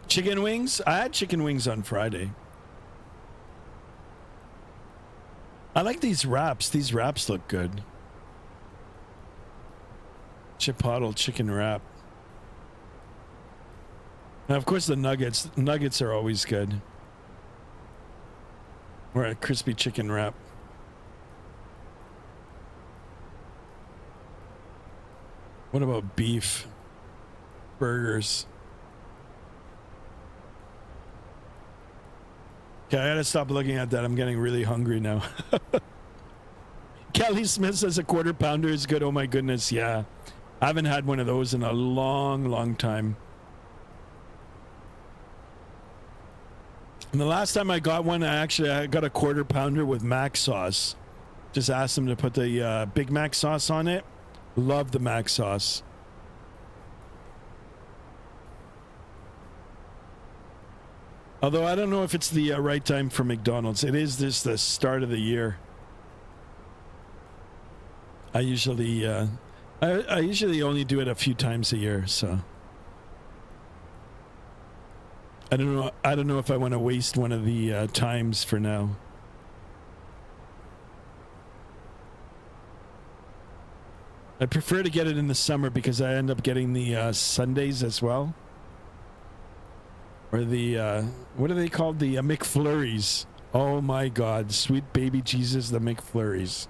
Chicken wings? I had chicken wings on Friday. I like these wraps. These wraps look good. Chipotle chicken wrap. And of course the nuggets. Nuggets are always good. Or a crispy chicken wrap. What about beef? Burgers. Okay, I gotta stop looking at that. I'm getting really hungry now. Kelly Smith says a quarter pounder is good. Oh my goodness, yeah. I haven't had one of those in a long time. And the last time I got one, I got a quarter pounder with Mac sauce. Just asked them to put the Big Mac sauce on it. Love the Mac sauce. Although I don't know if it's the right time for McDonald's. It is this the start of the year. I usually I usually only do it a few times a year, so I don't know if I want to waste one of the times for now. I prefer to get it in the summer because I end up getting the Sundays as well. Or the, what are they called? The McFlurries. Oh my God, sweet baby Jesus, the McFlurries.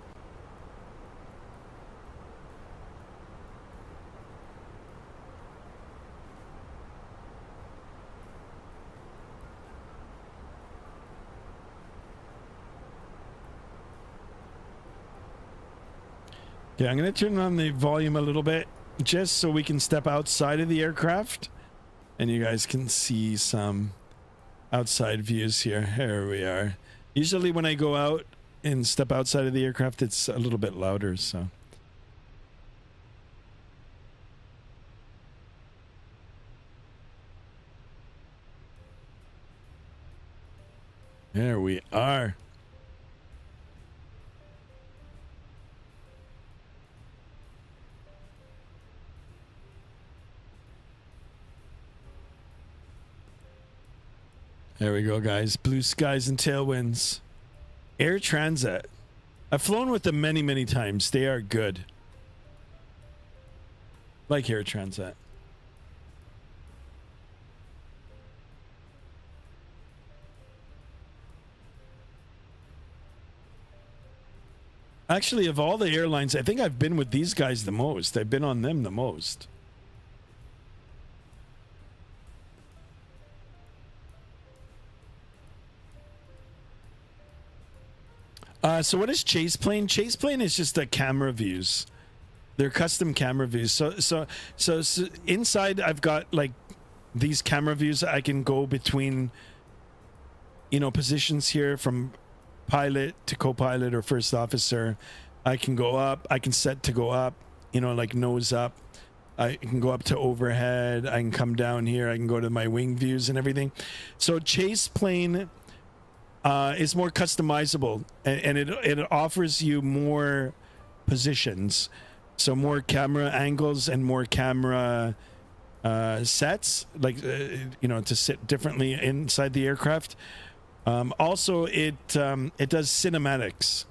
Okay, I'm going to turn on the volume a little bit just so we can step outside of the aircraft and you guys can see some outside views here. Here we are. Usually when I go out and step outside of the aircraft, it's a little bit louder, so. There we are. There we go, guys. Blue skies and tailwinds. Air Transat. I've flown with them many times. They are good. Like Air Transat. Actually, of all the airlines, I think I've been with these guys the most. I've been on them the most. So what is Chase Plane? Chase Plane is just the camera views. They're custom camera views. So inside I've got like these camera views. I can go between, you know, positions here from pilot to co-pilot or first officer. I can go up. I can set to go up, you know, like nose up. I can go up to overhead. I can come down here. I can go to my wing views and everything. So Chase Plane is more customizable, and it offers you more positions, so more camera angles and more camera sets, like you know, to sit differently inside the aircraft. Also, it does cinematics.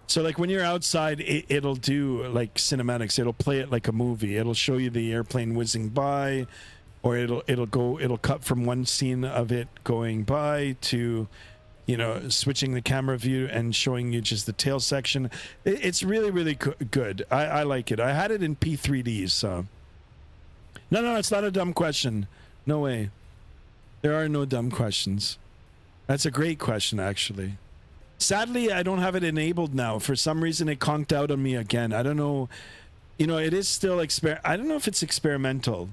So like when you're outside, it'll do like cinematics. It'll play it like a movie. It'll show you the airplane whizzing by, or it'll cut from one scene of it going by to, you know, switching the camera view and showing you just the tail section. It's really good. I like it. I had it in P3D, so. No, it's not a dumb question. No way. There are no dumb questions. That's a great question, actually. Sadly, I don't have it enabled now. For some reason, it conked out on me again. I don't know. You know, it is still I don't know if it's experimental.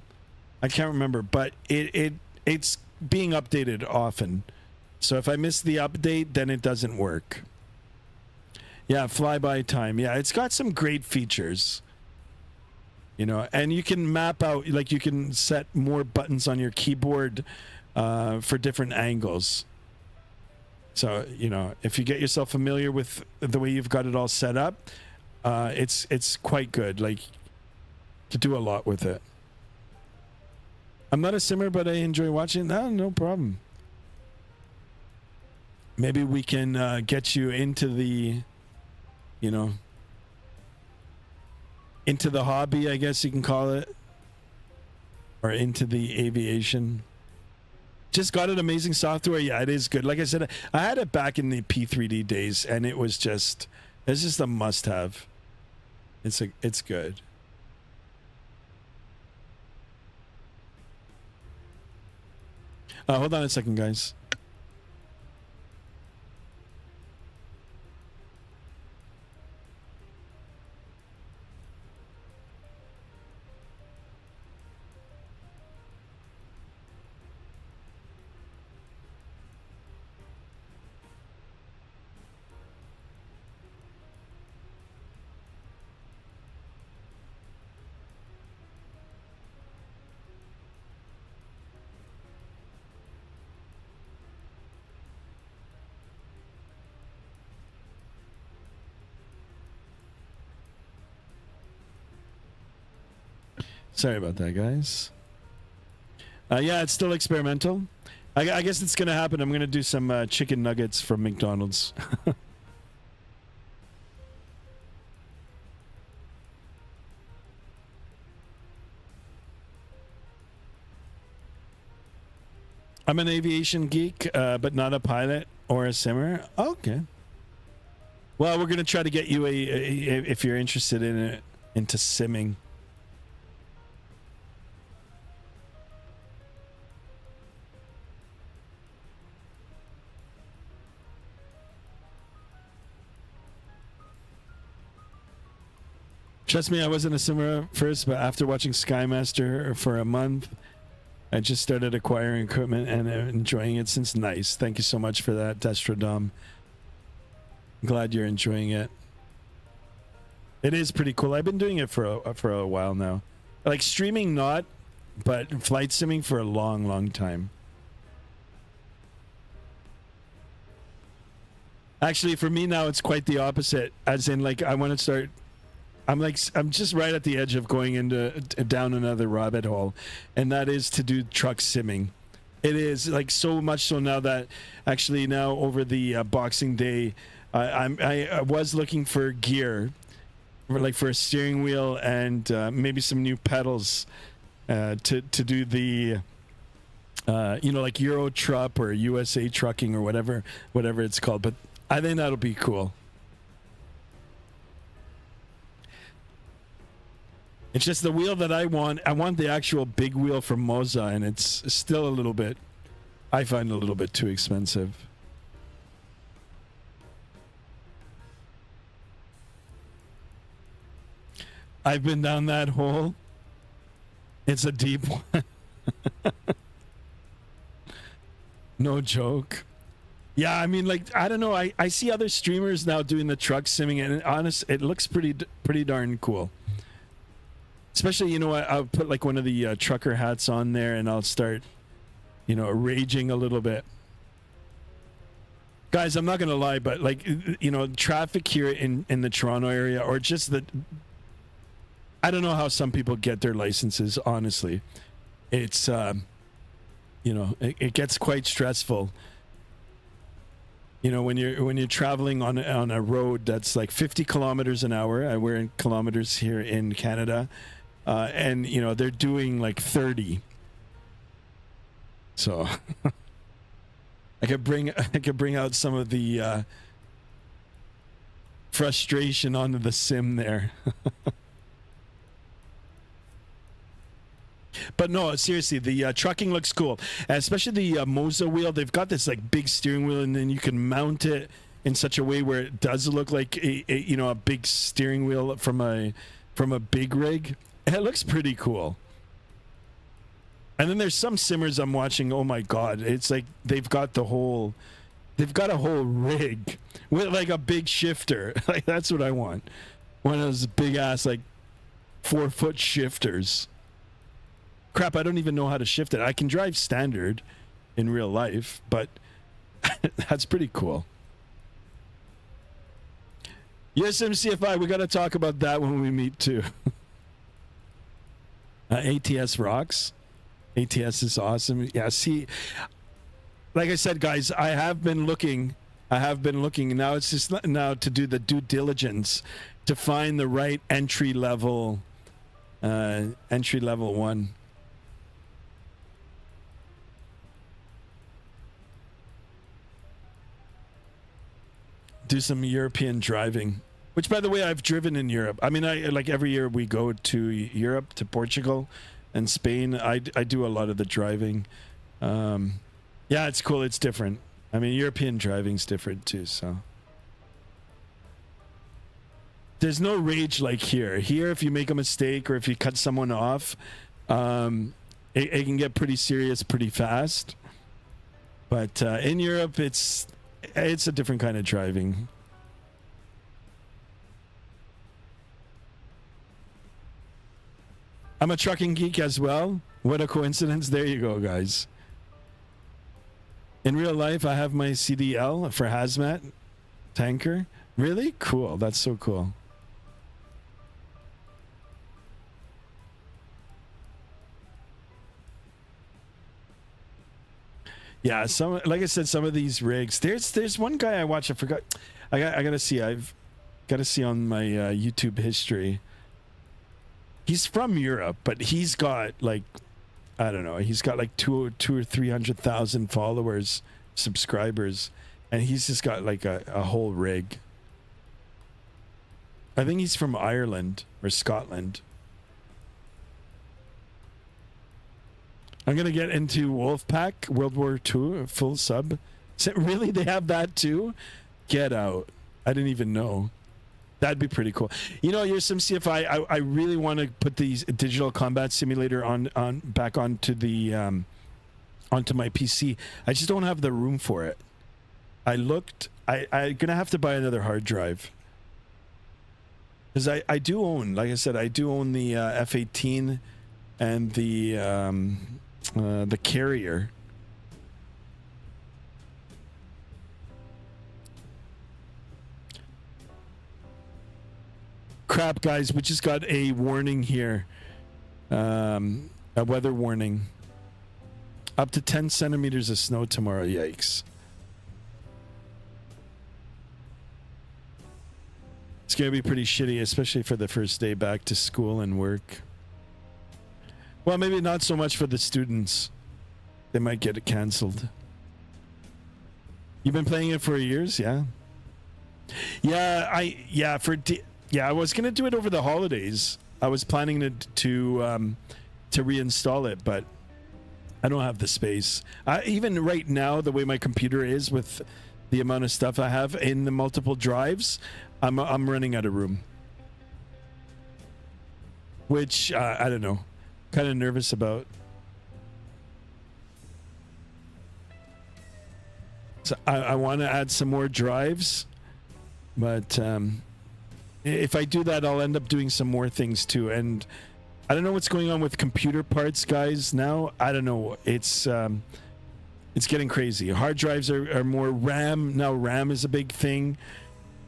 I can't remember, but it's being updated often. So if I miss the update, then it doesn't work. Yeah, flyby time. Yeah, it's got some great features. You know, and you can map out, like you can set more buttons on your keyboard for different angles. So, you know, if you get yourself familiar with the way you've got it all set up, it's quite good. Like, to do a lot with it. I'm not a simmer, but I enjoy watching. No problem. Maybe we can get you into the, you know, into the hobby, I guess you can call it, or into the aviation. Just got an amazing software. Yeah, it is good. Like I said, I had it back in the P3D days, and it's just a must-have. It's good. Hold on a second, guys. Sorry about that, guys. Yeah, it's still experimental. I guess it's going to happen. I'm going to do some chicken nuggets from McDonald's. I'm an aviation geek, but not a pilot or a simmer. Okay. Well, we're going to try to get you if you're interested in it, into simming. Trust me, I wasn't a simmer at first, but after watching Skymaster for a month, I just started acquiring equipment and enjoying it since. Nice. Thank you so much for that, Destrodom. Glad you're enjoying it. It is pretty cool. I've been doing it for a while now. Like streaming, not, but flight simming for a long time. Actually, for me now, it's quite the opposite. As in, like, I want to start. I'm just right at the edge of going down another rabbit hole, and that is to do truck simming. It is like so much so now that actually now over the Boxing Day, I was looking for gear, for a steering wheel and maybe some new pedals to do the like Euro Truck or USA Trucking or whatever it's called. But I think that'll be cool. It's just the wheel that I want. I want the actual big wheel from Moza, and it's still a little bit, I find, a little bit too expensive. I've been down that hole. It's a deep one. No joke. Yeah, I mean, like, I don't know. I see other streamers now doing the truck simming, and it looks pretty darn cool. Especially, I'll put like one of the trucker hats on there and I'll start, raging a little bit. Guys, I'm not going to lie, but like, traffic here in the Toronto area, or just I don't know how some people get their licenses, honestly. It's, it gets quite stressful. When you're traveling on a road that's like 50 kilometers an hour, we're in kilometers here in Canada, and they're doing like 30. So I could bring out some of the frustration onto the sim there. But no, seriously, the trucking looks cool, especially the Moza wheel. They've got this like big steering wheel, and then you can mount it in such a way where it does look like a big steering wheel from a big rig. It looks pretty cool. And then there's some simmers I'm watching. Oh my god, it's like they've got a whole rig with like a big shifter. Like that's what I want. One of those big ass like 4-foot shifters. Crap, I don't even know how to shift it. I can drive standard in real life, but that's pretty cool. Yes, MCFI, we got to talk about that when we meet too. ATS rocks. ATS is awesome. Yeah, see, like I said, guys, I have been looking. Now it's just now to do the due diligence to find the right entry level one. Do some European driving, which, by the way, I've driven in Europe. I mean, I like every year we go to Europe, to Portugal and Spain. I do a lot of the driving. Yeah, it's cool. It's different. I mean, European driving's different too. So there's no rage like here. Here, if you make a mistake or if you cut someone off, it can get pretty serious pretty fast. But in Europe, it's a different kind of driving. I'm a trucking geek as well. What a coincidence. There you go, guys. In real life, I have my CDL for hazmat tanker. Really? Cool. That's so cool. Yeah, some, like I said, some of these rigs. There's one guy I watch. I forgot. I gotta see. I've got to see on my YouTube history. He's from Europe, but he's got like, I don't know. He's got like two or 300,000 followers, subscribers, and he's just got like a whole rig. I think he's from Ireland or Scotland. I'm gonna get into Wolfpack World War II full sub. Really, they have that too? Get out! I didn't even know. That'd be pretty cool. You know, your SimCFI. I really want to put these digital combat simulator back onto the onto my PC. I just don't have the room for it. I looked. I'm gonna have to buy another hard drive. Because I do own, like I said, I do own the F-18 and the carrier. Crap, guys, we just got a warning here. A weather warning. Up to 10 centimeters of snow tomorrow. Yikes. It's going to be pretty shitty, especially for the first day back to school and work. Well, maybe not so much for the students. They might get it canceled. You've been playing it for years, yeah? Yeah, I was going to do it over the holidays. I was planning to reinstall it, but I don't have the space. Even right now, the way my computer is with the amount of stuff I have in the multiple drives, I'm running out of room. Which, I don't know. Kind of nervous about. So I want to add some more drives, but if I do that, I'll end up doing some more things too. And I don't know what's going on with computer parts, guys. Now I don't know. It's getting crazy. Hard drives are more RAM now. RAM is a big thing.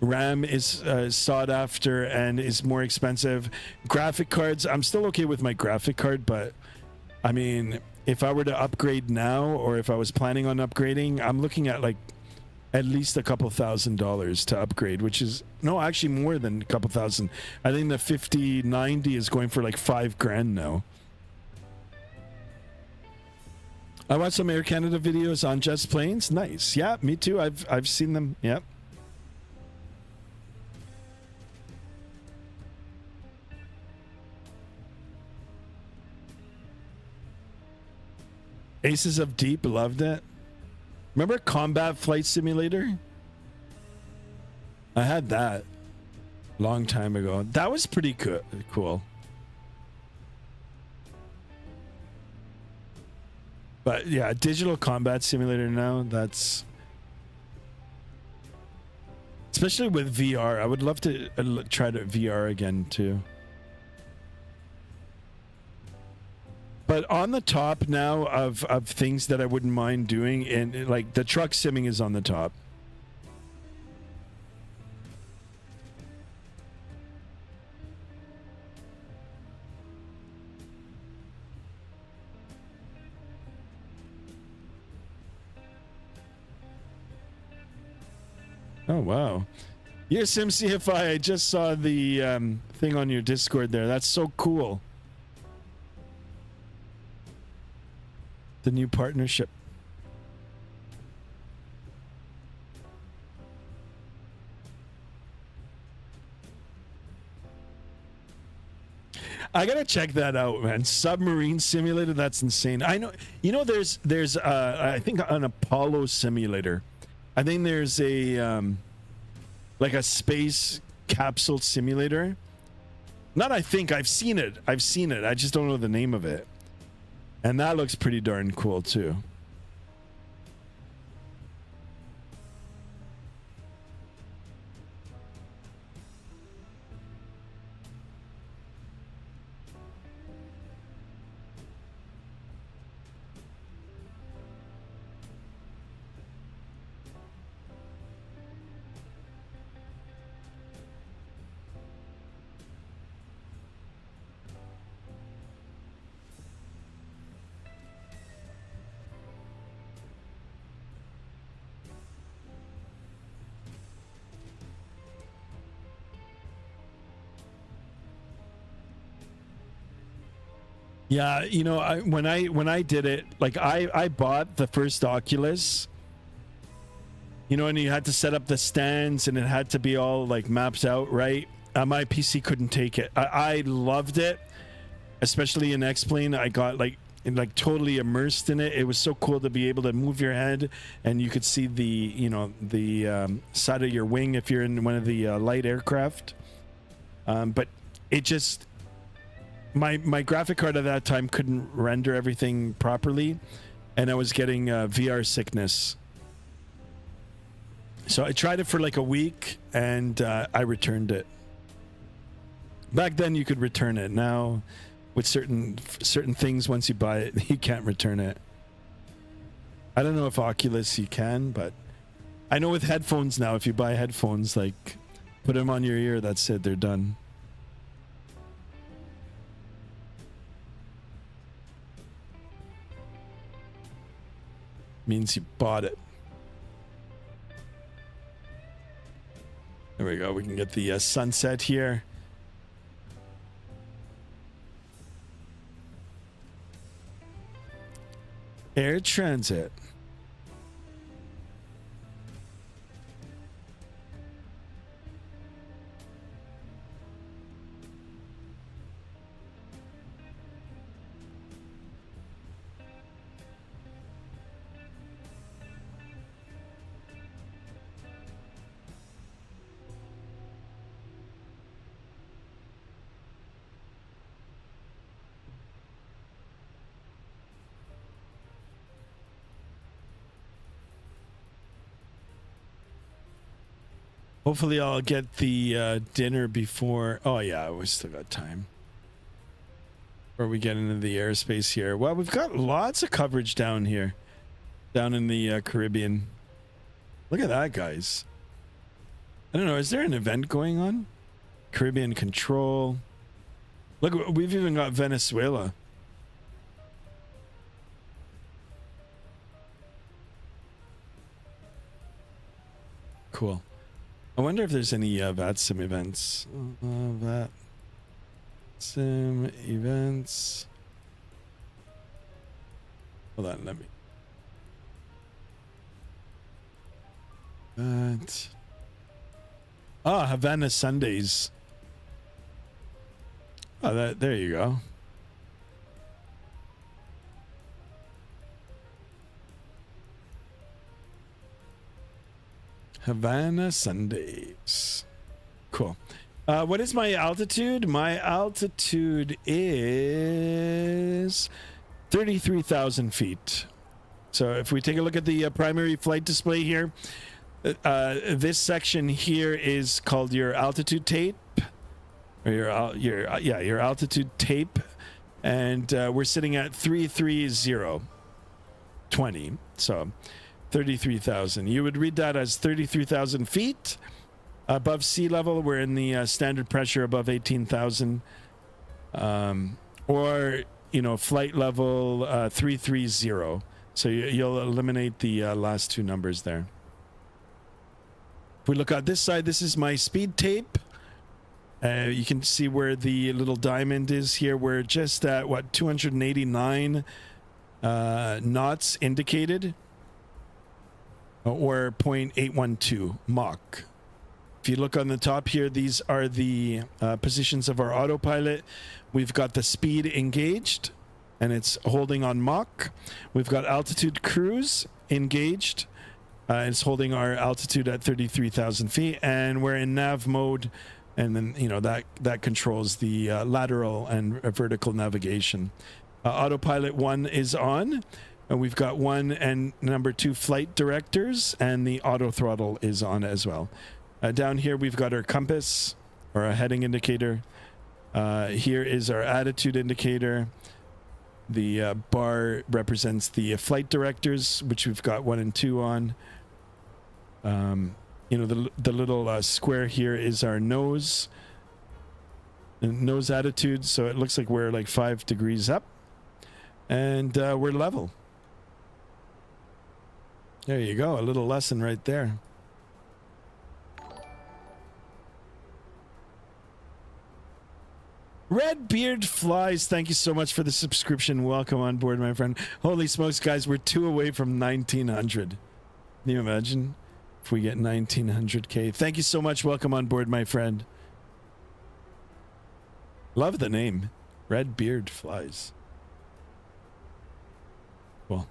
RAM is sought after and is more expensive. Graphic cards, I'm still okay with my graphic card, but I mean, if I were to upgrade now, or if I was planning on upgrading, I'm looking at like at least a couple $1,000s to upgrade, which is no, actually more than a couple thousand. I think the 5090 is going for like $5,000 now. I watched some Air Canada videos on Just Planes. Nice. Yeah, me too. I've seen them. Yep. Aces of Deep, loved it. Remember Combat Flight Simulator? I had that long time ago. That was pretty cool. But yeah, digital combat simulator now, that's... Especially with VR. I would love to try to VR again too. But on the top now of things that I wouldn't mind doing, and like the truck simming is on the top. Oh, wow. Yes, MCFI, I just saw the thing on your Discord there. That's so cool. The new partnership. I gotta check that out, man. Submarine simulator, that's insane. I know, you know, there's I think an Apollo simulator. I think there's a like a space capsule simulator. Not I think, I've seen it. I just don't know the name of it. And that looks pretty darn cool too. Yeah, you know, when I did it, like I bought the first Oculus, you know, and you had to set up the stands and it had to be all like mapped out, right? My PC couldn't take it. I loved it, especially in X-Plane. I got like totally immersed in it. It was so cool to be able to move your head and you could see the, you know, the side of your wing if you're in one of the light aircraft. But it just... My graphic card at that time couldn't render everything properly, and I was getting VR sickness. So I tried it for like a week, and I returned it. Back then, you could return it. Now, with certain things, once you buy it, you can't return it. I don't know if Oculus you can, but I know with headphones now, if you buy headphones, like put them on your ear, that's it, they're done. Means you bought it. There we go. We can get the sunset here. Air transit. Hopefully I'll get the dinner before... Oh yeah, we still got time. Before we get into the airspace here. Well, we've got lots of coverage down here. Down in the Caribbean. Look at that, guys. I don't know, is there an event going on? Caribbean Control. Look, we've even got Venezuela. Cool. I wonder if there's any Vatsim events. Vatsim events. Hold on, let me. Havana Sundays. Oh, there you go. Havana Sundays. Cool. What is my altitude? My altitude is 33,000 feet. So if we take a look at the primary flight display here, this section here is called your altitude tape, or your altitude tape, and we're sitting at 33020, so 33,000. You would read that as 33,000 feet above sea level. We're in the standard pressure above 18,000, or flight level 330. So you'll eliminate the last two numbers there. If we look at this side, this is my speed tape. You can see where the little diamond is here. We're just at, 289 knots indicated, or 0.812 Mach. If you look on the top here, these are the positions of our autopilot. We've got the speed engaged, and it's holding on Mach. We've got altitude cruise engaged. It's holding our altitude at 33,000 feet, and we're in nav mode, and then that controls the lateral and vertical navigation. Autopilot 1 is on, and we've got 1 and number 2 flight directors, and the auto throttle is on as well. Down here we've got our compass, or our heading indicator. Here is our attitude indicator. The bar represents the flight directors, which we've got 1 and 2 on. The little square here is our nose attitude, so it looks like we're like 5 degrees up, and we're level. There you go, a little lesson right there. Red Beard Flies, thank you so much for the subscription. Welcome on board, my friend. Holy smokes, guys, we're 2 away from 1900. Can you imagine if we get 1900K? Thank you so much. Welcome on board, my friend. Love the name. Red Beard Flies. Cool.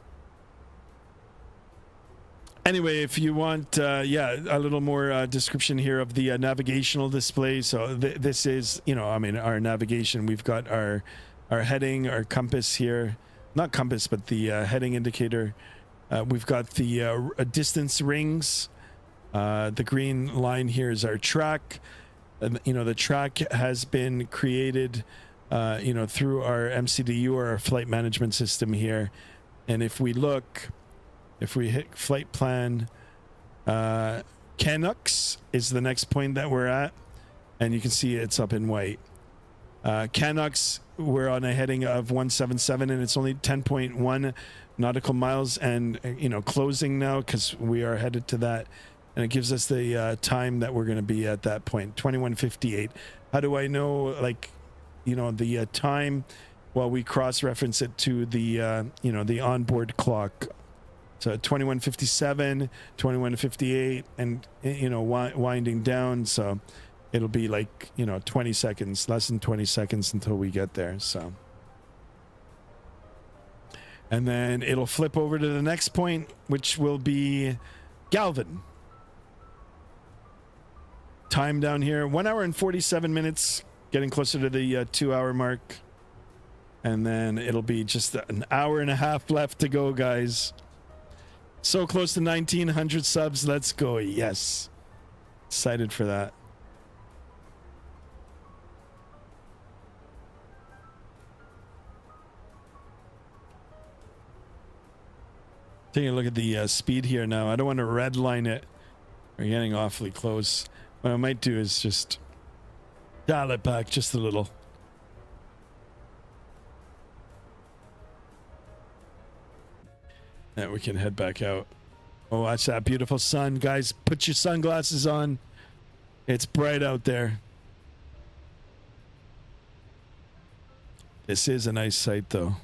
Anyway, if you want, a little more description here of the navigational display. So this is, our navigation. We've got our heading, our compass here. Not compass, but the heading indicator. We've got the distance rings. The green line here is our track. The track has been created, through our MCDU, or our flight management system here. And if we hit flight plan, Canucks is the next point that we're at, and you can see it's up in white. Canucks, we're on a heading of 177, and it's only 10.1 nautical miles, and closing now because we are headed to that, and it gives us the time that we're going to be at that point, 21:58. How do I know, the time? Well, we cross-reference it to the the onboard clock. So 21:57, 21:58, and winding down. So it'll be 20 seconds, less than 20 seconds until we get there. So, and then it'll flip over to the next point, which will be Galvin. Time down here, 1 hour and 47 minutes, getting closer to the 2-hour mark. And then it'll be just an hour and a half left to go, guys. So close to 1900 subs. Let's go. Yes. Excited for that. Taking a look at the speed here now. I don't want to redline it. We're getting awfully close. What I might do is just dial it back just a little. Yeah, we can head back out. Oh, watch that beautiful sun. Guys, put your sunglasses on. It's bright out there. This is a nice sight, though.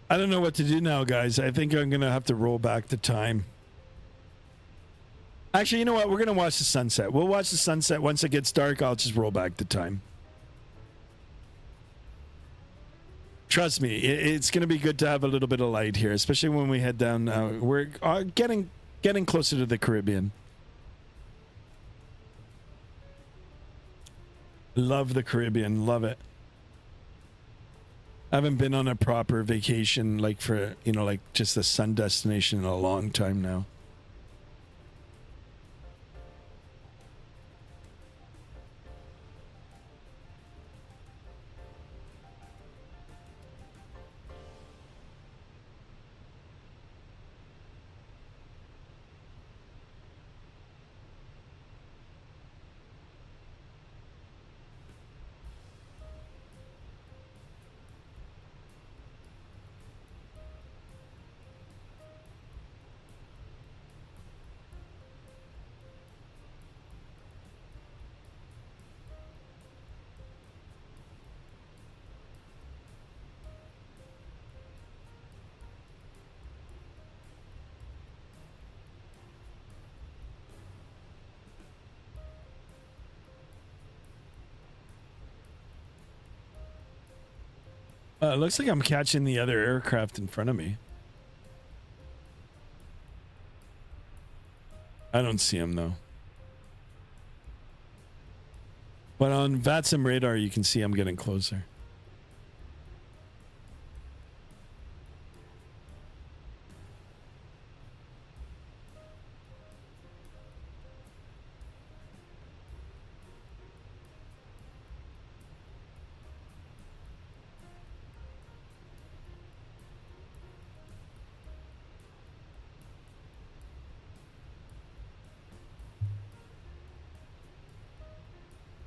I don't know what to do now, guys. I think I'm gonna have to roll back the time. Actually, you know what? We're gonna watch the sunset. We'll watch the sunset. Once it gets dark, I'll just roll back the time. Trust me, it's gonna be good to have a little bit of light here, especially when we head down. We're getting closer to the Caribbean. Love the Caribbean. Love it. I haven't been on a proper vacation like for, you know, like just a sun destination in a long time now. It looks like I'm catching the other aircraft in front of me. I don't see him though. But on Vatsim radar, you can see I'm getting closer.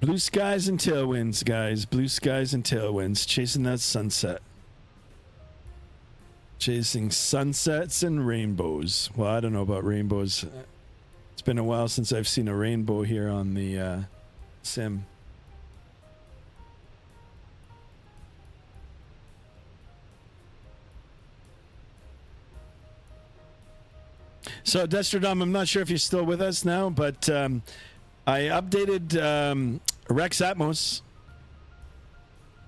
Blue skies and tailwinds, guys. Blue skies and tailwinds. Chasing that sunset. Chasing sunsets and rainbows. Well, I don't know about rainbows. It's been a while since I've seen a rainbow here on the sim. So, Destrodom, I'm not sure if you're still with us now, but I updated Rex Atmos.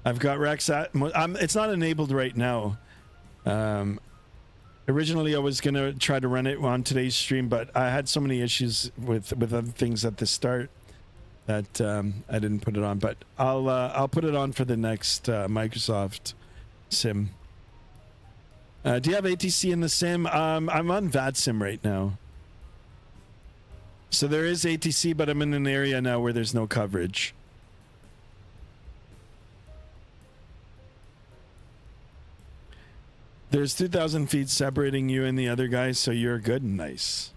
I've got Rex Atmos. It's not enabled right now. Originally, I was going to try to run it on today's stream, but I had so many issues with other things at the start that I didn't put it on. But I'll put it on for the next Microsoft sim. Do you have ATC in the sim? I'm on Vatsim right now. So there is ATC, but I'm in an area now where there's no coverage. There's 2,000 feet separating you and the other guy, so you're good. Nice.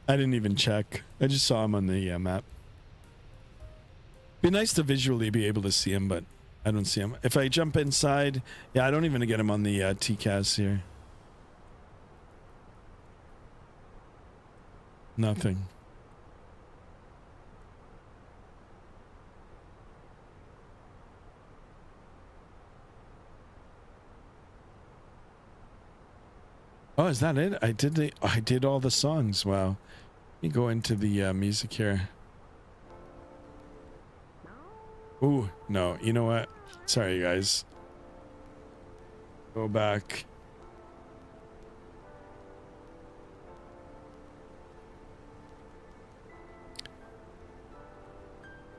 I didn't even check. I just saw him on the map. Be nice to visually be able to see him, but I don't see him. If I jump inside, yeah, I don't even get him on the TCAS here. Nothing. Oh, is that it? I did all the songs. Wow. Let me go into the music here. Ooh, no. You know what? Sorry, guys. Go back.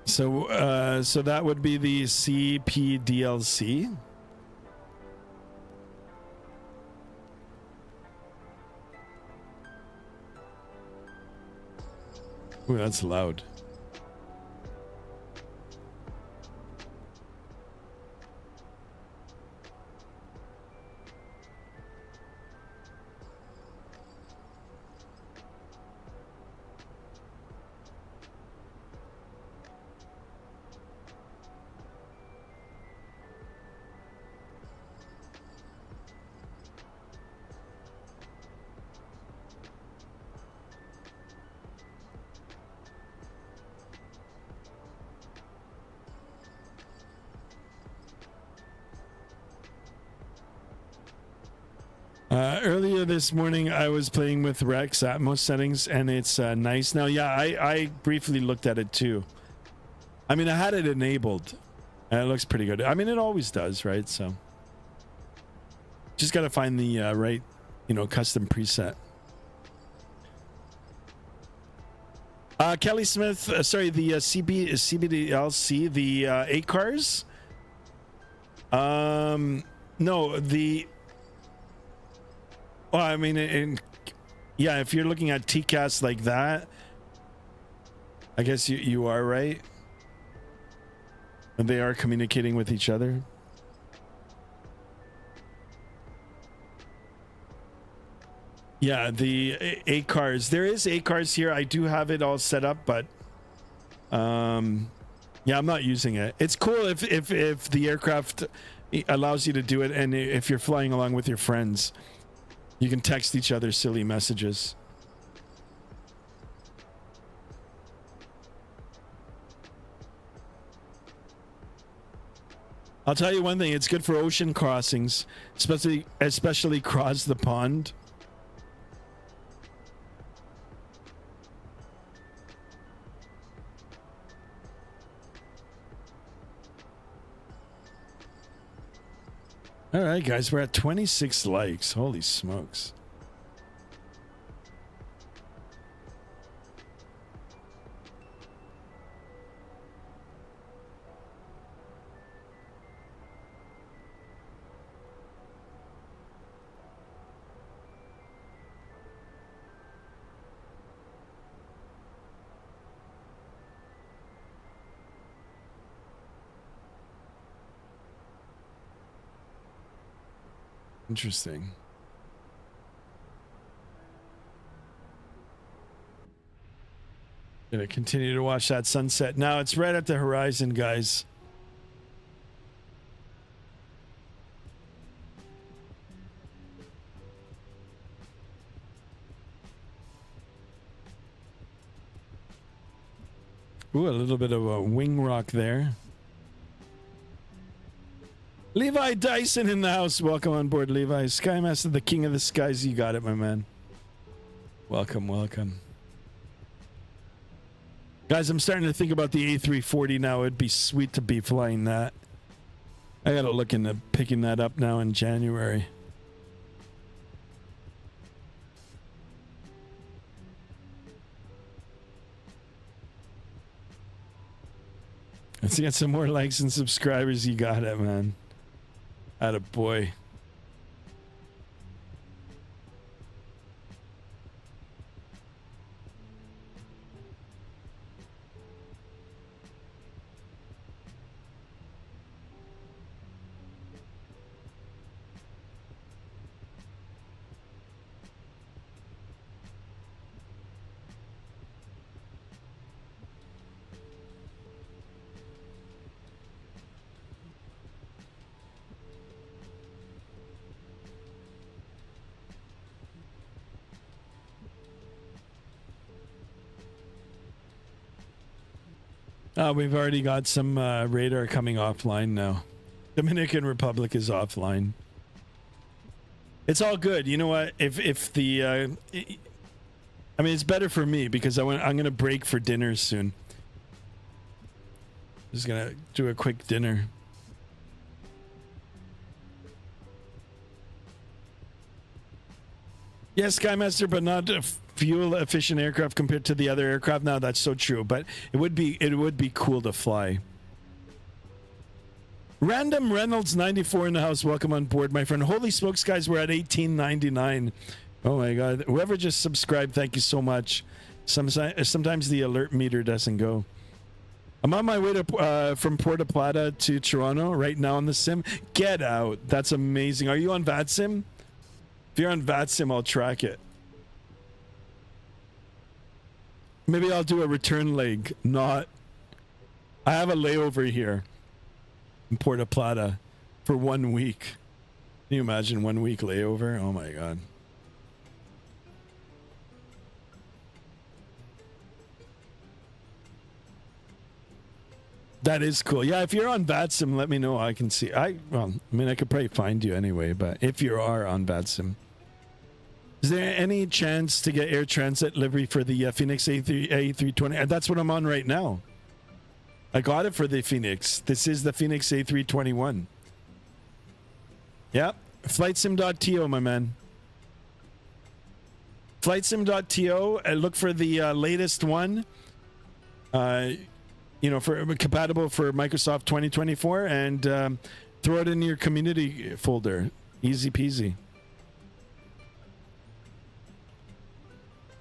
So, so that would be the CPDLC. Ooh, that's loud. Earlier this morning, I was playing with Rex Atmos settings, and it's nice now. Yeah, I briefly looked at it too. I mean, I had it enabled, and it looks pretty good. I mean, it always does, right? So, just got to find the right, custom preset. Kelly Smith, sorry, the CBDLC, the 8 cars. No, the. Well, I mean, yeah, if you're looking at TCAS like that, I guess you are right. And they are communicating with each other. Yeah, the 8 cars. There is 8 cars here. I do have it all set up, but yeah, I'm not using it. It's cool if the aircraft allows you to do it, and if you're flying along with your friends, you can text each other silly messages. I'll tell you one thing, it's good for ocean crossings, especially across the pond. All right, guys, we're at 26 likes. Holy smokes. Interesting. Gonna continue to watch that sunset. Now it's right at the horizon, guys. Ooh, a little bit of a wing rock there. Levi Dyson in the house. Welcome on board, Levi. Skymaster, the king of the skies. You got it, my man. Welcome, welcome. Guys, I'm starting to think about the A340 now. It'd be sweet to be flying that. I gotta look into picking that up now in January. Let's get some more likes and subscribers. You got it, man. Atta boy. We've already got some radar coming offline now. Dominican Republic is offline. It's all good. You know what? If the I mean, it's better for me because I'm gonna break for dinner soon. Just gonna do a quick dinner. Yes, Skymaster, but not a fuel efficient aircraft compared to the other aircraft. Now that's so true, but it would be cool to fly. Random Reynolds 94 in the house. Welcome on board, my friend. Holy smokes, guys, we're at 18.99. Oh my god. Whoever just subscribed, thank you so much. Sometimes the alert meter doesn't go. I'm on my way to from Puerto Plata to Toronto right now on the sim. Get out. That's amazing. Are you on Vatsim? If you're on Vatsim, I'll track it. Maybe I'll do a return leg. I have a layover here in Puerto Plata for 1 week. Can you imagine 1 week layover? Oh my god. That is cool. Yeah, if you're on Vatsim, let me know. I can see. I could probably find you anyway, but if you are on Vatsim. Is there any chance to get air transit livery for the Fenix A320? That's what I'm on right now. I got it for the Fenix. This is the Fenix A321. Yep. Flightsim.to, my man. Flightsim.to. Look for the latest one. You know, for compatible for Microsoft 2024, and throw it in your community folder. Easy peasy.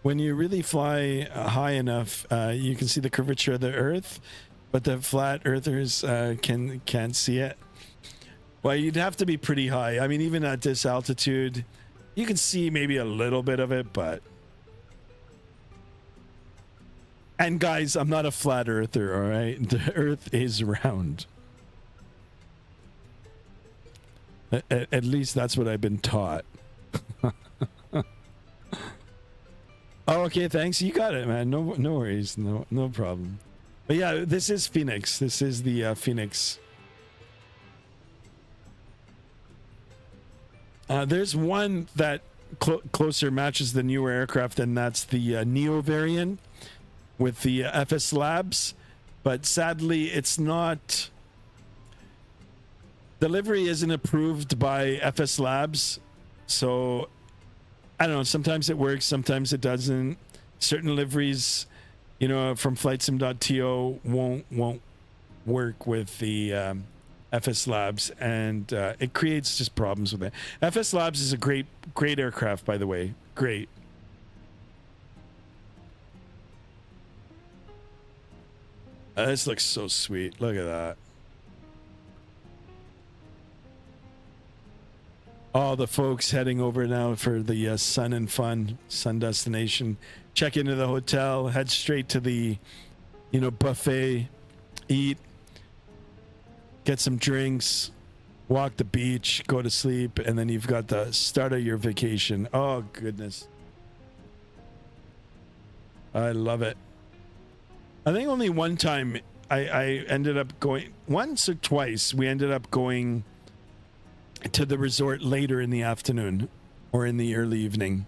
When you really fly high enough, you can see the curvature of the Earth, but the flat earthers can't see it. Well, you'd have to be pretty high. I mean, even at this altitude, you can see maybe a little bit of it, but... And guys, I'm not a flat earther, all right? The Earth is round. At least that's what I've been taught. Oh, okay, thanks. You got it, man. No worries. No problem. But yeah, this is Fenix. This is the Fenix. There's one that closer matches the newer aircraft, and that's the Neo variant with the FS Labs. But sadly, it's not... Delivery isn't approved by FS Labs, so... I don't know, sometimes it works, sometimes it doesn't. Certain liveries, you know, from flightsim.to won't work with the FS Labs, and it creates just problems with it. FS Labs is a great aircraft, by the way. Great. This looks so sweet. Look at that. All the folks heading over now for the Sun and Fun, Sun destination. Check into the hotel, head straight to the, you know, buffet, eat, get some drinks, walk the beach, go to sleep, and then you've got the start of your vacation. Oh, goodness. I love it. I think only one time I ended up going, once or twice, we ended up going to the resort later in the afternoon or in the early evening.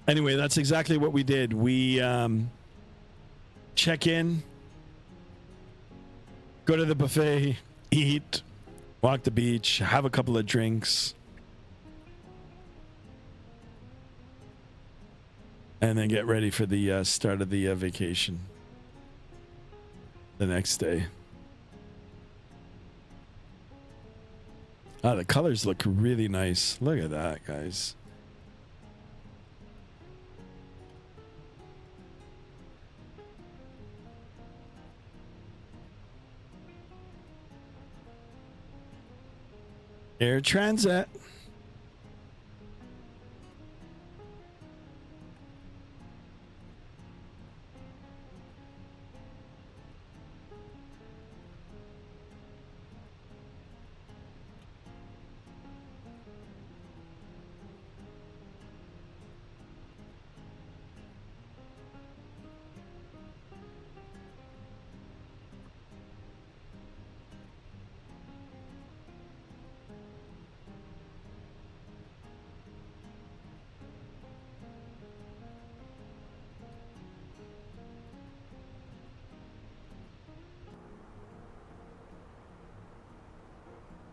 Anyway, that's exactly what we did. We check in, go to the buffet, eat, walk the beach, have a couple of drinks, and then get ready for the start of the vacation the next day. Ah, the colors look really nice. Look at that, guys. Air Transat.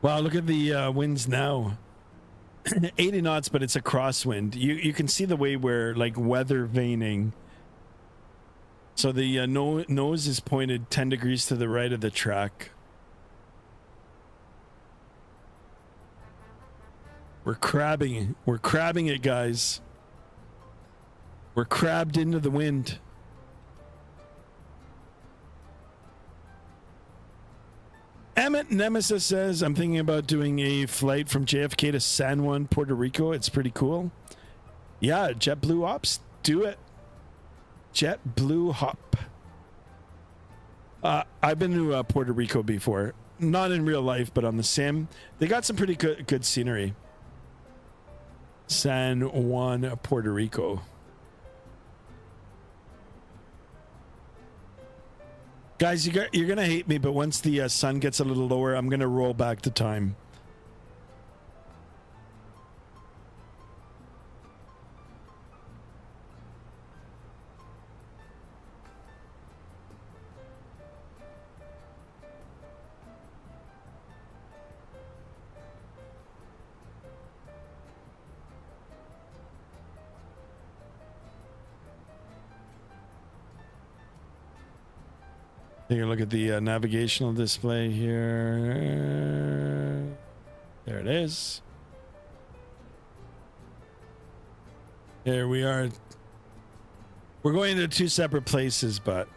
Wow, look at the winds now. 80 knots, but it's a crosswind. You can see the way we're like weather vaning. So the nose is pointed 10 degrees to the right of the track. We're crabbing. We're crabbing it, guys. We're crabbed into the wind. Emmett Nemesis says, I'm thinking about doing a flight from JFK to San Juan, Puerto Rico. It's pretty cool. Yeah, JetBlue Ops, do it. JetBlue Hop. I've been to Puerto Rico before. Not in real life, but on the sim. They got some pretty good scenery. San Juan, Puerto Rico. Guys, you're going to hate me, but once the sun gets a little lower, I'm going to roll back to time. Take a look at the navigational display here. There it is. Here we are. We're going to two separate places, but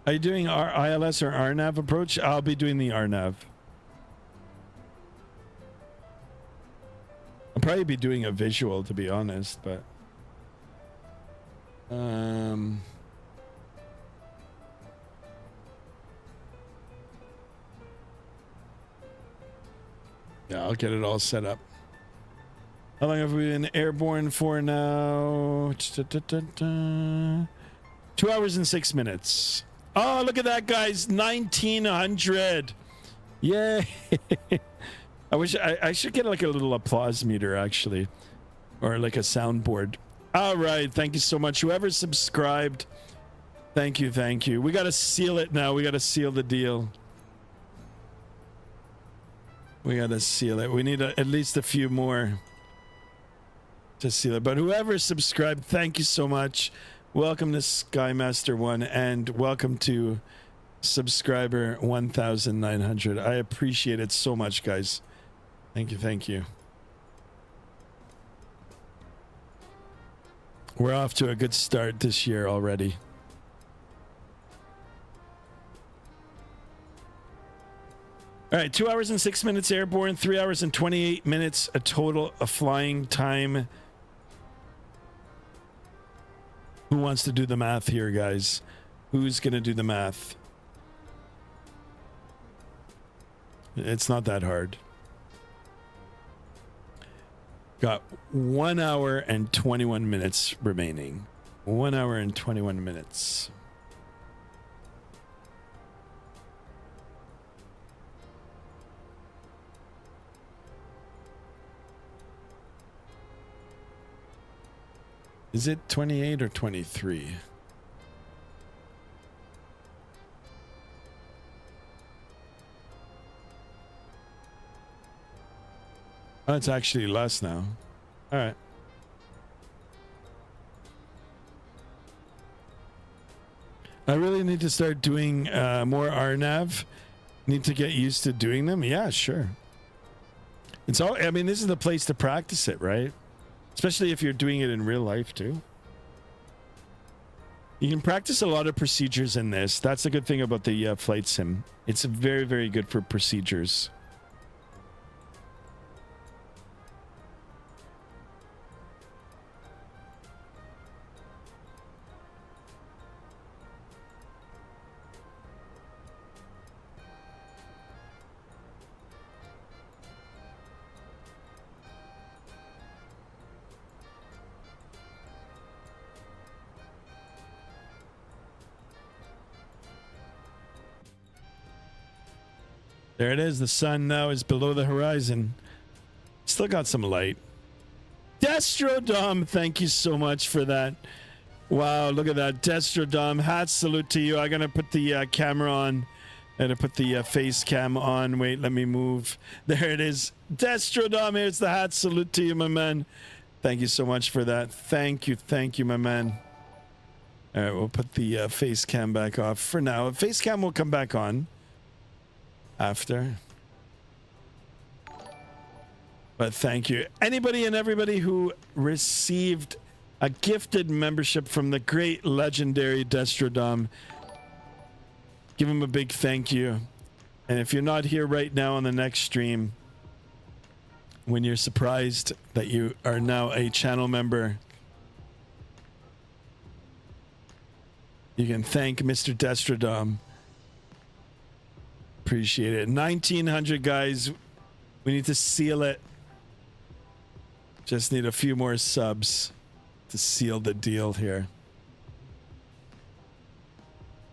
are you doing our ILS or RNAV approach? I'll be doing the RNAV. I'll probably be doing a visual, to be honest, but yeah, I'll get it all set up. How long have we been airborne for now? 2 hours and 6 minutes. Oh, look at that, guys. 1900. Yay. I wish I should get like a little applause meter, actually, or like a soundboard. All right. Thank you so much. Whoever subscribed. Thank you. Thank you. We got to seal it now. We got to seal the deal. We got to seal it. We need at least a few more to seal it. But whoever subscribed, thank you so much. Welcome to Skymaster 1 and welcome to subscriber 1900. I appreciate it so much, guys. Thank you, thank you. We're off to a good start this year already. All right, 2 hours and 6 minutes airborne, 3 hours and 28 minutes a total of flying time. Who wants to do the math here, guys? Who's going to do the math? It's not that hard. Got 1 hour and 21 minutes remaining. 1 hour and 21 minutes. Is it 28 or 23? Oh, it's actually less now. All right. I really need to start doing more RNAV. Need to get used to doing them. Yeah, sure. It's all, I mean, this is the place to practice it, right? Especially if you're doing it in real life too. You can practice a lot of procedures in this. That's the good thing about the flight sim. It's very, very good for procedures. There it is. The sun now is below the horizon. Still got some light. Destrodom, thank you so much for that. Wow, look at that. Destrodom, hat salute to you. I'm going to put the camera on. I'm going to put the face cam on. Wait, let me move. There it is. Destrodom, here's the hat salute to you, my man. Thank you so much for that. Thank you, my man. All right, we'll put the face cam back off for now. Face cam will come back on. after. But thank you. Anybody and everybody who received a gifted membership from the great legendary Destrodom, give him a big thank you. And if you're not here right now on the next stream, when you're surprised that you are now a channel member, you can thank Mr. Destrodom. Appreciate it. 1900 guys. We need to seal it. Just need a few more subs to seal the deal here.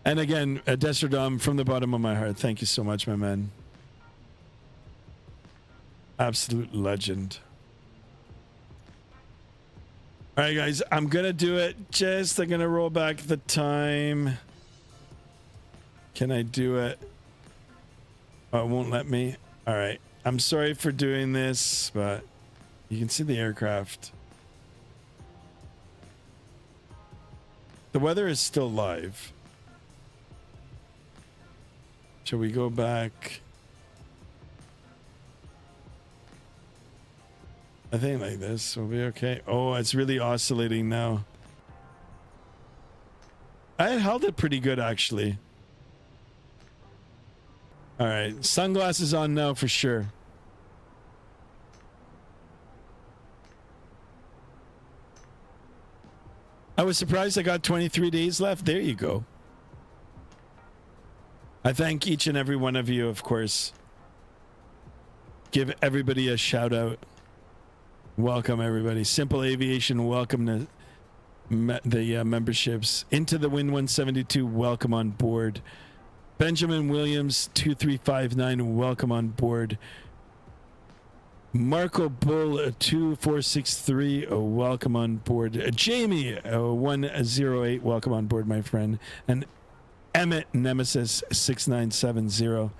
And again, Destrodom, from the bottom of my heart, thank you so much, my man. Absolute legend. All right, guys, I'm going to do it. I'm going to roll back the time. Can I do it? Oh, it won't let me. All right. I'm sorry for doing this, but you can see the aircraft. The weather is still live. Shall we go back? I think like this will be okay. Oh, it's really oscillating now. I held it pretty good, actually. All right, sunglasses on now for sure. I was surprised I got 23 days left. There you go. I thank each and every one of you, of course. Give everybody a shout out. Welcome, everybody. Simple Aviation, welcome to the memberships. Into the Wind 172, welcome on board. Benjamin Williams 2359, welcome on board. Marco Bull 2463, welcome on board. Jamie 108, welcome on board, my friend. And Emmett Nemesis 6970,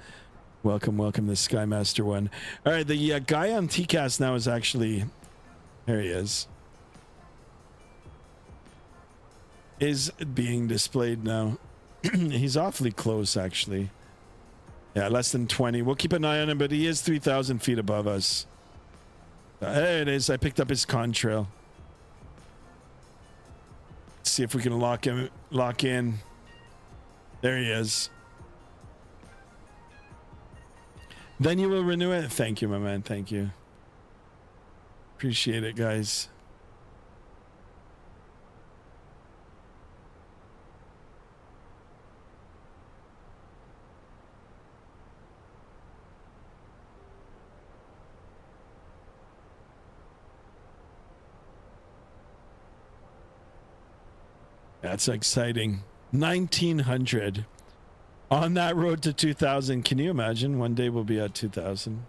welcome to Skymaster 1. All right, the guy on TCAS now is actually, there he is being displayed now. He's awfully close, actually. Yeah, less than 20. We'll keep an eye on him, but he is 3,000 feet above us. There it is. I picked up his contrail. Let's see if we can lock in. There he is. Then you will renew it. Thank you, my man. Thank you. Appreciate it, guys. That's exciting. 1900 on that road to 2000. Can you imagine? One day we'll be at 2000.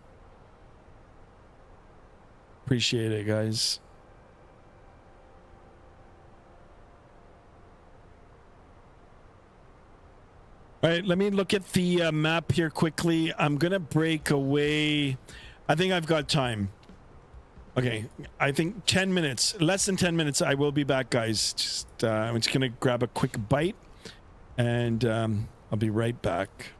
Appreciate it, guys. All right, let me look at the map here quickly. I'm gonna break away. I think I've got time. Okay, I think 10 minutes, less than 10 minutes. I will be back, guys. I'm just gonna grab a quick bite, and I'll be right back.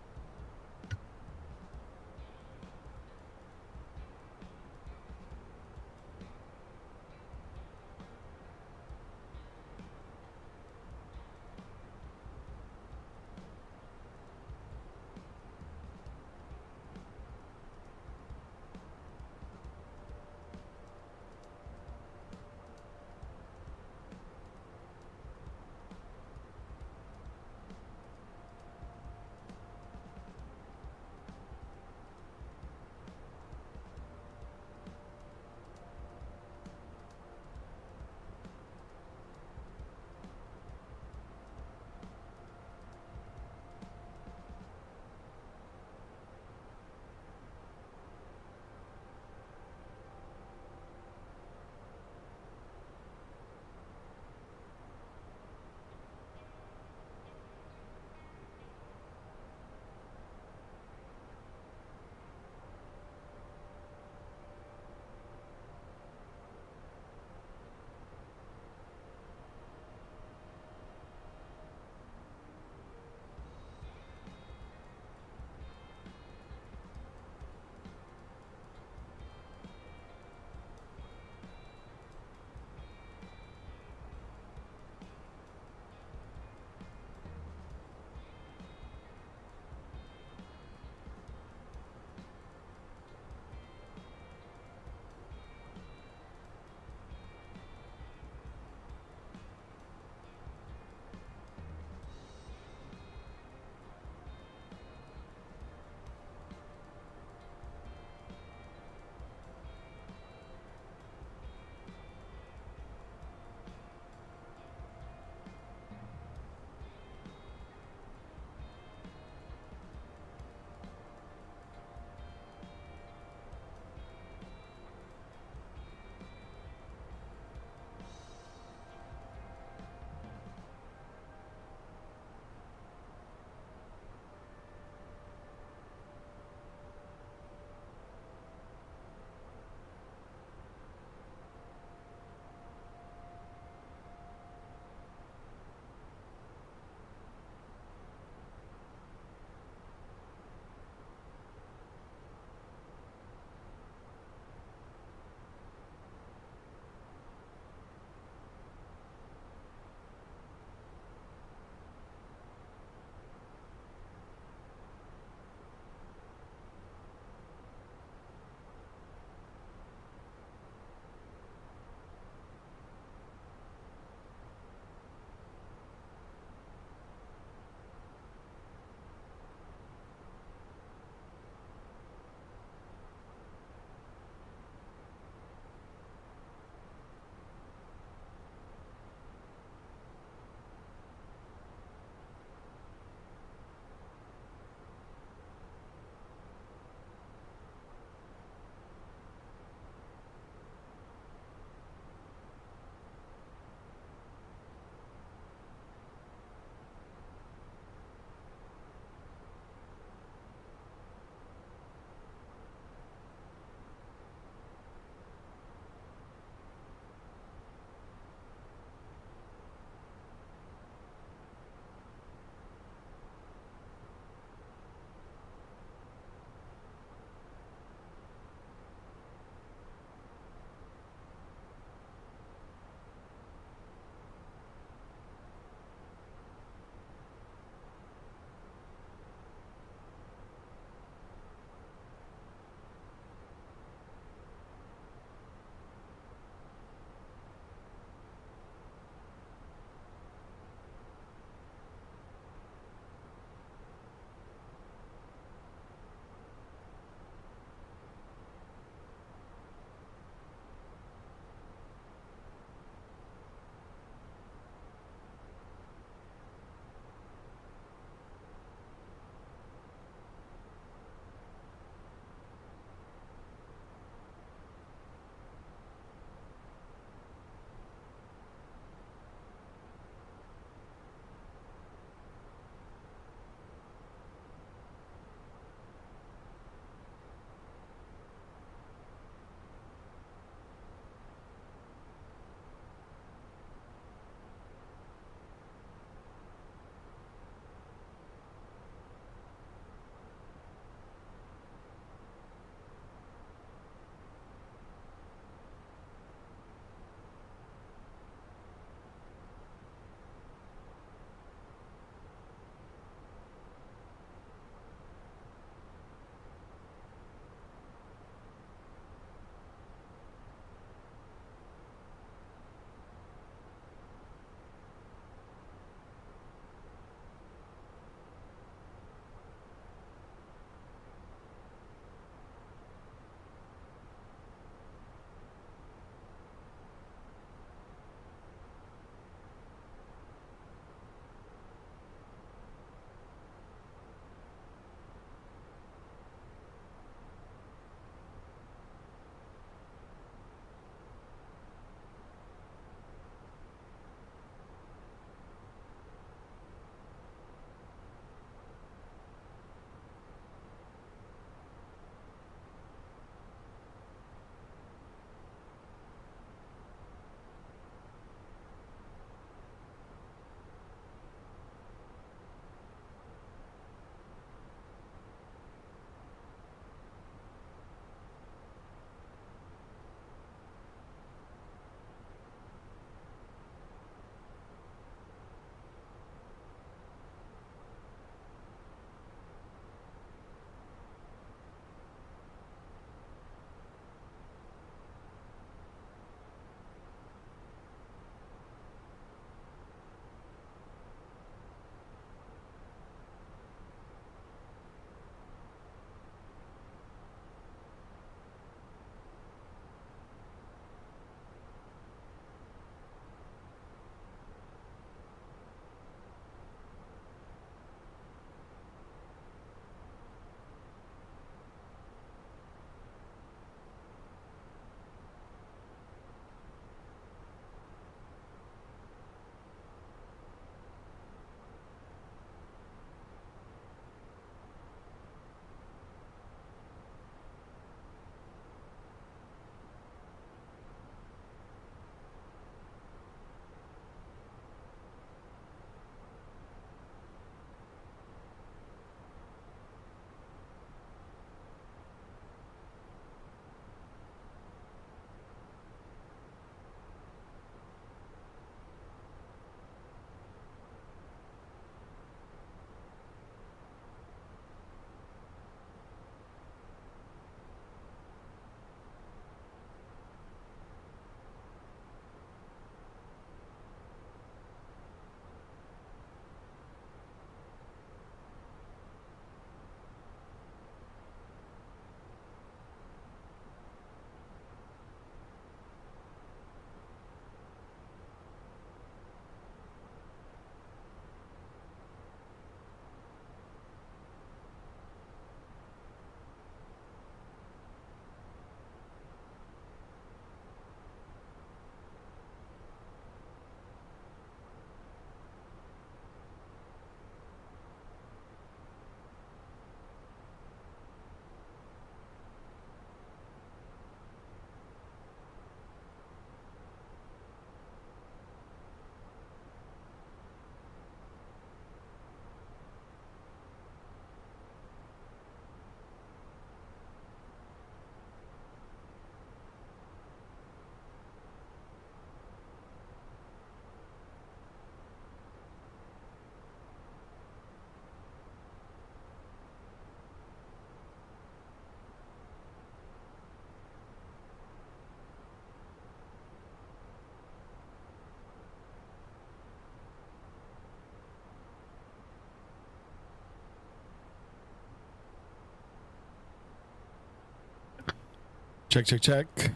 Check, check, check.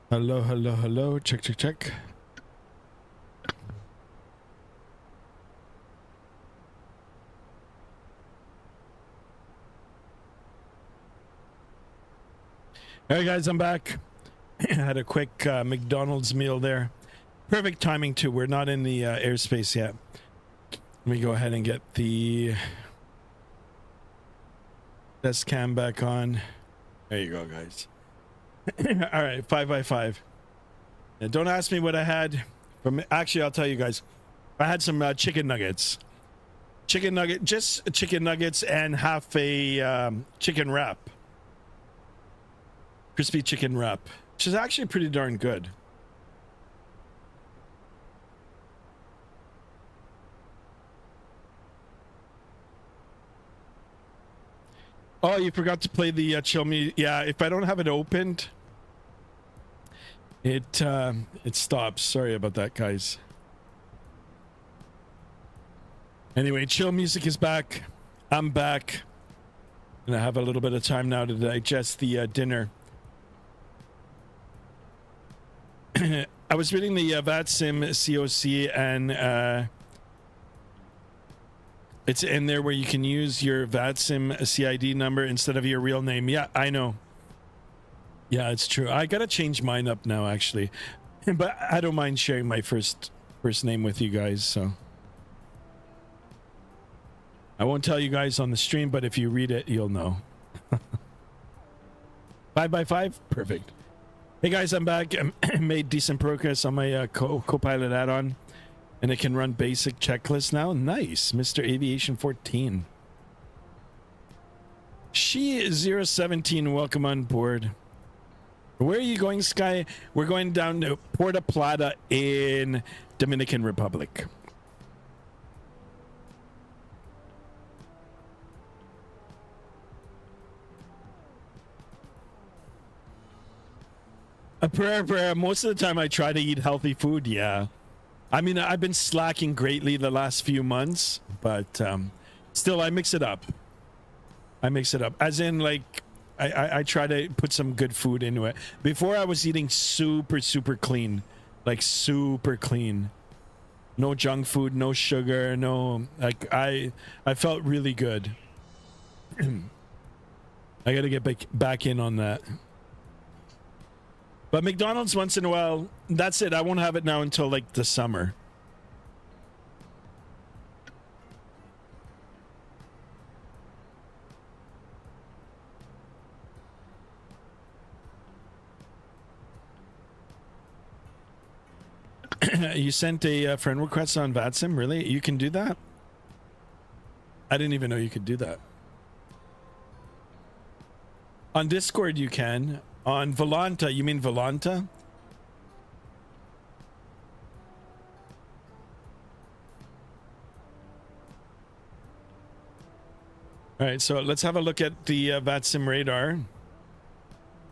Hello, hello, hello. Check, check, check. All right, guys, I'm back. I had a quick McDonald's meal there. Perfect timing, too. We're not in the airspace yet. Let me go ahead and get the desk cam back on. There you go, guys. All right, 5x5. Now, don't ask me what I had. Actually, I'll tell you guys. I had some chicken nuggets. Just chicken nuggets and half a chicken wrap. Crispy chicken wrap, which is actually pretty darn good. Oh, you forgot to play the chill me. Yeah, if I don't have it opened, it stops. Sorry about that, guys. Anyway, chill music is back. I'm back. And I have a little bit of time now to digest the dinner. I was reading the Vatsim COC, and it's in there where you can use your Vatsim CID number instead of your real name. Yeah, I know. Yeah, it's true. I gotta change mine up now, actually, but I don't mind sharing my first name with you guys. So I won't tell you guys on the stream, but if you read it, you'll know. 5x5, perfect. Hey guys, I'm back. I made decent progress on my Copilot add-on, and it can run basic checklists now. Nice, Mr. Aviation 14. She 017, welcome on board. Where are you going, Sky? We're going down to Puerto Plata in Dominican Republic. A prayer. Most of the time I try to eat healthy food, yeah. I mean, I've been slacking greatly the last few months, but still I mix it up. As in, like, I try to put some good food into it. Before I was eating super clean. Like super clean. No junk food, no sugar, no, like I felt really good. I gotta get back in on that. But McDonald's once in a while, that's it. I won't have it now until like the summer. You sent a friend request on Vatsim? Really? You can do that? I didn't even know you could do that. On Discord you can. On Volanta, you mean Volanta? All right, so let's have a look at the Vatsim radar.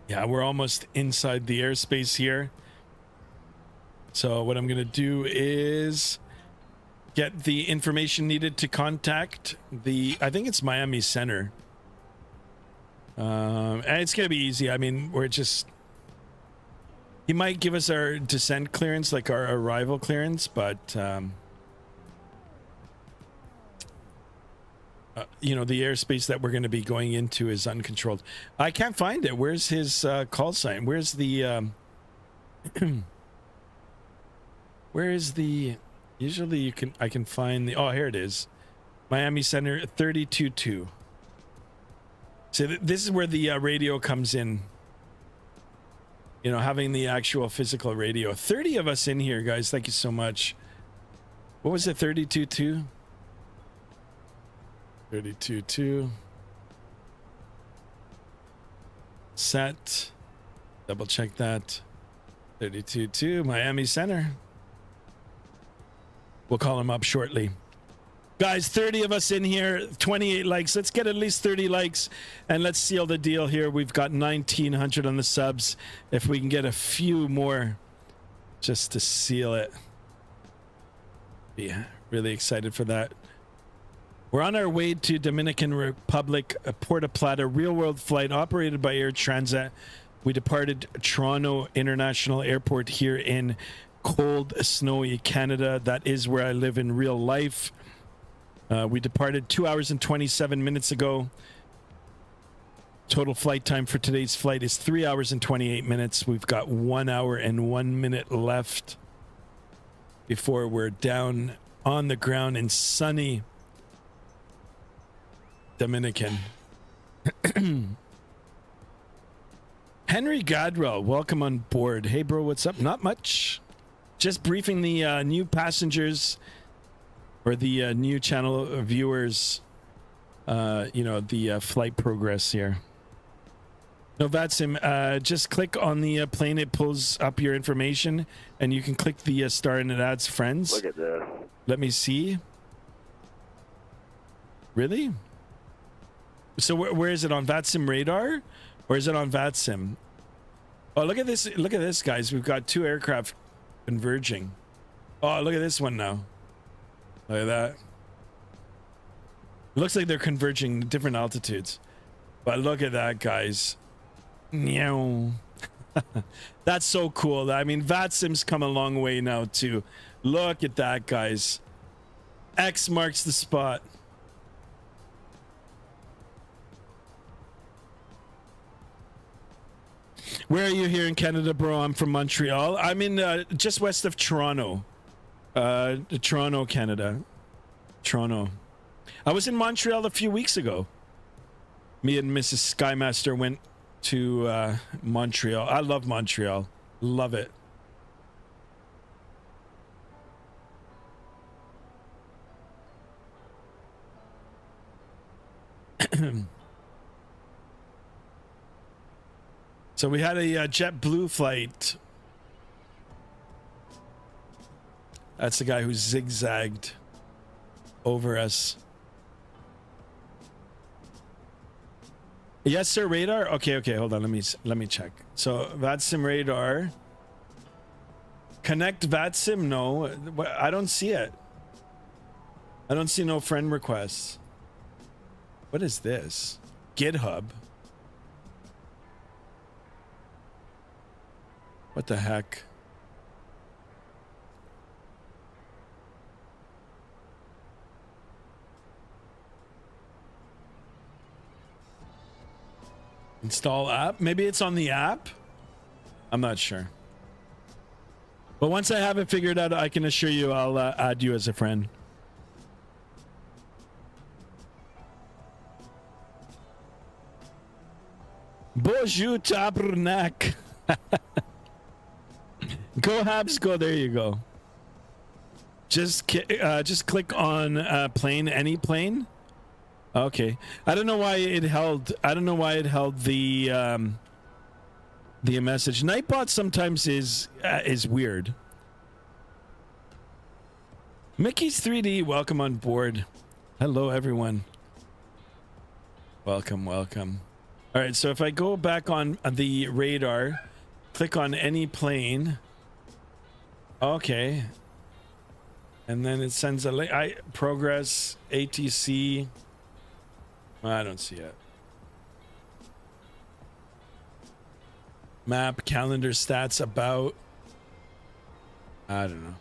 Yeah, we're almost inside the airspace here. So what I'm going to do is get the information needed to contact I think it's Miami Center. And it's gonna be easy. I mean, he might give us our descent clearance, like our arrival clearance, but you know, the airspace that we're going to be going into is uncontrolled. I can't find it. Where's his call sign? Where's the where is the, usually I can find the, oh, here it is. Miami Center 322. So this is where the radio comes in. You know, having the actual physical radio. 30 of us in here, guys. Thank you so much. What was it? 32.2? 32.2. Set. Double check that. 32.2. Miami Center. We'll call him up shortly. Guys, 30 of us in here, 28 likes. Let's get at least 30 likes and let's seal the deal here. We've got 1,900 on the subs. If we can get a few more just to seal it. Yeah, really excited for that. We're on our way to Dominican Republic, Puerto Plata, real world flight operated by Air Transat. We departed Toronto International Airport here in cold, snowy Canada. That is where I live in real life. We departed 2 hours and 27 minutes ago. Total flight time for today's flight is 3 hours and 28 minutes. We've got 1 hour and 1 minute left before we're down on the ground in sunny Dominican. Henry Gadwell, welcome on board. Hey, bro, what's up? Not much. Just briefing the new passengers or the new channel viewers, the flight progress here. No, Vatsim, just click on the plane. It pulls up your information, and you can click the star and it adds friends. Look at this. Let me see. Really? So where is it, on Vatsim radar, or is it on Vatsim? Oh, look at this! Look at this, guys. We've got 2 aircraft converging. Oh, look at this one now. Look at that. It looks like they're converging different altitudes, but look at that, guys. Meow. That's so cool. I mean, Vatsim's come a long way now too. Look at that, guys. X marks the spot. Where are you here in Canada, bro? I'm from Montreal. I'm in just west of Toronto. Toronto, Canada. Toronto. I was in Montreal a few weeks ago. Me and Mrs. Skymaster went to Montreal. I love Montreal. Love it. So we had a JetBlue flight. That's the guy who zigzagged over us. Yes, sir. Radar. Okay. Hold on. Let me check. So Vatsim radar. Connect Vatsim. No, I don't see it. I don't see no friend requests. What is this? GitHub. What the heck? Install app? Maybe it's on the app? I'm not sure. But once I have it figured out, I can assure you I'll add you as a friend. Bonjour, tabernacle. Go Habs, go. There you go. Just click on plane, any plane. Okay. I don't know why it held. I don't know why it held the message. Nightbot sometimes is weird. Mickey's 3D, welcome on board. Hello, everyone. Welcome. All right. So if I go back on the radar, click on any plane. Okay. And then it sends a link. Progress, ATC. I don't see it. Map, calendar, stats, about. I don't know.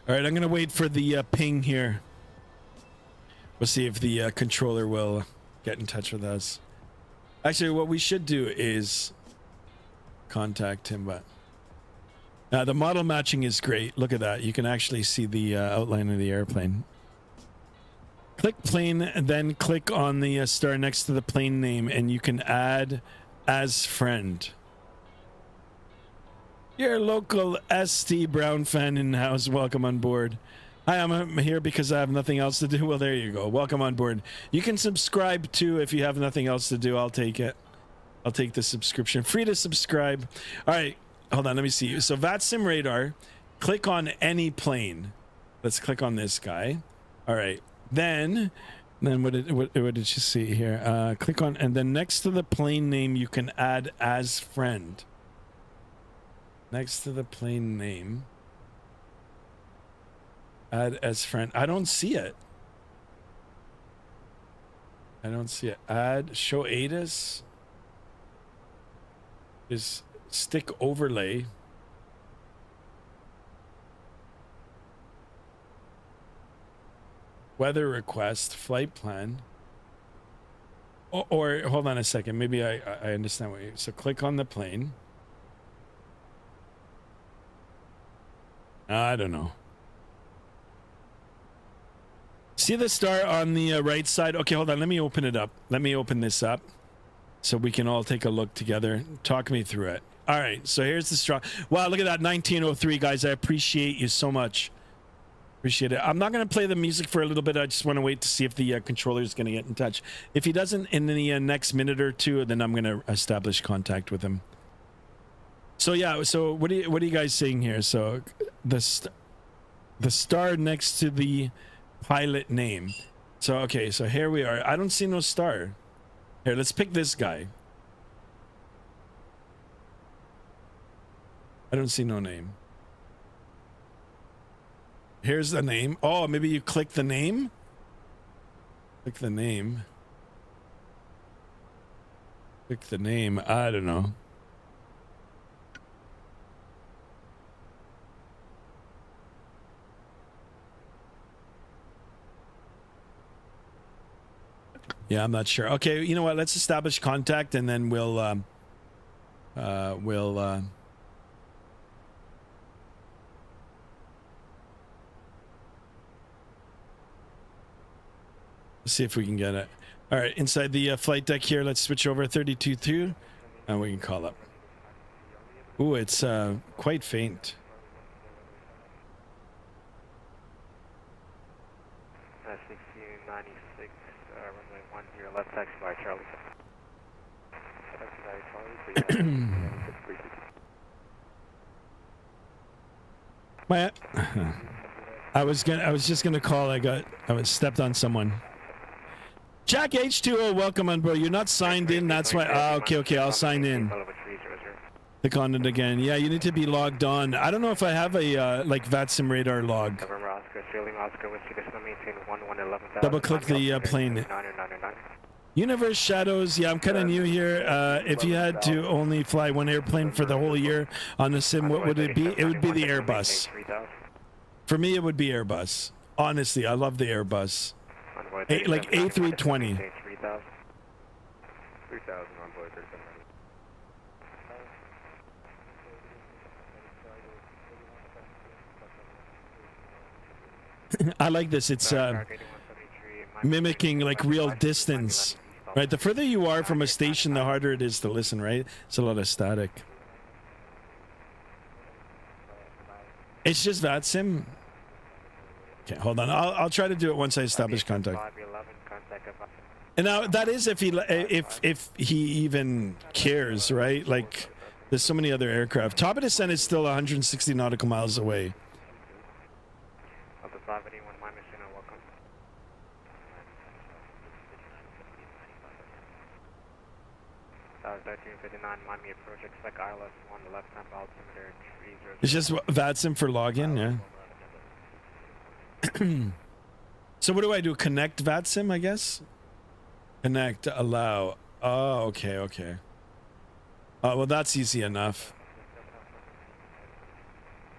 All right, I'm gonna wait for the ping here. We'll see if the controller will get in touch with us. Actually, what we should do is contact him, but the model matching is great. Look at that. You can actually see the outline of the airplane. Click plane and then click on the star next to the plane name and you can add as friend. Your local ST Brown fan in house. Welcome on board. Hi, I'm here because I have nothing else to do. Well, there you go. Welcome on board. You can subscribe too if you have nothing else to do. I'll take it. I'll take the subscription. Free to subscribe. All right. Hold on. Let me see. So Vatsim radar. Click on any plane. Let's click on this guy. All right. Then what did you see here? Click on, and then next to the plane name, you can add as friend. Next to the plane name. Add as friend. I don't see it. I don't see it. Add show ATIS is stick overlay. Weather request, flight plan. Or hold on a second. Maybe I understand what you. So click on the plane. I don't know. See the star on the right side? Okay, hold on. Let me open it up. Let me open this up so we can all take a look together. Talk me through it. All right, so here's the star. Wow, look at that. 1903, guys. I appreciate you so much. Appreciate it. I'm not going to play the music for a little bit. I just want to wait to see if the controller is going to get in touch. If he doesn't in the next minute or two, then I'm going to establish contact with him. So yeah, so what are you guys saying here? So the star next to the pilot name. So okay, so here we are. I don't see no star. Here, let's pick this guy. I don't see no name. Here's the name. Oh, maybe you click the name? Click the name. Click the name. I don't know. Yeah, I'm not sure. Okay, you know what? Let's establish contact and then we'll see if we can get it. All right, inside the flight deck here, let's switch over 32.2 and we can call up. Ooh, it's quite faint. 1696, runway 10, left taxi by Charlie. I was just gonna call. I was stepped on someone. Jack H2O, welcome on, bro. You're not signed in. That's why. Okay. I'll sign in. Click on it again. Yeah, you need to be logged on. I don't know if I have a like Vatsim radar log. Double click the plane. Universe Shadows. Yeah, I'm kind of new here. If you had to only fly one airplane for the whole year on the sim, what would it be? It would be the Airbus. For me, it would be Airbus. Honestly, I love the Airbus. Like A320. 3,000 I like this. It's mimicking like real distance, right? The further you are from a station, the harder it is to listen, right? It's a lot of static. It's just Vatsim. Okay, hold on. I'll try to do it once I establish contact. And now that is if he even cares, right? Like there's so many other aircraft. Top of descent is still 160 nautical miles away. It's just Vatsim for login, yeah. So what do I do? Connect Vatsim, I guess? Connect, allow. Oh, okay. Oh, well, that's easy enough.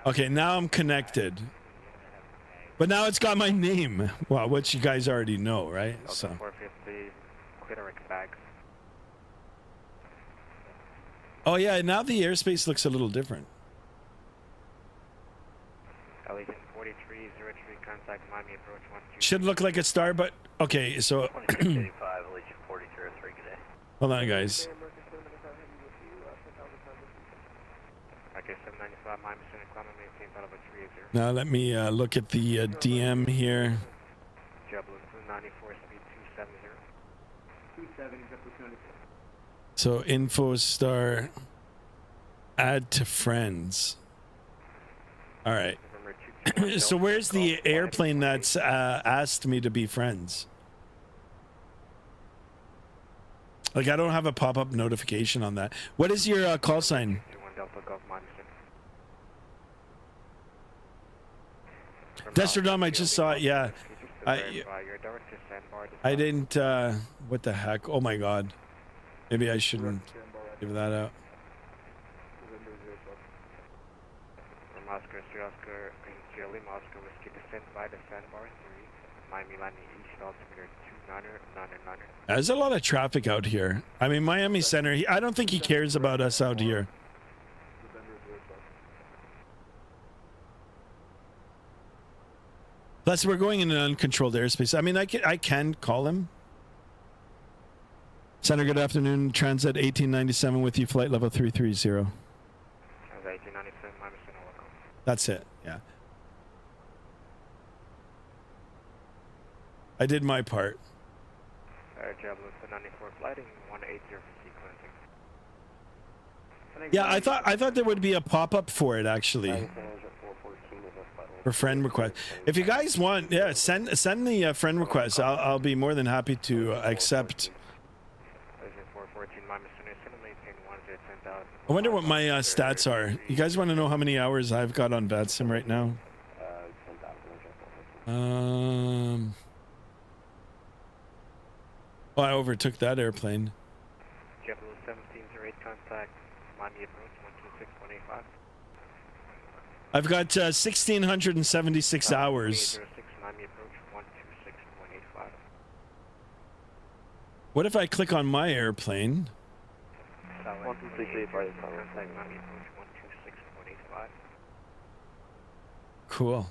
Okay, now I'm connected. But now it's got my name. Well, which you guys already know, right? So. 450, bags. Oh, yeah, now the airspace looks a little different. Allegiant 4303, contact Miami approach 12. Should look like a star, but okay, so hold on, guys. Okay, 795 Miami Center, climb and maintain Plata 380. Now let me look at the DM here. JetBlue 294, speed 270. 270, JetBlue 294. So info star, add to friends. All right. So where's the airplane that's asked me to be friends? Like I don't have a pop-up notification on that. What is your call sign? Destrodome, I just saw it. Yeah. I didn't, what the heck? Oh my God. Maybe I shouldn't give that out. Oscar, Oscar, Lima, Oscar, Whiskey, descend by the sandbar 3, Miami landing east, altimeter 29er. There's a lot of traffic out here. I mean, Miami Center, I don't think he cares about us out here. Plus, we're going in an uncontrolled airspace. I mean, I can call him. Center, good afternoon. Transat 1897 with you, flight level 330. That's it, yeah. I did my part. Jablo 94 flighting 180 for sequencing. Yeah, I thought there would be a pop-up for it actually. For friend request. If you guys want, yeah, send the friend request. I'll be more than happy to accept. I wonder what my stats are. You guys want to know how many hours I've got on Vatsim right now? Oh, I overtook that airplane. Jablo 1708 contact Miami approach 126.85. I've got 1,676 hours. Miami approach 126.85. What if I click on my airplane? 126.85 contact Miami approach 126.85. Cool.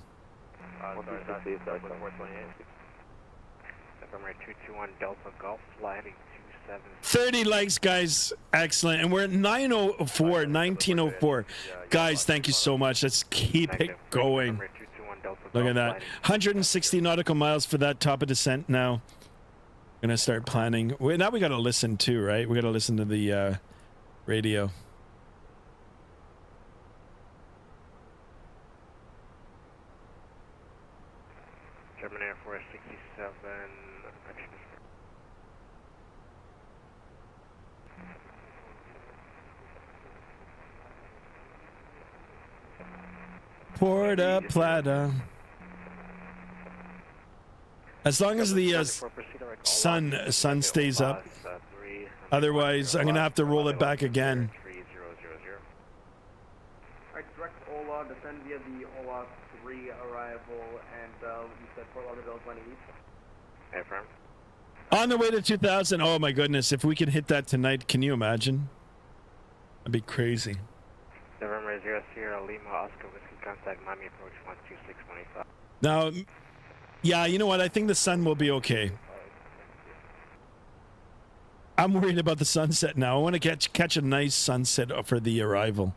221 Delta Golf flighting 27. 30 likes, guys. Excellent. And we're at 1904. Guys, thank you so much. Let's keep it going. Look at that. 160 nautical miles for that top of descent now. Gonna start planning. Now we gotta listen too, right? We gotta listen to the radio. German Air Force 67. Puerto, Plata. As long as the sun stays up. Otherwise, I'm gonna have to roll it back again. Alright, direct Ola, descend via the Ola 3 arrival, and you said Fort Lauderdale 20 east. Affirm. On the way to 2000. Oh my goodness, if we can hit that tonight, can you imagine? That'd be crazy. November 0 Sierra Lima Oscar Whiskey contact Miami approach 126.85. Now, yeah, you know what? I think the sun will be okay. I'm worried about the sunset now. I want to catch a nice sunset for the arrival.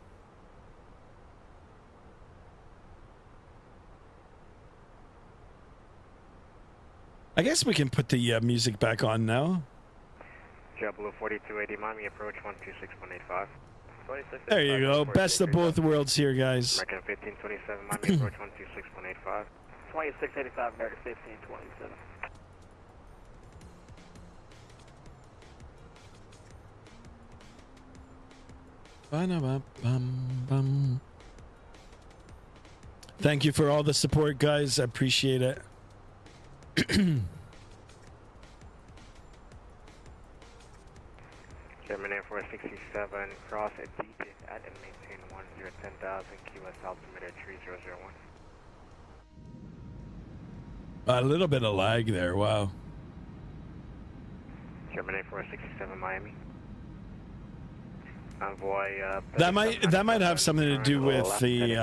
I guess we can put the music back on now. JetBlue 4280 Miami approach 126.85. There you go. Best of both worlds here, guys. American 1527 Miami approach 126.85. 2685 American 1527. Thank you for all the support, guys. I appreciate it. German Air Force 67 cross at DT at and maintain 10,000 QS altimeter 3001. A little bit of lag there. Wow. German Air Force 67 Miami. Envoy, that might have something to do with the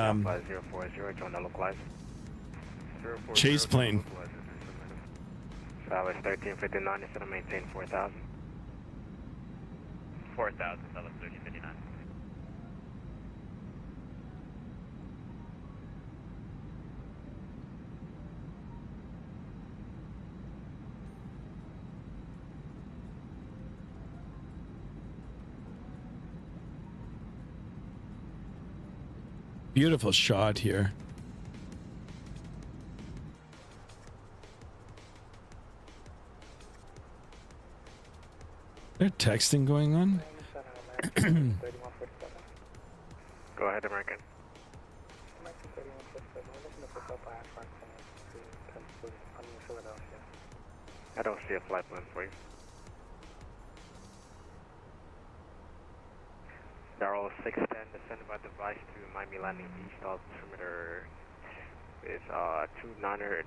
040 join the localizer. chase plane. Southwest 1359 is going to maintain 4,000. 4,000, Southwest 1359. Beautiful shot here. Is there texting going on? Go ahead, American. Philadelphia. I don't see a flight plan for you. Darrell 610, descended by device to Miami landing east, altimeter is 29er.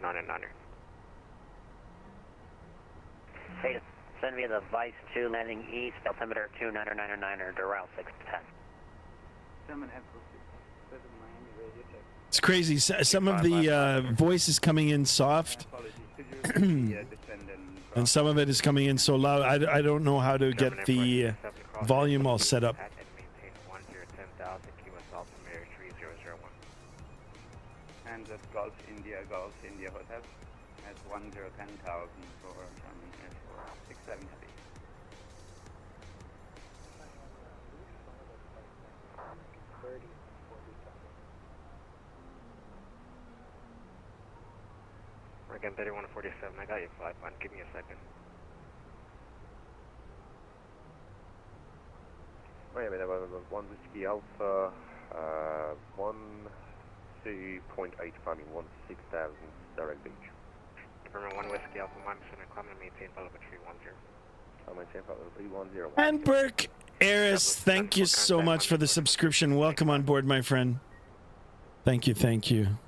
Hey, send me the Vice 2 landing east, altimeter 2999er, Doral 610. It's crazy. Some of the voice is coming in soft, and some of it is coming in so loud. I don't know how to get the volume all set up. And that's Golf India Hotel at 1010,000 for German Air for 67 heavy. Again, 3147, I got your flight plan. Give me a second. Miami, that was 1 Whiskey Alpha, 1C.8, climbing 16,000, direct beach. Confirming 1 Whiskey Alpha, Miami Center, climbing maintain flight level 310. I'll maintain flight level 310. And Burke Eris, thank you so much for the subscription. Welcome on board, my friend. Thank you, thank you.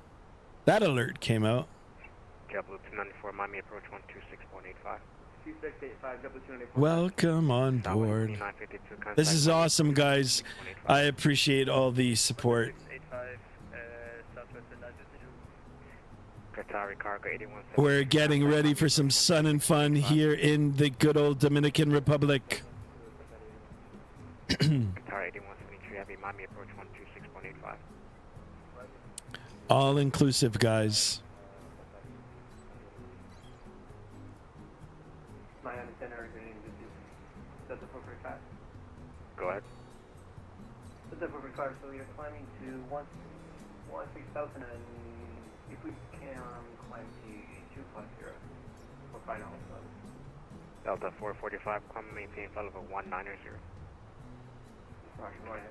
That alert came out. Blue 294, Miami approach 126.85. 2685, Welcome on board. This is awesome, guys. I appreciate all the support. We're getting ready for some sun and fun here in the good old Dominican Republic. All inclusive, guys. Miami Center, this is Delta 445. Go ahead. Delta 445, so you're climbing to 16,000, and if we can climb to 250 for final. Delta 445, climb maintain flight level 190. Roger, go ahead.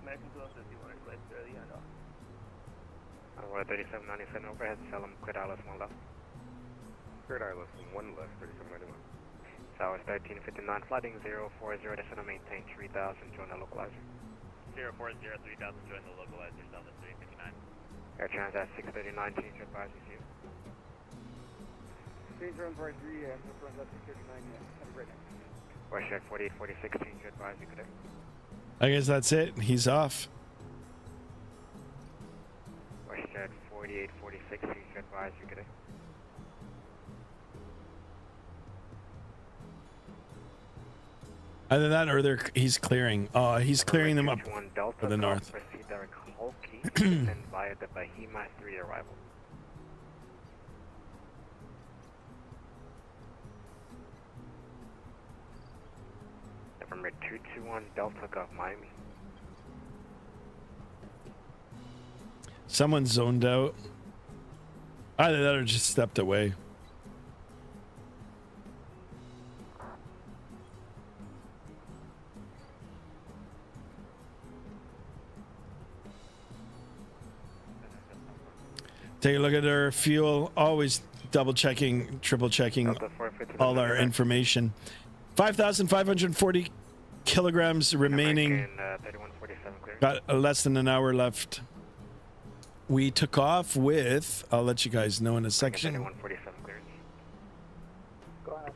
American 250, you want to collect early or no? 3797 overhead, Salem, cleared ILS 1 left. Cleared ILS 1 left, 3791. Towers 1359, flighting 040, descend and maintain 3000, join the localizer. 040, 3000, join the localizer, Delta 359. Air Transat 639, change your advice, you. Change run for 3, and run up to 39, yeah. Have a great night. WestJet 4846, change your advice, you could. I guess that's it. He's off. WestJet 4846, change your advice, you could. Either that or he's clearing. Oh, he's clearing them up for the north. Proceed direct Hulky, and via the Bahima 3 arrival. November 221 Delta Gulf, Miami. Someone zoned out. Either that or just stepped away. Take a look at our fuel. Always double checking, triple checking all our information. 5,540 kilograms remaining. Got less than an hour left. We took off with, I'll let you guys know in a section. 3147 clearance. Go ahead.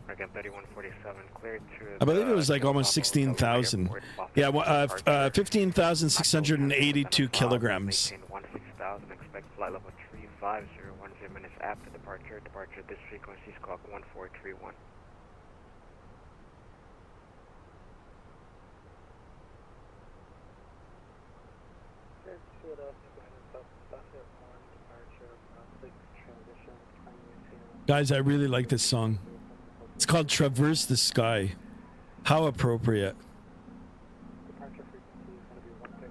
Again, 3147 cleared to I believe it was like almost 16,000. Yeah, 15,682 kilograms. 16,000, expect flight level 350, 10 minutes after departure. Departure this frequency, squawk 1431. Guys, I really like this song. It's called Traverse the Sky. How appropriate. Departure frequency is going to be 132.2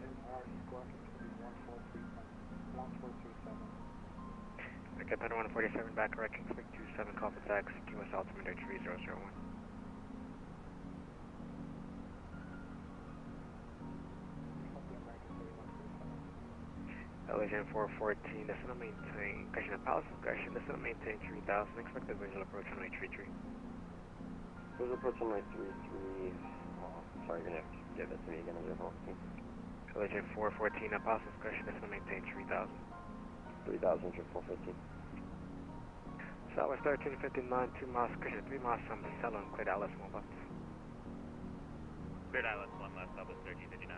and our squawk is going to be 1437. Again, 147 back correct, expect 27 Alpha Tax, QS altimeter 3001. Collision 414, this is a maintain, question of Palace Discussion, this is a maintain 3000, expected visual approach on 833. Visual approach on 933, oh, sorry, you're gonna have to give that to me again, I'm going to Collision 414, Palace Discussion, this is a maintain 3000. 3000, 415. Southwest 1359, 2 miles, Christian, 3 miles from the cellar and cleared Alice 1 left. Cleared Island 1 left, Southwest 1359.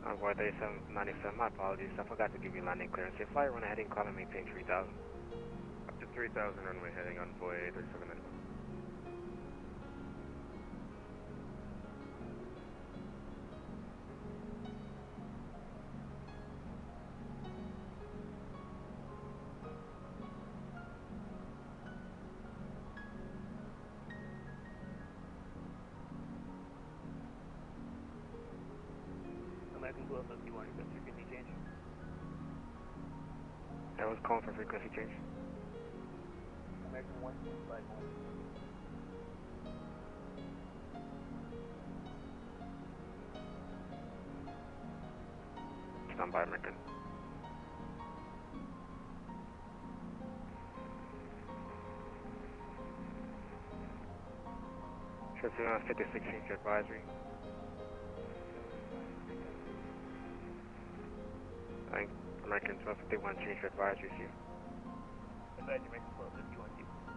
Envoy 3797, my apologies, I forgot to give you landing clearance. Your flight run heading, climb and maintain 3000. Up to 3000, runway heading on Boy 3791. American Blue 51, request frequency change. I was calling for frequency change. American 151. Stand by, American. Should 56 change advisory. American 1251 change advisory to you.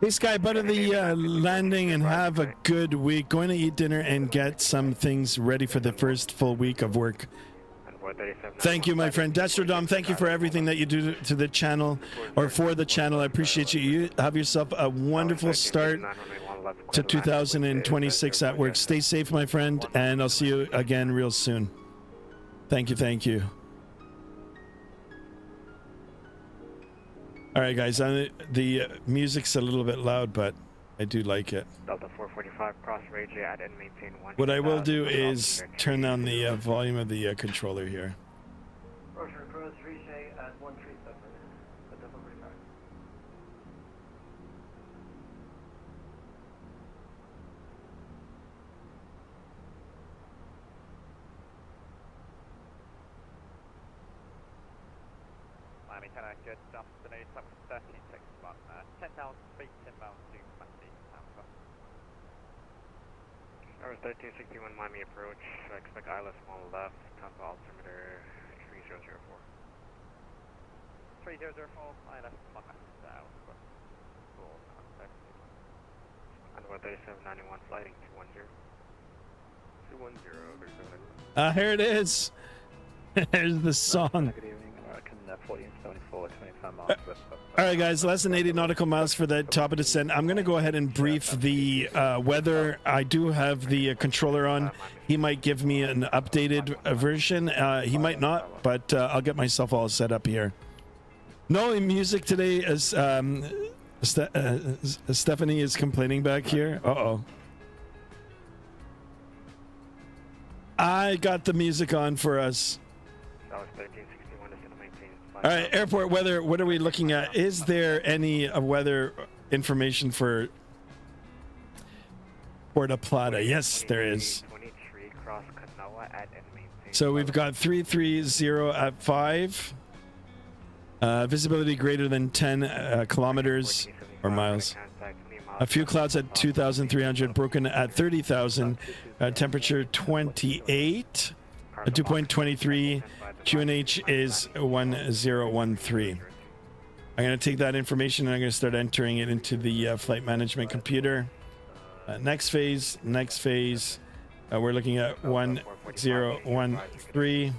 Hey Sky, better the landing and have a good week. Going to eat dinner and get some things ready for the first full week of work. Thank you, my friend. Destrodom, thank you for everything that you do to the channel, or for the channel. I appreciate you. You have yourself a wonderful start to 2026 at work. Stay safe, my friend, and I'll see you again real soon. Thank you, thank you. All right, guys, the music's a little bit loud, but I do like it. Delta 445, cross radio at and maintain 1. What I will do is turn down the volume of the controller here. Roger, approach Riche at 137, at Delta 45. Miami 10 good afternoon, that was 36 about 10,000 feet, 10 miles to Matty, Tampa. Tower 1361 Miami approach, I expect ILS small left, Tampa altimeter 3004. 3004, ILS 1 left south, full contact. Envoy 3791 flighting 210. 210, 3791. Here it is. There's the song. Good evening, American 1474, 25 miles west of... All right, guys, less than 80 nautical miles for the top of descent. I'm going to go ahead and brief the weather. I do have the controller on. He might give me an updated version. He might not, but I'll get myself all set up here. No music today, as Stephanie is complaining back here. Uh-oh. I got the music on for us. That was 1361, is going to maintain 5. All right, airport weather, what are we looking at? Is there any weather information for Puerto Plata? Yes, there is. 23, cross Kanoa at and maintain. So we've got 330 at 5. Visibility greater than 10 kilometers or miles. A few clouds at 2,300, broken at 30,000. Temperature 28. Dew point 23. QNH is 1013. I'm going to take that information and I'm going to start entering it into the flight management computer. Next phase. We're looking at 1013.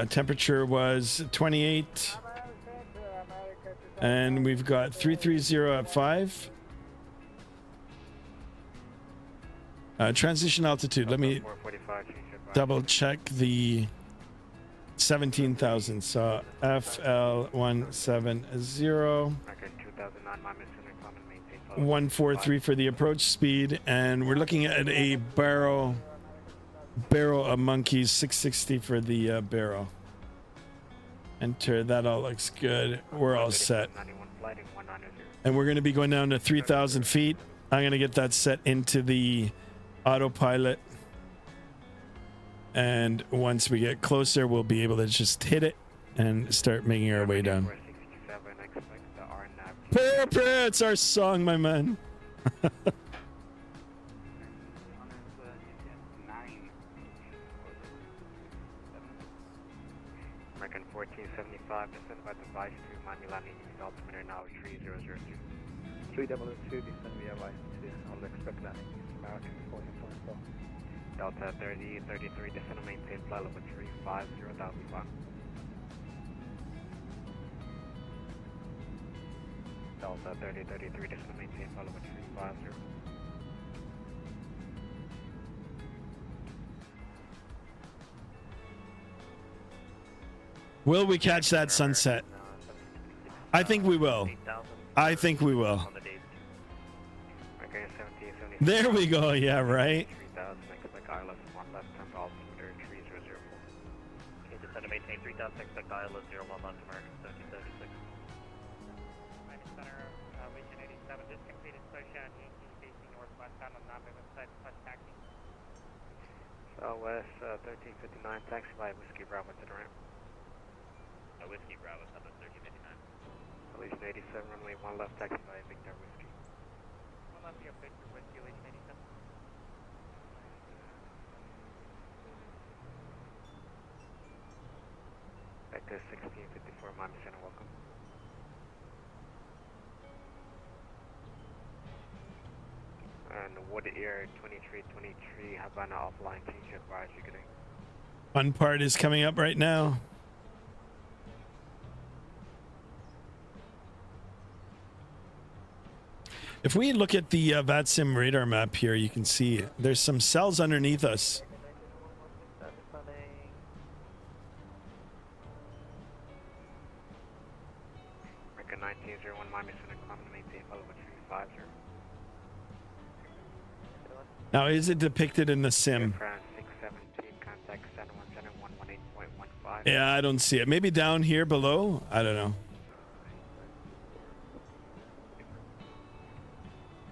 Temperature was 28. And we've got 330 at 5. Transition altitude. Let me double check the 17,000. So FL170. 143 for the approach speed. And we're looking at a barrel of monkeys. 660 for the barrel. Enter. That all looks good. We're all set. And we're going to be going down to 3,000 feet. I'm going to get that set into the autopilot. And once we get closer, we'll be able to just hit it and start making our way down. 467, expect the RNAV. Puerto, it's our song, my man. American 1475, descend by device to Miami landing east altimeter now 3002. 322, descend via Vice 2. I'll expect landing East American 14.4. Delta 3033, descend and maintain flight level 350, that'll be fine. Delta 3033, descend and maintain flight level 350. Will we catch that sunset? I think we will. I think we will. There we go. Yeah, right. 3000, expect ILS 1 left turn altimeter 3004. Okay, descend and maintain 3000, expect ILS 01 left American 1336. Miami Center, Aviation 87, just completed push-out Yankee facing northwest on the Napa website, plus taxi. Southwest 1359, taxi by Whiskey Bravo to the ramp. Whiskey Bravo, Southwest 1359. Elation 87, runway 1 left, taxi by Victor Whiskey. One left, you have Victor Whiskey, Elation 87. Vector 1654, Miami Center, welcome. And Wood Air 2323, Havana offline, change your advise you're getting. Fun part is coming up right now. If we look at the Vatsim radar map here, you can see there's some cells underneath us. American 1901, Miami Center, climb to maintain level 350. Now, is it depicted in the sim? France 617, contact 717118.15. Yeah, I don't see it. Maybe down here below? I don't know.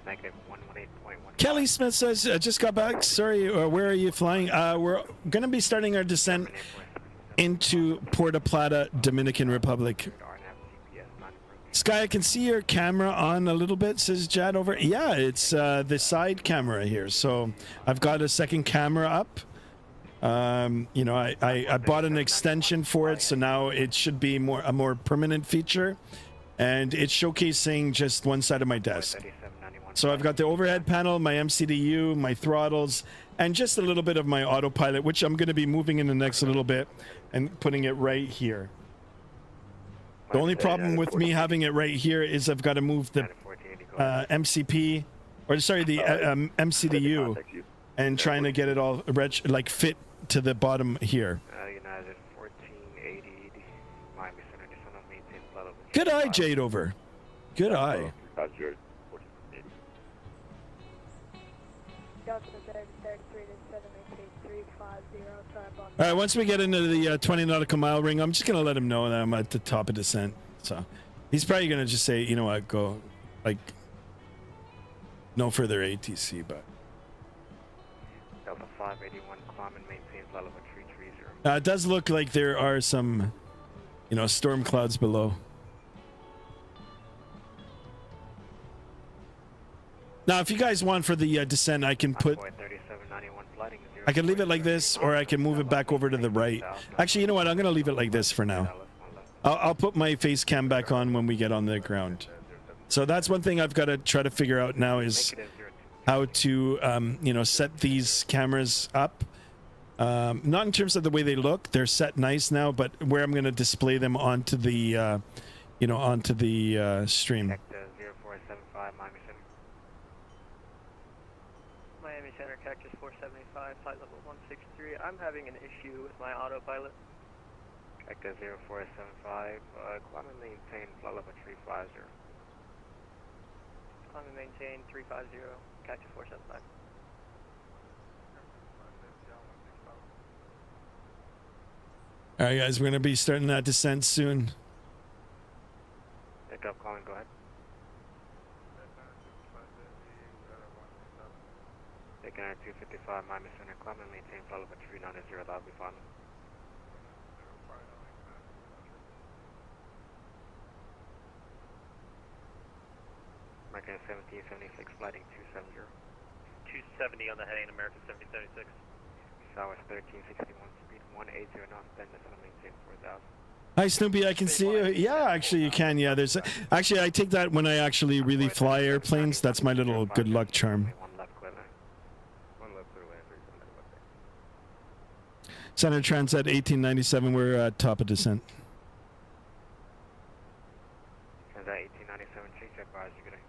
Negative 118.15. Kelly Smith says, just got back. Sorry, where are you flying? We're going to be starting our descent into Puerto Plata, Dominican Republic. Sky, I can see your camera on a little bit, says Jad over. Yeah, it's the side camera here. So I've got a second camera up. You know, I bought an extension for it, so now it should be a more permanent feature. And it's showcasing just one side of my desk. So I've got the overhead panel, my MCDU, my throttles, and just a little bit of my autopilot, which I'm going to be moving in the next little bit and putting it right here. The only problem with me having it right here is I've got to move the MCP, or sorry, the MCDU, and trying to get it all like fit to the bottom here. United 1480, Miami Center, descend on maintain level. Good eye, Jade over. Good eye. All right, once we get into the 20 nautical mile ring, I'm just going to let him know that I'm at the top of descent. So he's probably going to just say, you know what, go, like, no further ATC, but. Delta 581, climb and maintain level 330. It does look like there are some, you know, storm clouds below. Now, if you guys want for the descent, I can put. I can leave it like this, or I can move it back over to the right. Actually, you know what? I'm going to leave it like this for now. I'll put my face cam back on when we get on the ground. So that's one thing I've got to try to figure out now is how to, you know, set these cameras up. Not in terms of the way they look. They're set nice now, but where I'm going to display them onto the, you know, onto the stream. 0475, Miami Center. Miami Center, Cactus 475, flight level 163. I'm having an issue with my autopilot. Cactus 0475, climb and maintain flight level 350. Climb and maintain 350, Cactus 475. All right, guys, we're going to be starting that descent soon. Pick up, calling, go ahead. Taking out 255, Miami Center, climb and maintain flight level 390, that'll be fine. American 1776, flighting 270. 270 on the heading, American 1776. Southwest 1361, speed 180 knots, then descend and maintain 4,000. Hi Snoopy, I can see you. Yeah, actually you can. Yeah, there's actually I take that when I actually really fly airplanes. That's my little good luck charm. One left clear land. One left clear land, 379 left. Center Transat 1897. We're at top of descent. Transat 1897, change advise you good day.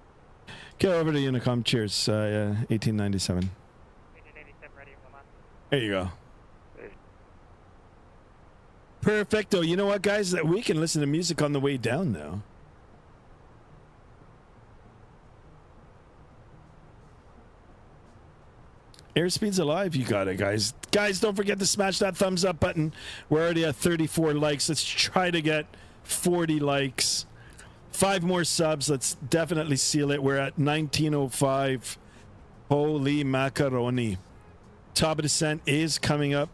Get over to Unicom. Cheers. 1897. 1887 ready, Roman. There you go. Perfecto. You know what, guys? We can listen to music on the way down now. Airspeed's alive. You got it, guys. Guys, don't forget to smash that thumbs up button. We're already at 34 likes. Let's try to get 40 likes. 5 more subs. Let's definitely seal it. We're at 1905. Holy macaroni. Top of descent is coming up.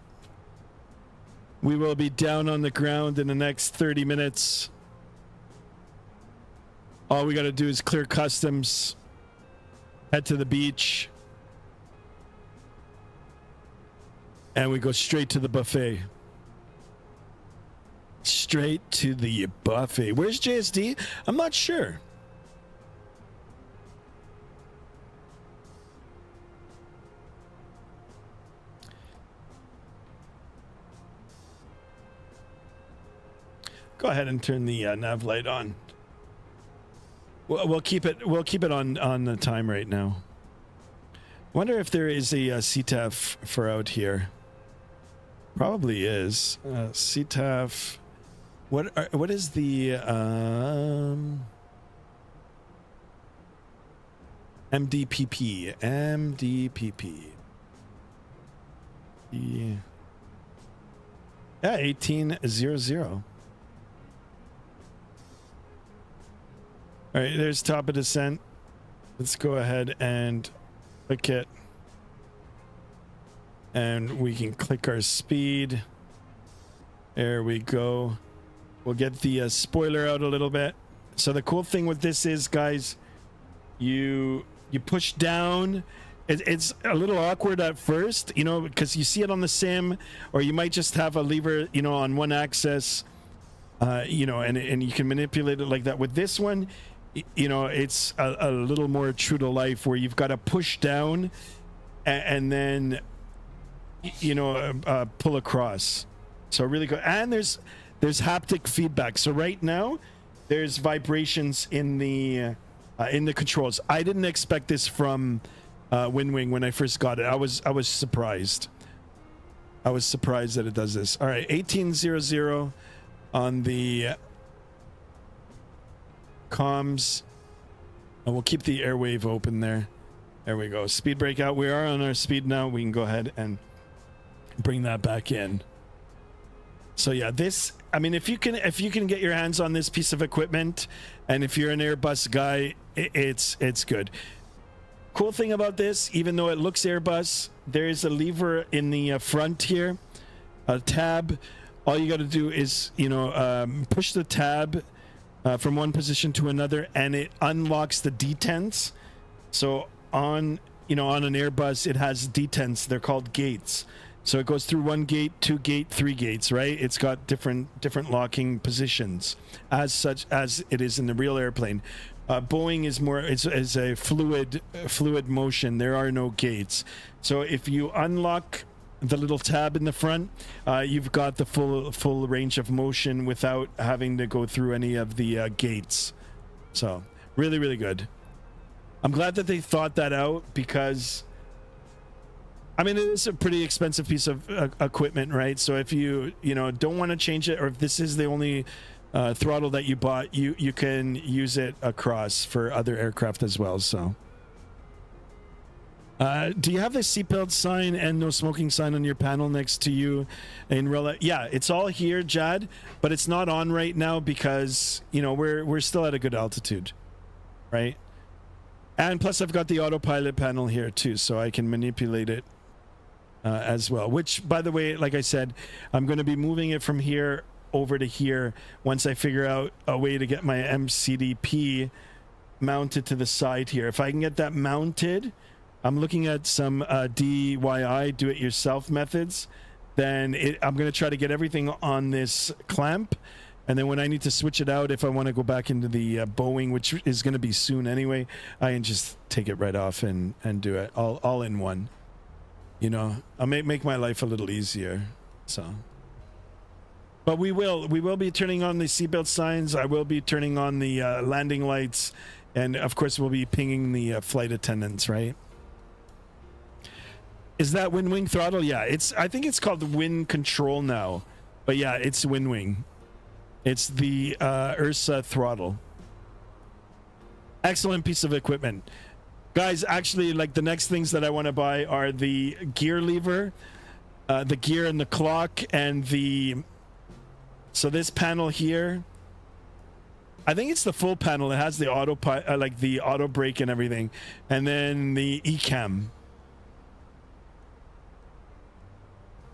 We will be down on the ground in the next 30 minutes. All we got to do is clear customs, head to the beach, and we go straight to the buffet. Straight to the buffet. Where's JSD? I'm not sure. Go ahead and turn the nav light on. We'll keep it. We'll keep it on the time right now. Wonder if there is a CTAF for out here. Probably is. CTAF. What is the MDPP? MDPP. Yeah. 1800. All right, there's top of descent. Let's go ahead and click it. And we can click our speed. There we go. We'll get the spoiler out a little bit. So the cool thing with this is, guys, you push down. It's a little awkward at first, you know, because you see it on the sim, or you might just have a lever, you know, on one axis, you know, and you can manipulate it like that. With this one, you know, it's a little more true to life, where you've got to push down and then, you know, pull across. So really good. And there's haptic feedback. So right now there's vibrations in the controls. I didn't expect this from WinWing when I first got it. I was surprised. I was surprised that it does this. All right, 1800 on the comms, and we'll keep the airwave open there. There we go. Speed breakout. We are on our speed now. We can go ahead and bring that back in. So yeah, this, I mean, if you can get your hands on this piece of equipment, and if you're an Airbus guy, it's good. Cool thing about this, even though it looks Airbus, there is a lever in the front here, a tab. All you got to do is, you know, push the tab from one position to another, and it unlocks the detents. So on an Airbus, it has detents. They're called gates. So it goes through 1 gate, 2 gate, 3 gates, right? It's got different locking positions, as such as it is in the real airplane. Boeing is more, it's a fluid motion. There are no gates. So if you unlock the little tab in the front, you've got the full range of motion without having to go through any of the gates. So really, really good. I'm glad that they thought that out, because I mean, it is a pretty expensive piece of equipment, right? So if you don't want to change it, or if this is the only throttle that you bought, you can use it across for other aircraft as well. So do you have the seatbelt sign and no smoking sign on your panel next to you in Rella? Yeah, it's all here, Jad, but it's not on right now because, you know, we're still at a good altitude, right? And plus I've got the autopilot panel here too, so I can manipulate it as well, which, by the way, like I said, I'm going to be moving it from here over to here once I figure out a way to get my MCDP mounted to the side here. If I can get that mounted, I'm looking at some DIY, do-it-yourself methods. Then I'm going to try to get everything on this clamp. And then when I need to switch it out, if I want to go back into the Boeing, which is going to be soon anyway, I can just take it right off and do it all in one. You know, I'll make my life a little easier. So, but we will be turning on the seatbelt signs. I will be turning on the landing lights, and of course we'll be pinging the flight attendants. Right? Is that wind wing throttle? Yeah, I think it's called wind control now, but yeah, it's wind wing. It's the Ursa throttle. Excellent piece of equipment. Guys, actually, like the next things that I want to buy are the gear lever, the gear and the clock, and so this panel here, I think it's the full panel. It has the like the auto brake and everything, and then the eCam.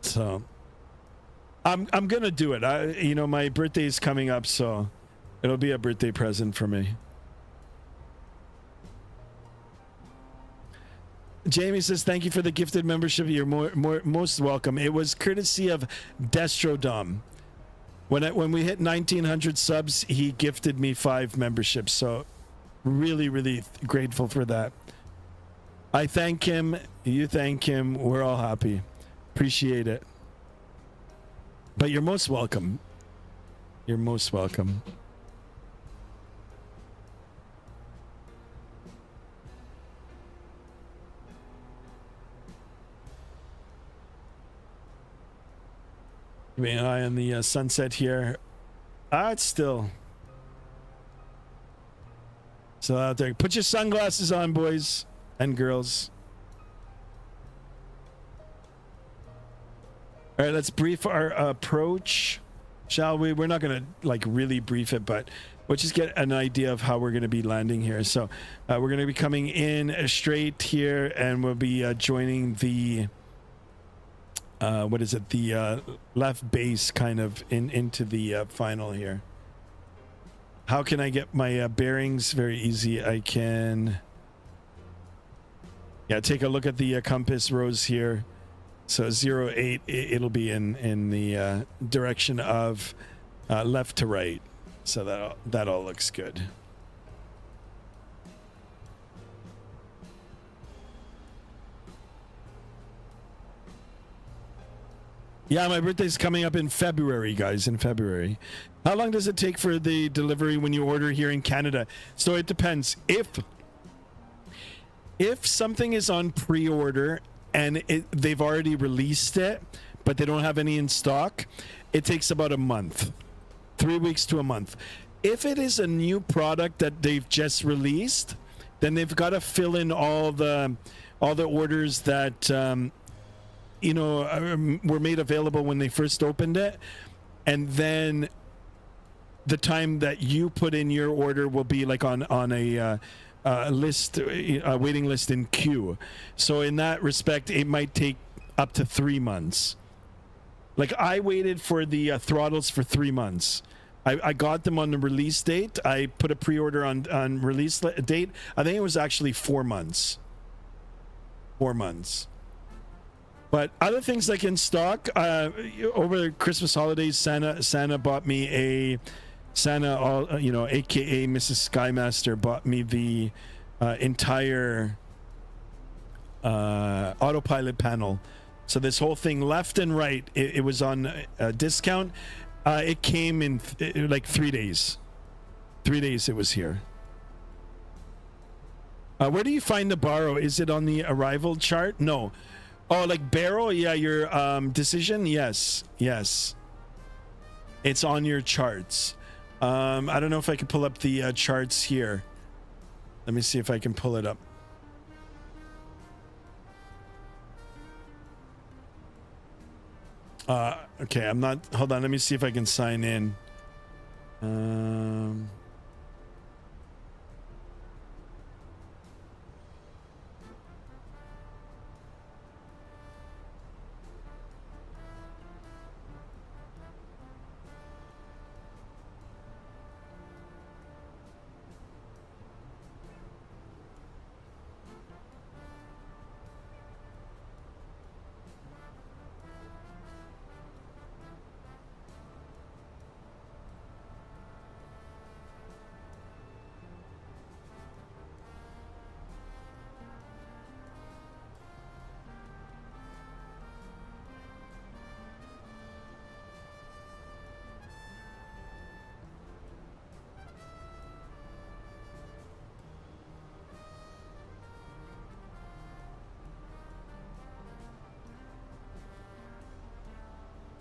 So I'm gonna do it. You know, my birthday is coming up, so it'll be a birthday present for me. Jamie says, thank you for the gifted membership. You're most welcome. It was courtesy of Destrodom. When we hit 1900 subs, he gifted me 5 memberships. So really, really grateful for that. I thank him. You thank him. We're all happy. Appreciate it. But you're most welcome. You're most welcome. Give me an eye on the sunset here. It's still out there. Put your sunglasses on, boys and girls. All right, let's brief our approach, shall we? We're not going to like really brief it, but we'll just get an idea of how we're going to be landing here. So we're going to be coming in straight here, and we'll be joining the what is it, the left base kind of into the final here. How can I get my bearings? Very easy. I can take a look at the compass rose here. So 08, it'll be in the direction of left to right. So that all looks good. Yeah, my birthday's coming up in February, guys, in February. How long does it take for the delivery when you order here in Canada? So it depends. If something is on pre-order and they've already released it, but they don't have any in stock, it takes about a month. 3 weeks to a month. If it is a new product that they've just released, then they've got to fill in all the orders that you know, were made available when they first opened it, and then the time that you put in your order will be like on a list, a waiting list in queue. So in that respect, it might take up to 3 months. Like I waited for the throttles for 3 months. I got them on the release date. I put a pre-order on release date. I think it was actually 4 months. 4 months. But other things like in stock, over the Christmas holidays, Santa bought me aka Mrs. Skymaster bought me the entire autopilot panel. So this whole thing, left and right, it was on a discount. It came in like 3 days. 3 days it was here. Where do you find the borrow? Is it on the arrival chart? No. Oh, like barrel? Yeah, your decision? Yes. It's on your charts. I don't know if I can pull up the charts here. Let me see if I can pull it up. Okay, I'm not... Hold on, let me see if I can sign in.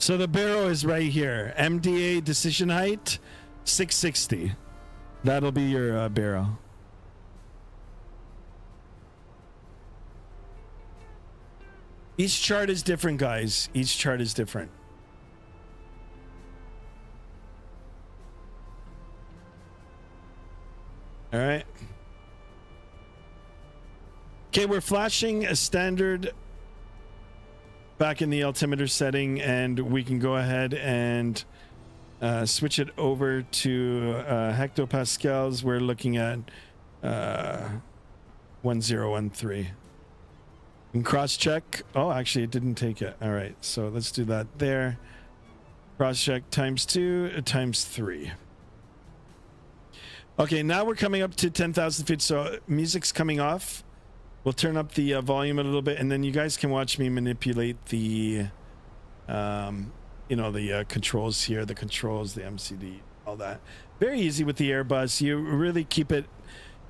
So the barrow is right here. MDA decision height, 660. That'll be your barrow. Each chart is different, guys. Each chart is different. All right. Okay, we're flashing a standard back in the altimeter setting, and we can go ahead and switch it over to hectopascals. We're looking at 1013. And cross check. Oh, actually, it didn't take it. All right, so let's do that there. Cross check ×2 ×3. Okay, now we're coming up to 10,000 feet. So music's coming off. We'll turn up the volume a little bit, and then you guys can watch me manipulate the, you know, the controls here, the controls, the MCD, all that. Very easy with the Airbus. You really keep it,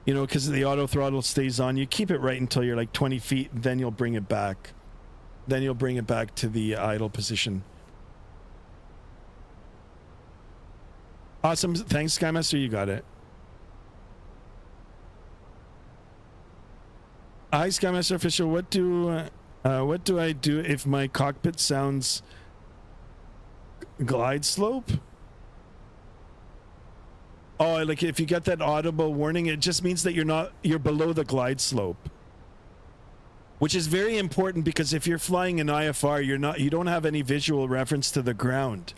you know, because the auto throttle stays on. You keep it right until you're like 20 feet, then you'll bring it back. Then you'll bring it back to the idle position. Awesome. Thanks, Skymaster. You got it. Hi, Skymaster Official. What do I do if my cockpit sounds glide slope? Oh, like if you get that audible warning, it just means that you're below the glide slope, which is very important because if you're flying in IFR, you don't have any visual reference to the ground,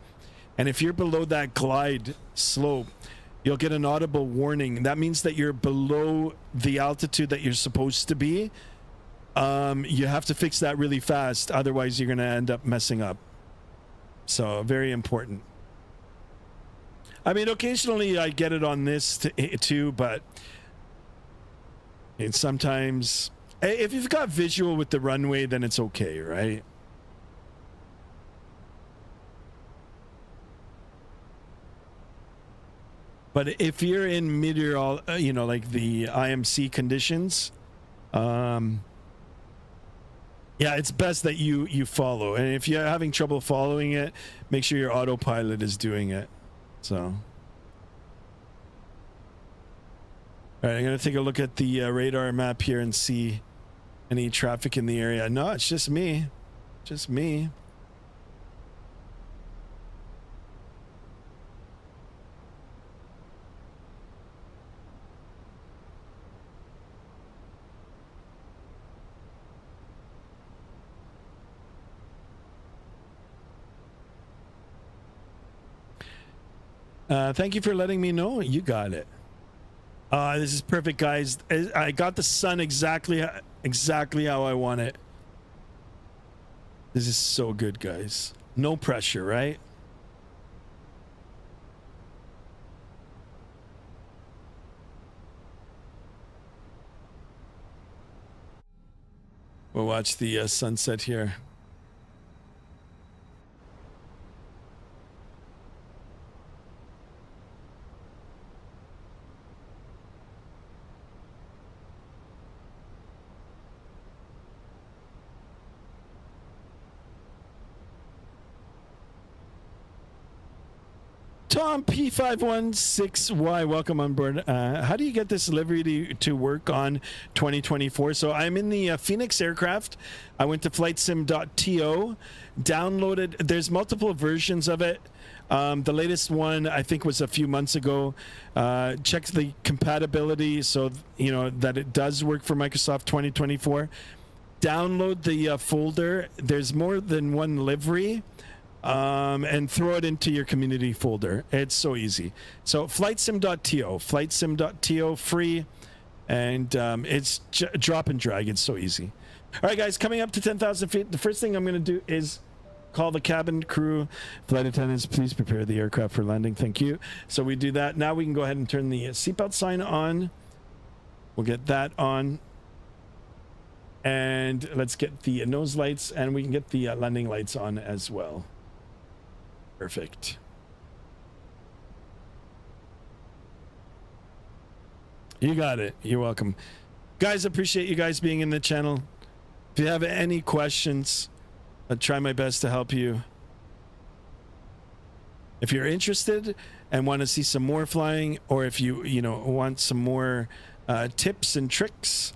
and if you're below that glide slope, you'll get an audible warning. That means that you're below the altitude that you're supposed to be. You have to fix that really fast. Otherwise, you're going to end up messing up. So very important. I mean, occasionally I get it on this too, but it's sometimes... If you've got visual with the runway, then it's okay, right? But if you're in meteor, you know, like the IMC conditions, yeah, it's best that you follow. And if you're having trouble following it, make sure your autopilot is doing it. So, all right, I'm gonna take a look at the radar map here and see any traffic in the area. No, it's just me, just me. Thank you for letting me know. You got it. This is perfect, guys. I got the sun exactly how I want it. This is so good, guys. No pressure, right? We'll watch the sunset here. Tom P516Y, welcome on board. How do you get this livery to work on 2024? So I'm in the Fenix aircraft. I went to flightsim.to, downloaded. There's multiple versions of it. The latest one I think was a few months ago. Checked the compatibility, so you know that it does work for Microsoft 2024. Download the folder. There's more than one livery. And throw it into your community folder. It's so easy. So flightsim.to, free, and it's drop and drag. It's so easy. All right, guys, coming up to 10,000 feet. The first thing I'm going to do is call the cabin crew. Flight attendants, please prepare the aircraft for landing. Thank you. So we do that. Now we can go ahead and turn the seatbelt sign on. We'll get that on. And let's get the nose lights, and we can get the landing lights on as well. Perfect. You got it. You're welcome. Guys, appreciate you guys being in the channel. If you have any questions, I'll try my best to help you. if you're interested and want to see some more flying, or if you want some more tips and tricks,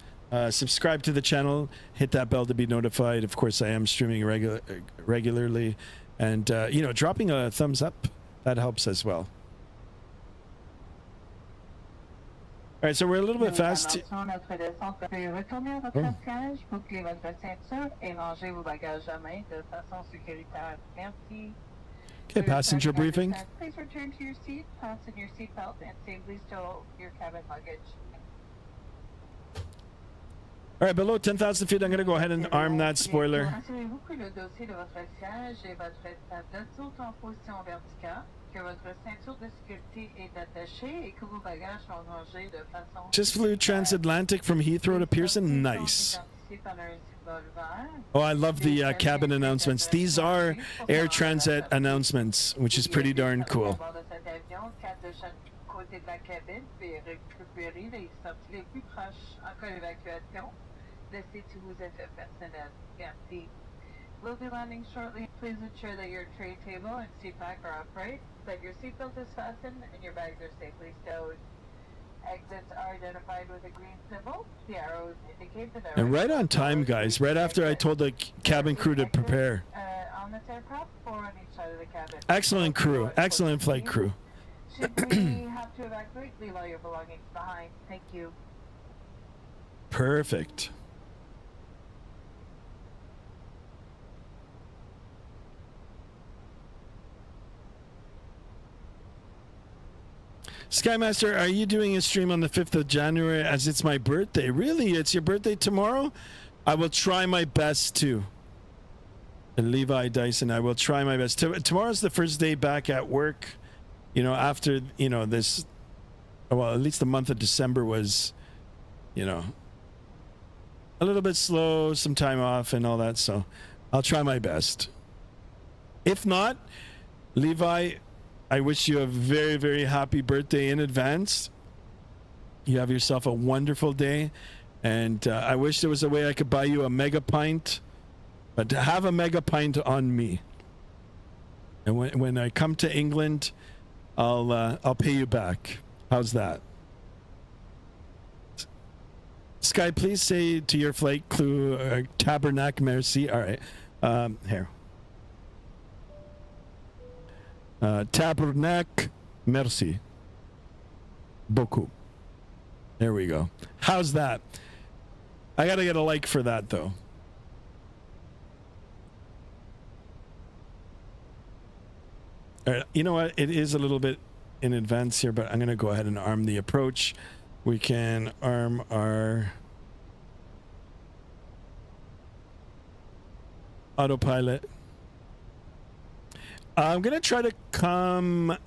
subscribe to the channel, hit that bell to be notified. Of course, I am streaming regularly, and dropping a thumbs up, that helps as well. All right, so we're a little bit fast. Okay, passenger briefing. Please return to your seat, fasten your seatbelt, and safely stow your cabin luggage. All right, below 10,000 feet, I'm going to go ahead and arm that spoiler. Assurez-vous que le dossier de votre siège et votre tablette sont en position verticale, que votre ceinture de sécurité est attachée et que vos bagages sont rangés de façon... Just flew transatlantic from Heathrow to Pearson. Nice. Oh, I love the cabin announcements. These are Air Transat announcements, which is pretty darn cool. We'll be landing shortly. Please ensure that your tray table and seat back are upright, that your seatbelt is fastened, and your bags are safely stowed. Exits are identified with a green symbol. The arrows indicate the direction. And right on time, guys. Right after I told the cabin crew to prepare. On this aircraft, 4 on each side of the cabin. Excellent crew. Excellent flight crew. Should we have to evacuate, leave all your belongings behind. Thank you. Perfect. Skymaster, are you doing a stream on the 5th of January as it's my birthday? Really? It's your birthday tomorrow? I will try my best to. And Levi Dyson, I will try my best. Tomorrow's the first day back at work. After, this, well, at least the month of December was, a little bit slow, some time off and all that. So I'll try my best. If not, Levi, I wish you a very, very happy birthday in advance. You have yourself a wonderful day. And I wish there was a way I could buy you a mega pint. But to have a mega pint on me. And when I come to England, I'll pay you back. How's that? Sky, please say to your flight crew, Tabernacle merci. All right. Here. Tabernacle merci beaucoup. There we go. How's that? I gotta get a like for that though. All right, you know what? It is a little bit in advance here, but I'm gonna go ahead and arm the approach. We can arm our autopilot. I'm gonna try to come.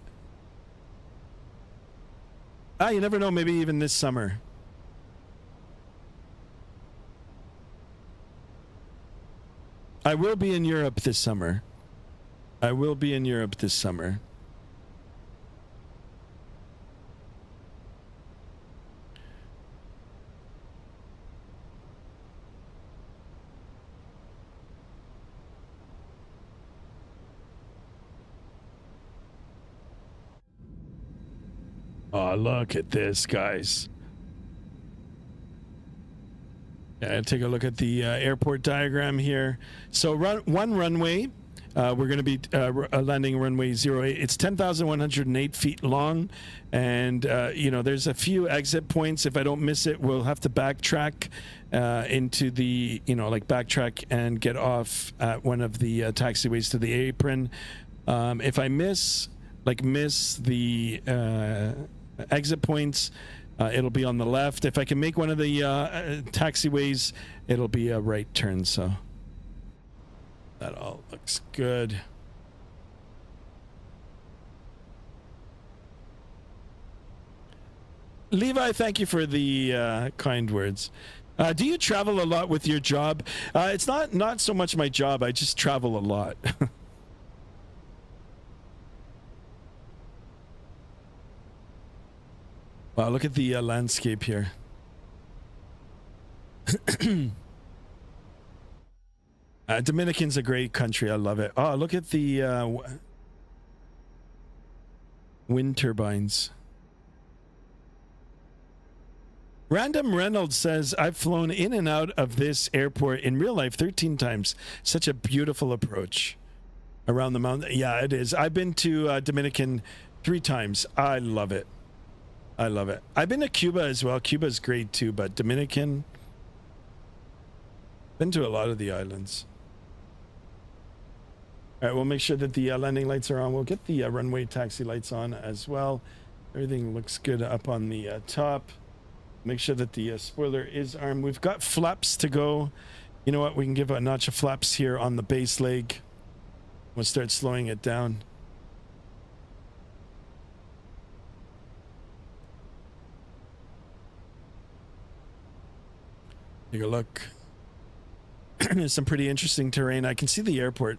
You never know. Maybe even this summer. I will be in Europe this summer. I will be in Europe this summer. Oh, look at this, guys. Yeah, take a look at the airport diagram here. So one runway. We're going to be landing runway 08. It's 10,108 feet long. And, there's a few exit points. If I don't miss it, we'll have to backtrack into the, backtrack and get off at one of the taxiways to the apron. If I miss the exit points, it'll be on the left. If I can make one of the taxiways, it'll be a right turn. So that all looks good. Levi, thank you for the kind words. Do you travel a lot with your job? It's not so much my job. I just travel a lot. Wow, look at the landscape here. Dominican's a great country. I love it. Oh, look at the Wind turbines. Random Reynolds says, I've flown in and out of this airport in real life 13 times. Such a beautiful approach around the mountain. Yeah, it is. I've been to Dominican 3 times. I love it. I love it. I've been to Cuba as well. Cuba's great too, but Dominican, been to a lot of the islands. All right, we'll make sure that the landing lights are on. We'll get the runway taxi lights on as well. Everything looks good up on the top. Make sure that the spoiler is armed. We've got flaps to go. You know what? We can give a notch of flaps here on the base leg. We'll start slowing it down. Take a look. There's some pretty interesting terrain. I can see the airport.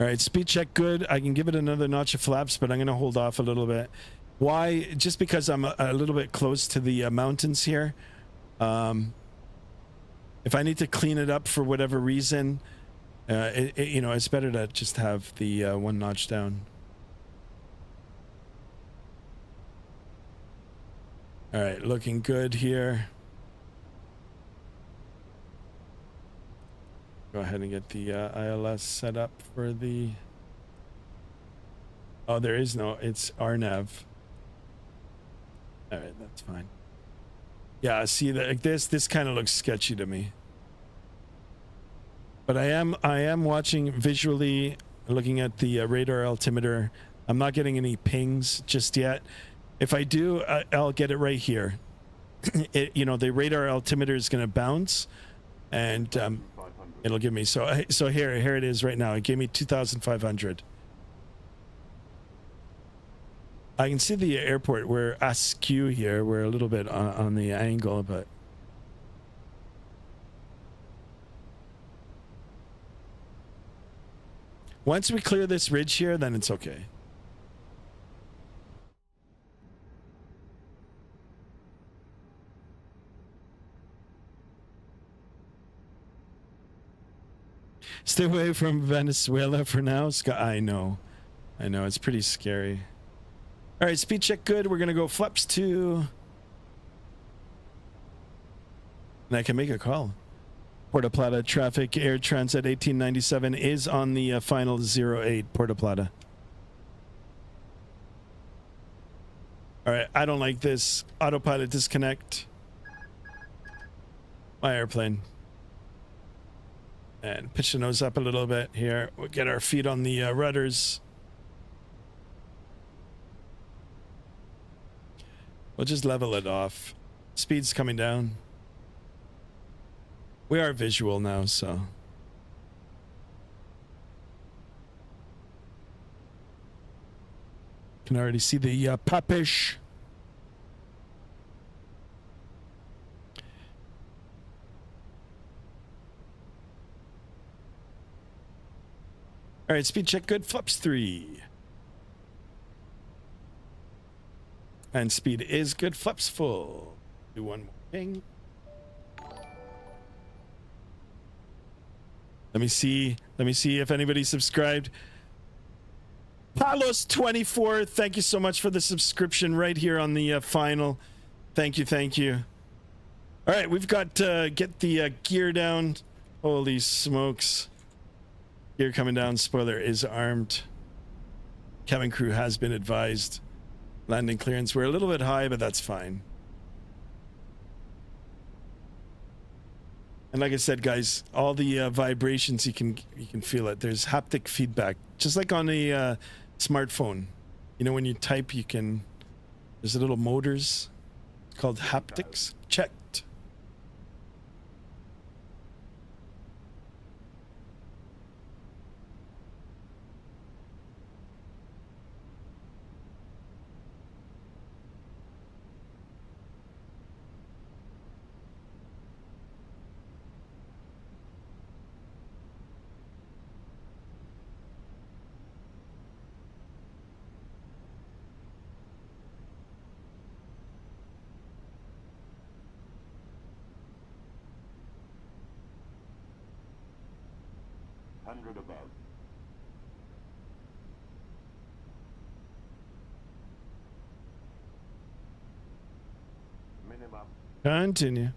All right, speed check good. I can give it another notch of flaps, but I'm going to hold off a little bit. Why? Just because I'm a little bit close to the mountains here. If I need to clean it up for whatever reason, you know, it's better to just have the 1 notch down. All right, looking good here. Go ahead and get the ILS set up for the... Oh, there is no... It's RNAV. All right, that's fine. Yeah, see, like this kind of looks sketchy to me. But I am watching visually, looking at the radar altimeter. I'm not getting any pings just yet. If I do, I'll get it right here. You know, the radar altimeter is going to bounce, and it'll give me. So here it is right now. It gave me 2,500. I can see the airport. We're askew here. We're a little bit on the angle, but once we clear this ridge here, then it's okay. Stay away from Venezuela for now, Scott. I know. It's pretty scary. All right, speed check good. We're gonna go flaps 2. And I can make a call. Puerto Plata traffic, Air Transat 1897 is on the final 08, Puerto Plata. All right, I don't like this. Autopilot disconnect. My airplane. And pitch the nose up a little bit here. We'll get our feet on the rudders. We'll just level it off. Speed's coming down. We are visual now, so. Can already see the papish. All right, speed check good. Flaps 3. And speed is good. Flaps full. Do one more thing. Let me see if anybody subscribed. Palos24, thank you so much for the subscription right here on the final. Thank you. All right, we've got get the gear down. Holy smokes. Gear coming down. Spoiler is armed. Cabin crew has been advised. Landing clearance. We're a little bit high, but that's fine. And like I said, guys, all the vibrations, you can feel it. There's haptic feedback, just like on a smartphone. You know, when you type, there's a little motors called haptics. Checked. 500 above. Minimum. Continue.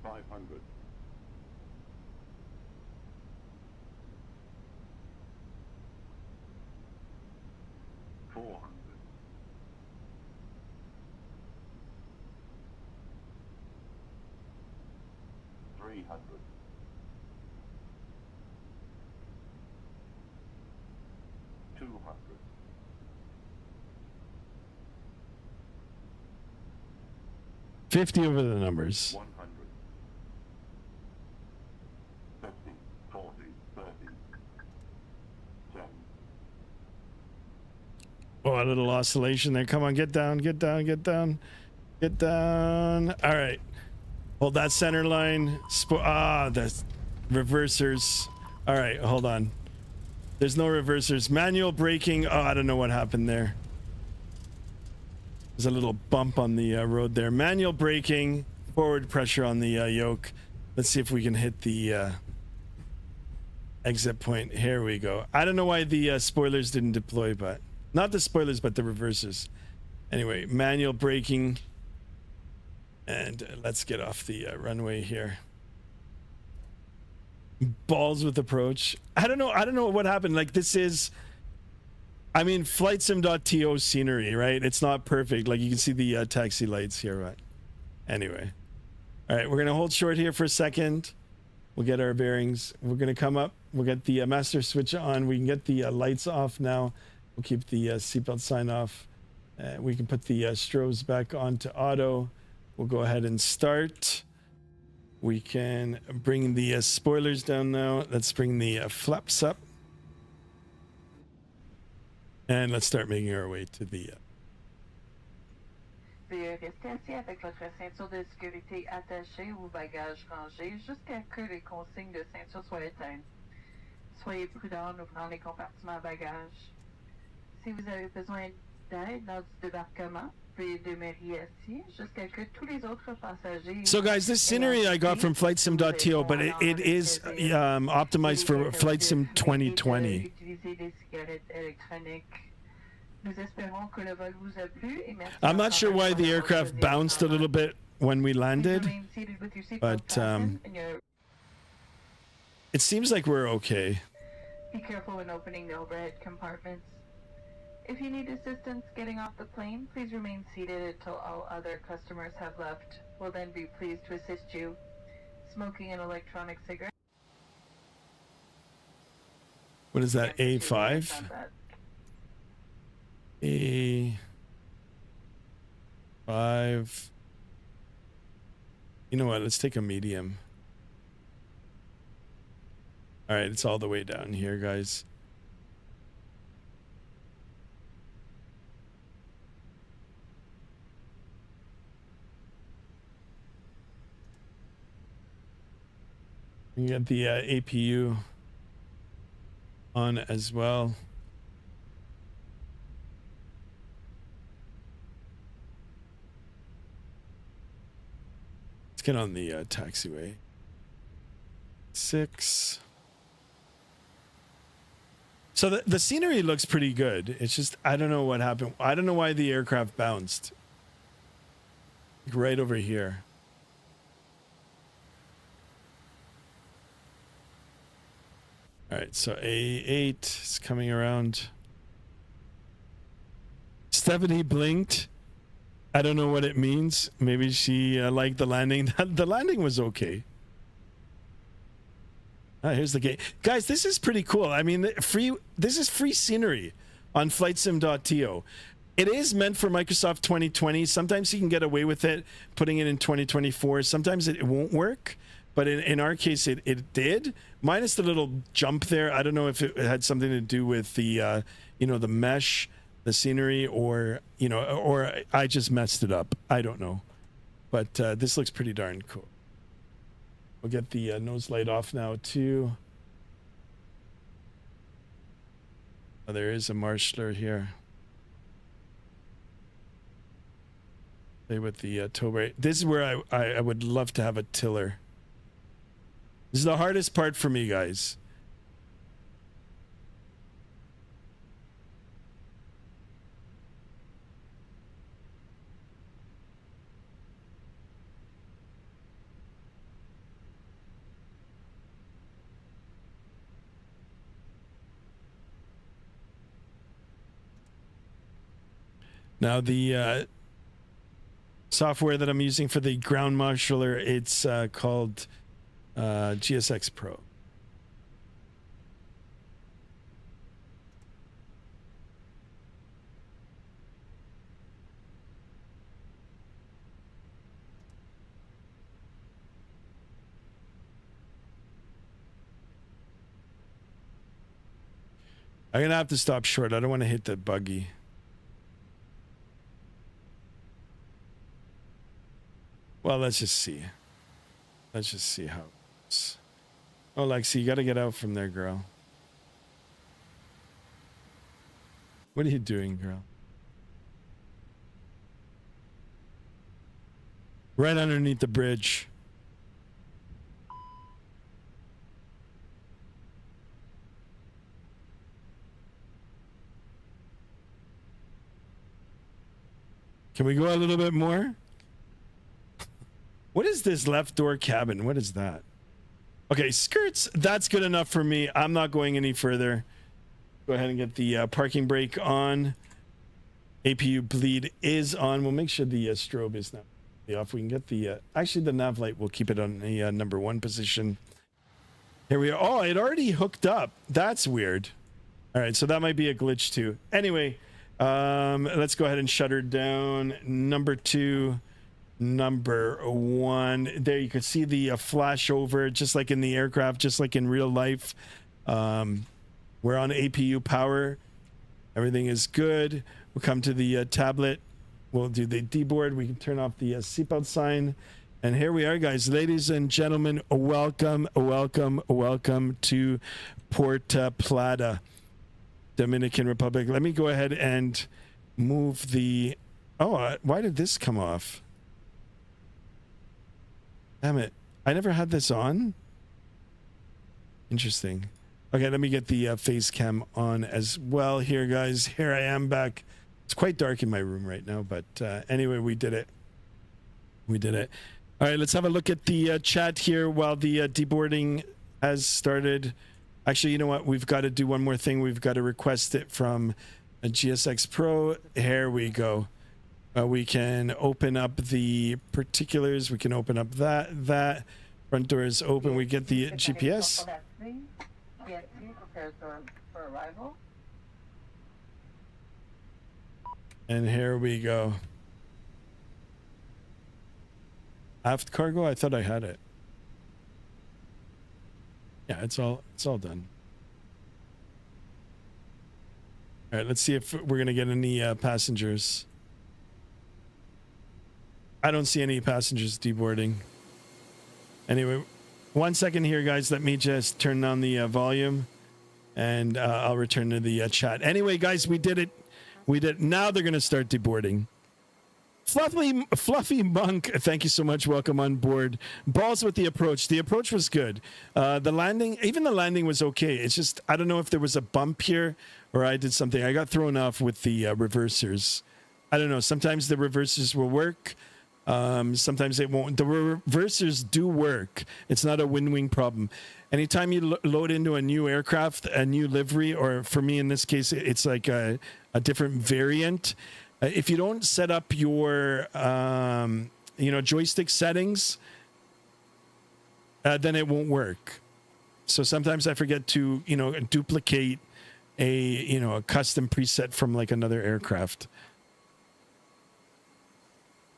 500. 400. 300. 200. 50 over the numbers. 100. 50, 40, 30, 10. Oh, a little oscillation there. Come on, get down, get down, get down, get down. All right. Hold that center line. The reversers. All right, hold on. There's no reversers. Manual braking. Oh, I don't know what happened there. There's a little bump on the road there. Manual braking. Forward pressure on the yoke. Let's see if we can hit the exit point. Here we go. I don't know why the spoilers didn't deploy, but not the spoilers, but the reversers. Anyway, manual braking. And let's get off the runway here. Balls with approach. I don't know what happened. Like, this is, I mean, flightsim.to scenery, right? It's not perfect. Like, you can see the taxi lights here, right? Anyway. All right, we're going to hold short here for a second. We'll get our bearings. We're going to come up. We'll get the master switch on. We can get the lights off now. We'll keep the seatbelt sign off. We can put the strobes back onto auto. We'll go ahead and start. We can bring the spoilers down now. Let's bring the flaps up. And let's start making our way to the... Veuillez rester assis avec votre ceinture de sécurité attachée ou bagages rangés jusqu'à ce que les consignes de ceinture soient éteintes. Soyez prudent en ouvrant les compartiments à bagages. Si vous avez besoin d'aide lors du débarquement, veuillez demeurer assis jusqu'à ce que tous les autres passagers... So guys, this scenery I got from flightsim.to, but it is optimized for flightsim 2020. I'm not sure why the aircraft bounced a little bit when we landed, but it seems like we're okay. Be careful when opening the overhead compartments. If you need assistance getting off the plane, please remain seated until all other customers have left. We'll then be pleased to assist you. Smoking an electronic cigarette. What is that? A5? A5. You know what? Let's take a medium. All right, it's all the way down here, guys. You get the APU on as well. Let's get on the taxiway. 6. So the scenery looks pretty good. It's just, I don't know what happened. I don't know why the aircraft bounced. Right over here. All right, so A8 is coming around. Stephanie blinked. I don't know what it means. Maybe she liked the landing. The landing was okay. Here's the gate. Guys, this is pretty cool. I mean, this is free scenery on flightsim.to. It is meant for Microsoft 2020. Sometimes you can get away with it, putting it in 2024. Sometimes it won't work. But in our case, it did. Minus the little jump there. I don't know if it had something to do with the, the mesh, the scenery, or I just messed it up. I don't know. But this looks pretty darn cool. We'll get the nose light off now, too. Oh, there is a marshaller here. Play with the tow rate. This is where I would love to have a tiller. This is the hardest part for me, guys. Now the software that I'm using for the ground marshaller, it's called GSX Pro. I'm gonna have to stop short. I don't want to hit the buggy. Well, let's just see. Let's just see how it goes. Oh, Lexi, you got to get out from there, girl. What are you doing, girl? Right underneath the bridge. Can we go a little bit more? What is this left door cabin? What is that? Okay, skirts. That's good enough for me. I'm not going any further. Go ahead and get the parking brake on. APU bleed is on. We'll make sure the strobe is now off. We can get the... actually, the nav light, we'll keep it on the number 1 position. Here we are. Oh, it already hooked up. That's weird. All right, so that might be a glitch too. Anyway, let's go ahead and shutter down. Number 2. Number 1. There you can see the flash over, just like in the aircraft, just like in real life. We're on APU power. Everything is good. We'll come to the tablet. We'll do the D-board. We can turn off the seatbelt sign. And here we are, guys. Ladies and gentlemen, welcome to Puerto Plata, Dominican Republic. Let me go ahead and move the... Oh, why did this come off? Damn it. I never had this on. Interesting. Okay, let me get the face cam on as well here, guys. Here I am back. It's quite dark in my room right now, but anyway, we did it. We did it. All right, let's have a look at the chat here while the deboarding has started. Actually, you know what? We've got to do one more thing. We've got to request it from a GSX Pro. Here we go. We can open up the particulars. We can open up that. Front door is open. We get the GPS. And here we go. Aft cargo? I thought I had it. Yeah, it's all done. All right, let's see if we're gonna get any passengers. I don't see any passengers deboarding. Anyway, 1 second here, guys. Let me just turn on the volume, and I'll return to the chat. Anyway, guys, we did it. We did. Now they're going to start deboarding. Fluffy Monk, thank you so much. Welcome on board. Balls with the approach. The approach was good. The landing, even the landing was okay. It's just, I don't know if there was a bump here or I did something. I got thrown off with the reversers. I don't know. Sometimes the reversers will work. Sometimes it won't. The reversers do work. It's not a wing problem. Anytime you load into a new aircraft, a new livery, or for me in this case, it's like a different variant. If you don't set up your, joystick settings, then it won't work. So sometimes I forget to, duplicate a custom preset from like another aircraft.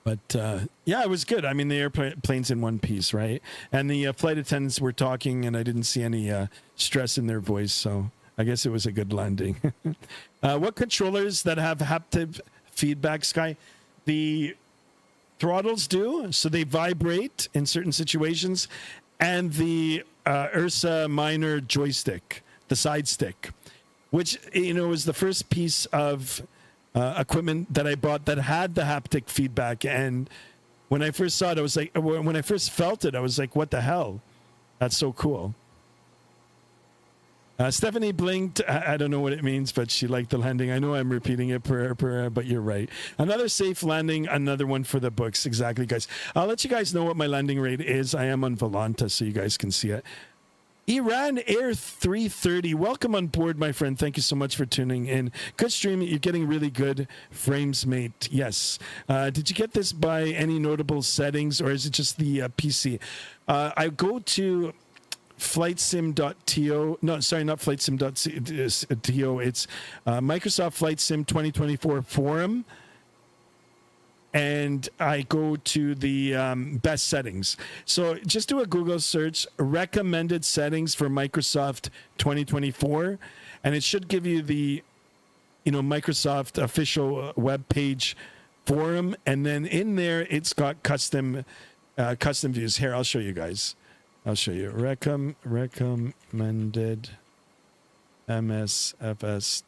But yeah, it was good. I mean, the airplane's in one piece, right? And the flight attendants were talking, and I didn't see any stress in their voice, so I guess it was a good landing. What controllers that have haptic feedback, Sky? The throttles do, so they vibrate in certain situations, and the Ursa Minor joystick, the side stick, which is the first piece of equipment that I bought that had the haptic feedback. And when I first saw it, I was like, when I first felt it, I was like, what the hell? That's so cool. Stephanie blinked. I don't know what it means, but she liked the landing. I know I'm repeating it, but you're right. Another safe landing, another one for the books. Exactly, guys. I'll let you guys know what my landing rate is. I am on Volanta, so you guys can see it. Iran Air 330. Welcome on board, my friend. Thank you so much for tuning in. Good stream. You're getting really good frames, mate. Yes. Did you get this by any notable settings, or is it just the PC? I go to flightsim.to. No, sorry, not flightsim.to. It's Microsoft Flight Sim 2024 forum. And I go to the best settings. So just do a Google search, recommended settings for Microsoft 2024, and it should give you the, Microsoft official web page forum. And then in there, it's got custom views. Here, I'll show you guys. I'll show you. Recommended MSFS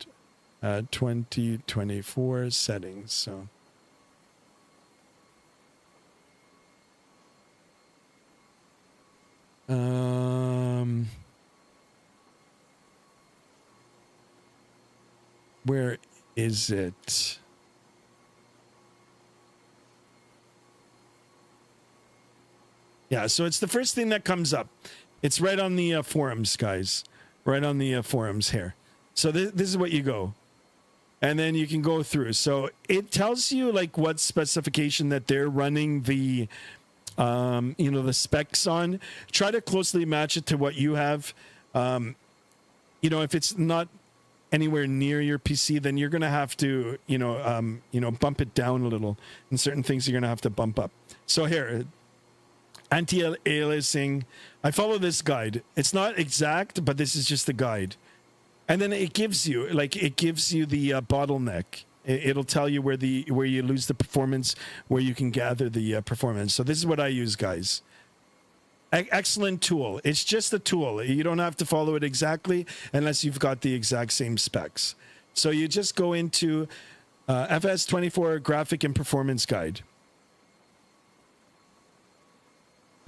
2024 settings. So. Where is it? Yeah, so it's the first thing that comes up. It's right on the forums, guys. Right on the forums here. So this is what you go. And then you can go through. So it tells you like what specification that they're running the the specs on. Try to closely match it to what you have. If it's not anywhere near your PC, then you're going to have to, bump it down a little. And certain things you're going to have to bump up. So here, anti-aliasing. I follow this guide. It's not exact, but this is just the guide. And then it gives you the bottleneck. It'll tell you where you lose the performance, where you can gather the performance. So this is what I use, guys. Excellent tool. It's just a tool. You don't have to follow it exactly unless you've got the exact same specs. So you just go into FS24 Graphic and Performance Guide.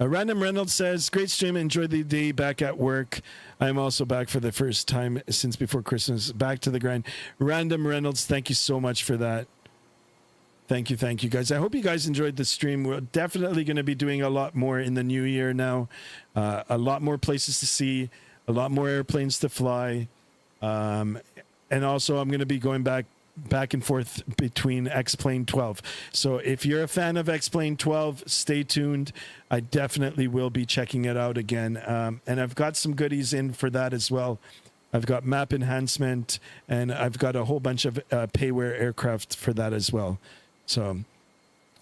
Random Reynolds says, great stream. Enjoyed the day back at work. I'm also back for the first time since before Christmas. Back to the grind. Random Reynolds, thank you so much for that. Thank you, guys. I hope you guys enjoyed the stream. We're definitely going to be doing a lot more in the new year now. A lot more places to see, a lot more airplanes to fly. And also, I'm going to be going back and forth between X-Plane 12. So if you're a fan of X-Plane 12, stay tuned. I definitely will be checking it out again. And I've got some goodies in for that as well. I've got map enhancement, and I've got a whole bunch of payware aircraft for that as well. So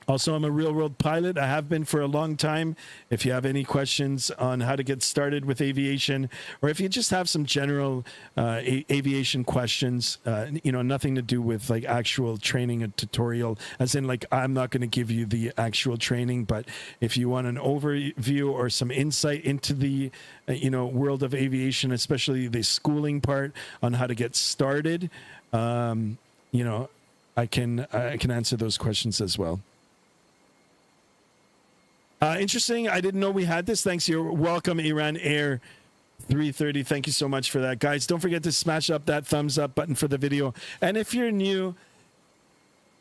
also, I'm a real-world pilot. I have been for a long time. If you have any questions on how to get started with aviation, or if you just have some general aviation questions, nothing to do with like actual training and tutorial, as in like I'm not going to give you the actual training, but if you want an overview or some insight into the world of aviation, especially the schooling part on how to get started, I can answer those questions as well. Interesting. I didn't know we had this. Thanks. You're welcome, Iran Air 330. Thank you so much for that. Guys, don't forget to smash up that thumbs up button for the video. And if you're new,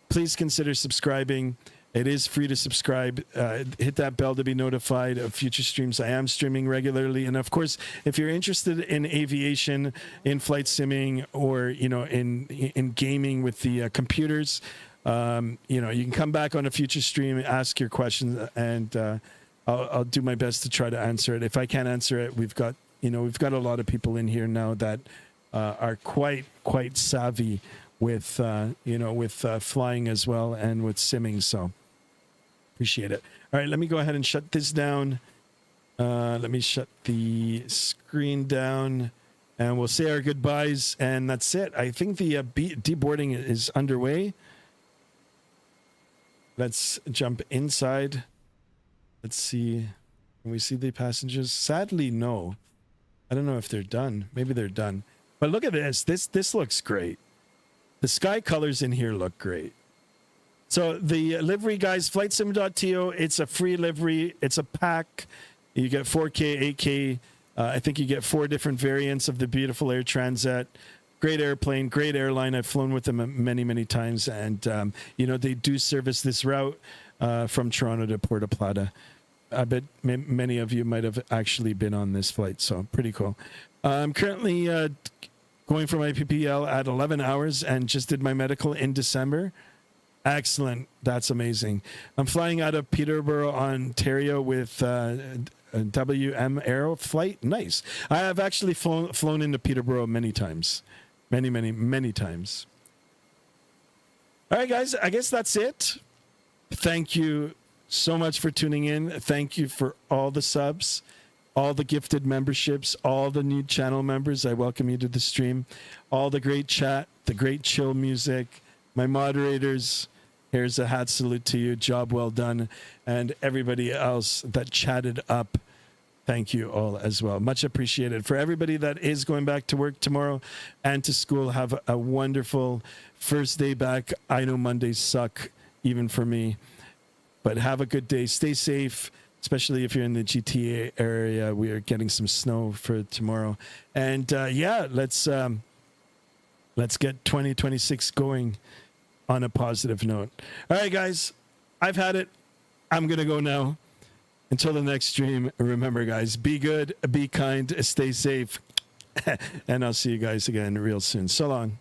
please consider subscribing. It is free to subscribe. Hit that bell to be notified of future streams. I am streaming regularly. And of course, if you're interested in aviation, in flight simming, or, in gaming with the computers, you can come back on a future stream, ask your questions, and I'll do my best to try to answer it. If I can't answer it, we've got a lot of people in here now that are quite savvy with flying as well and with simming. So appreciate it. All right, let me go ahead and shut this down. Let me shut the screen down, and we'll say our goodbyes, and that's it. I think the deboarding is underway. Let's jump inside. Let's see. Can we see the passengers? Sadly, no. I don't know if they're done. Maybe they're done. But look at this. This looks great. The sky colors in here look great. So the livery, guys, flightsim.to, it's a free livery. It's a pack. You get 4K, 8K. I think you get 4 different variants of the beautiful Air Transat. Great airplane, great airline. I've flown with them many, many times. And, you know, they do service this route from Toronto to Puerto Plata. I bet many of you might have actually been on this flight, so pretty cool. I'm currently going for my PPL at 11 hours and just did my medical in December. Excellent. That's amazing. I'm flying out of Peterborough, Ontario with WM Aero flight. Nice. I have actually flown into Peterborough many times. Many times. All right, guys, I guess that's it. Thank you so much for tuning in. Thank you for all the subs, all the gifted memberships, all the new channel members. I welcome you to the stream. All the great chat, the great chill music, my moderators. Here's a hat salute to you. Job well done. And everybody else that chatted up, thank you all as well. Much appreciated. For everybody that is going back to work tomorrow and to school, have a wonderful first day back. I know Mondays suck, even for me. But have a good day. Stay safe, especially if you're in the GTA area. We are getting some snow for tomorrow. And yeah, let's get 2026 going on a positive note. All right, guys, I've had it. I'm going to go now. Until the next stream, remember, guys, be good, be kind, stay safe. And I'll see you guys again real soon. So long.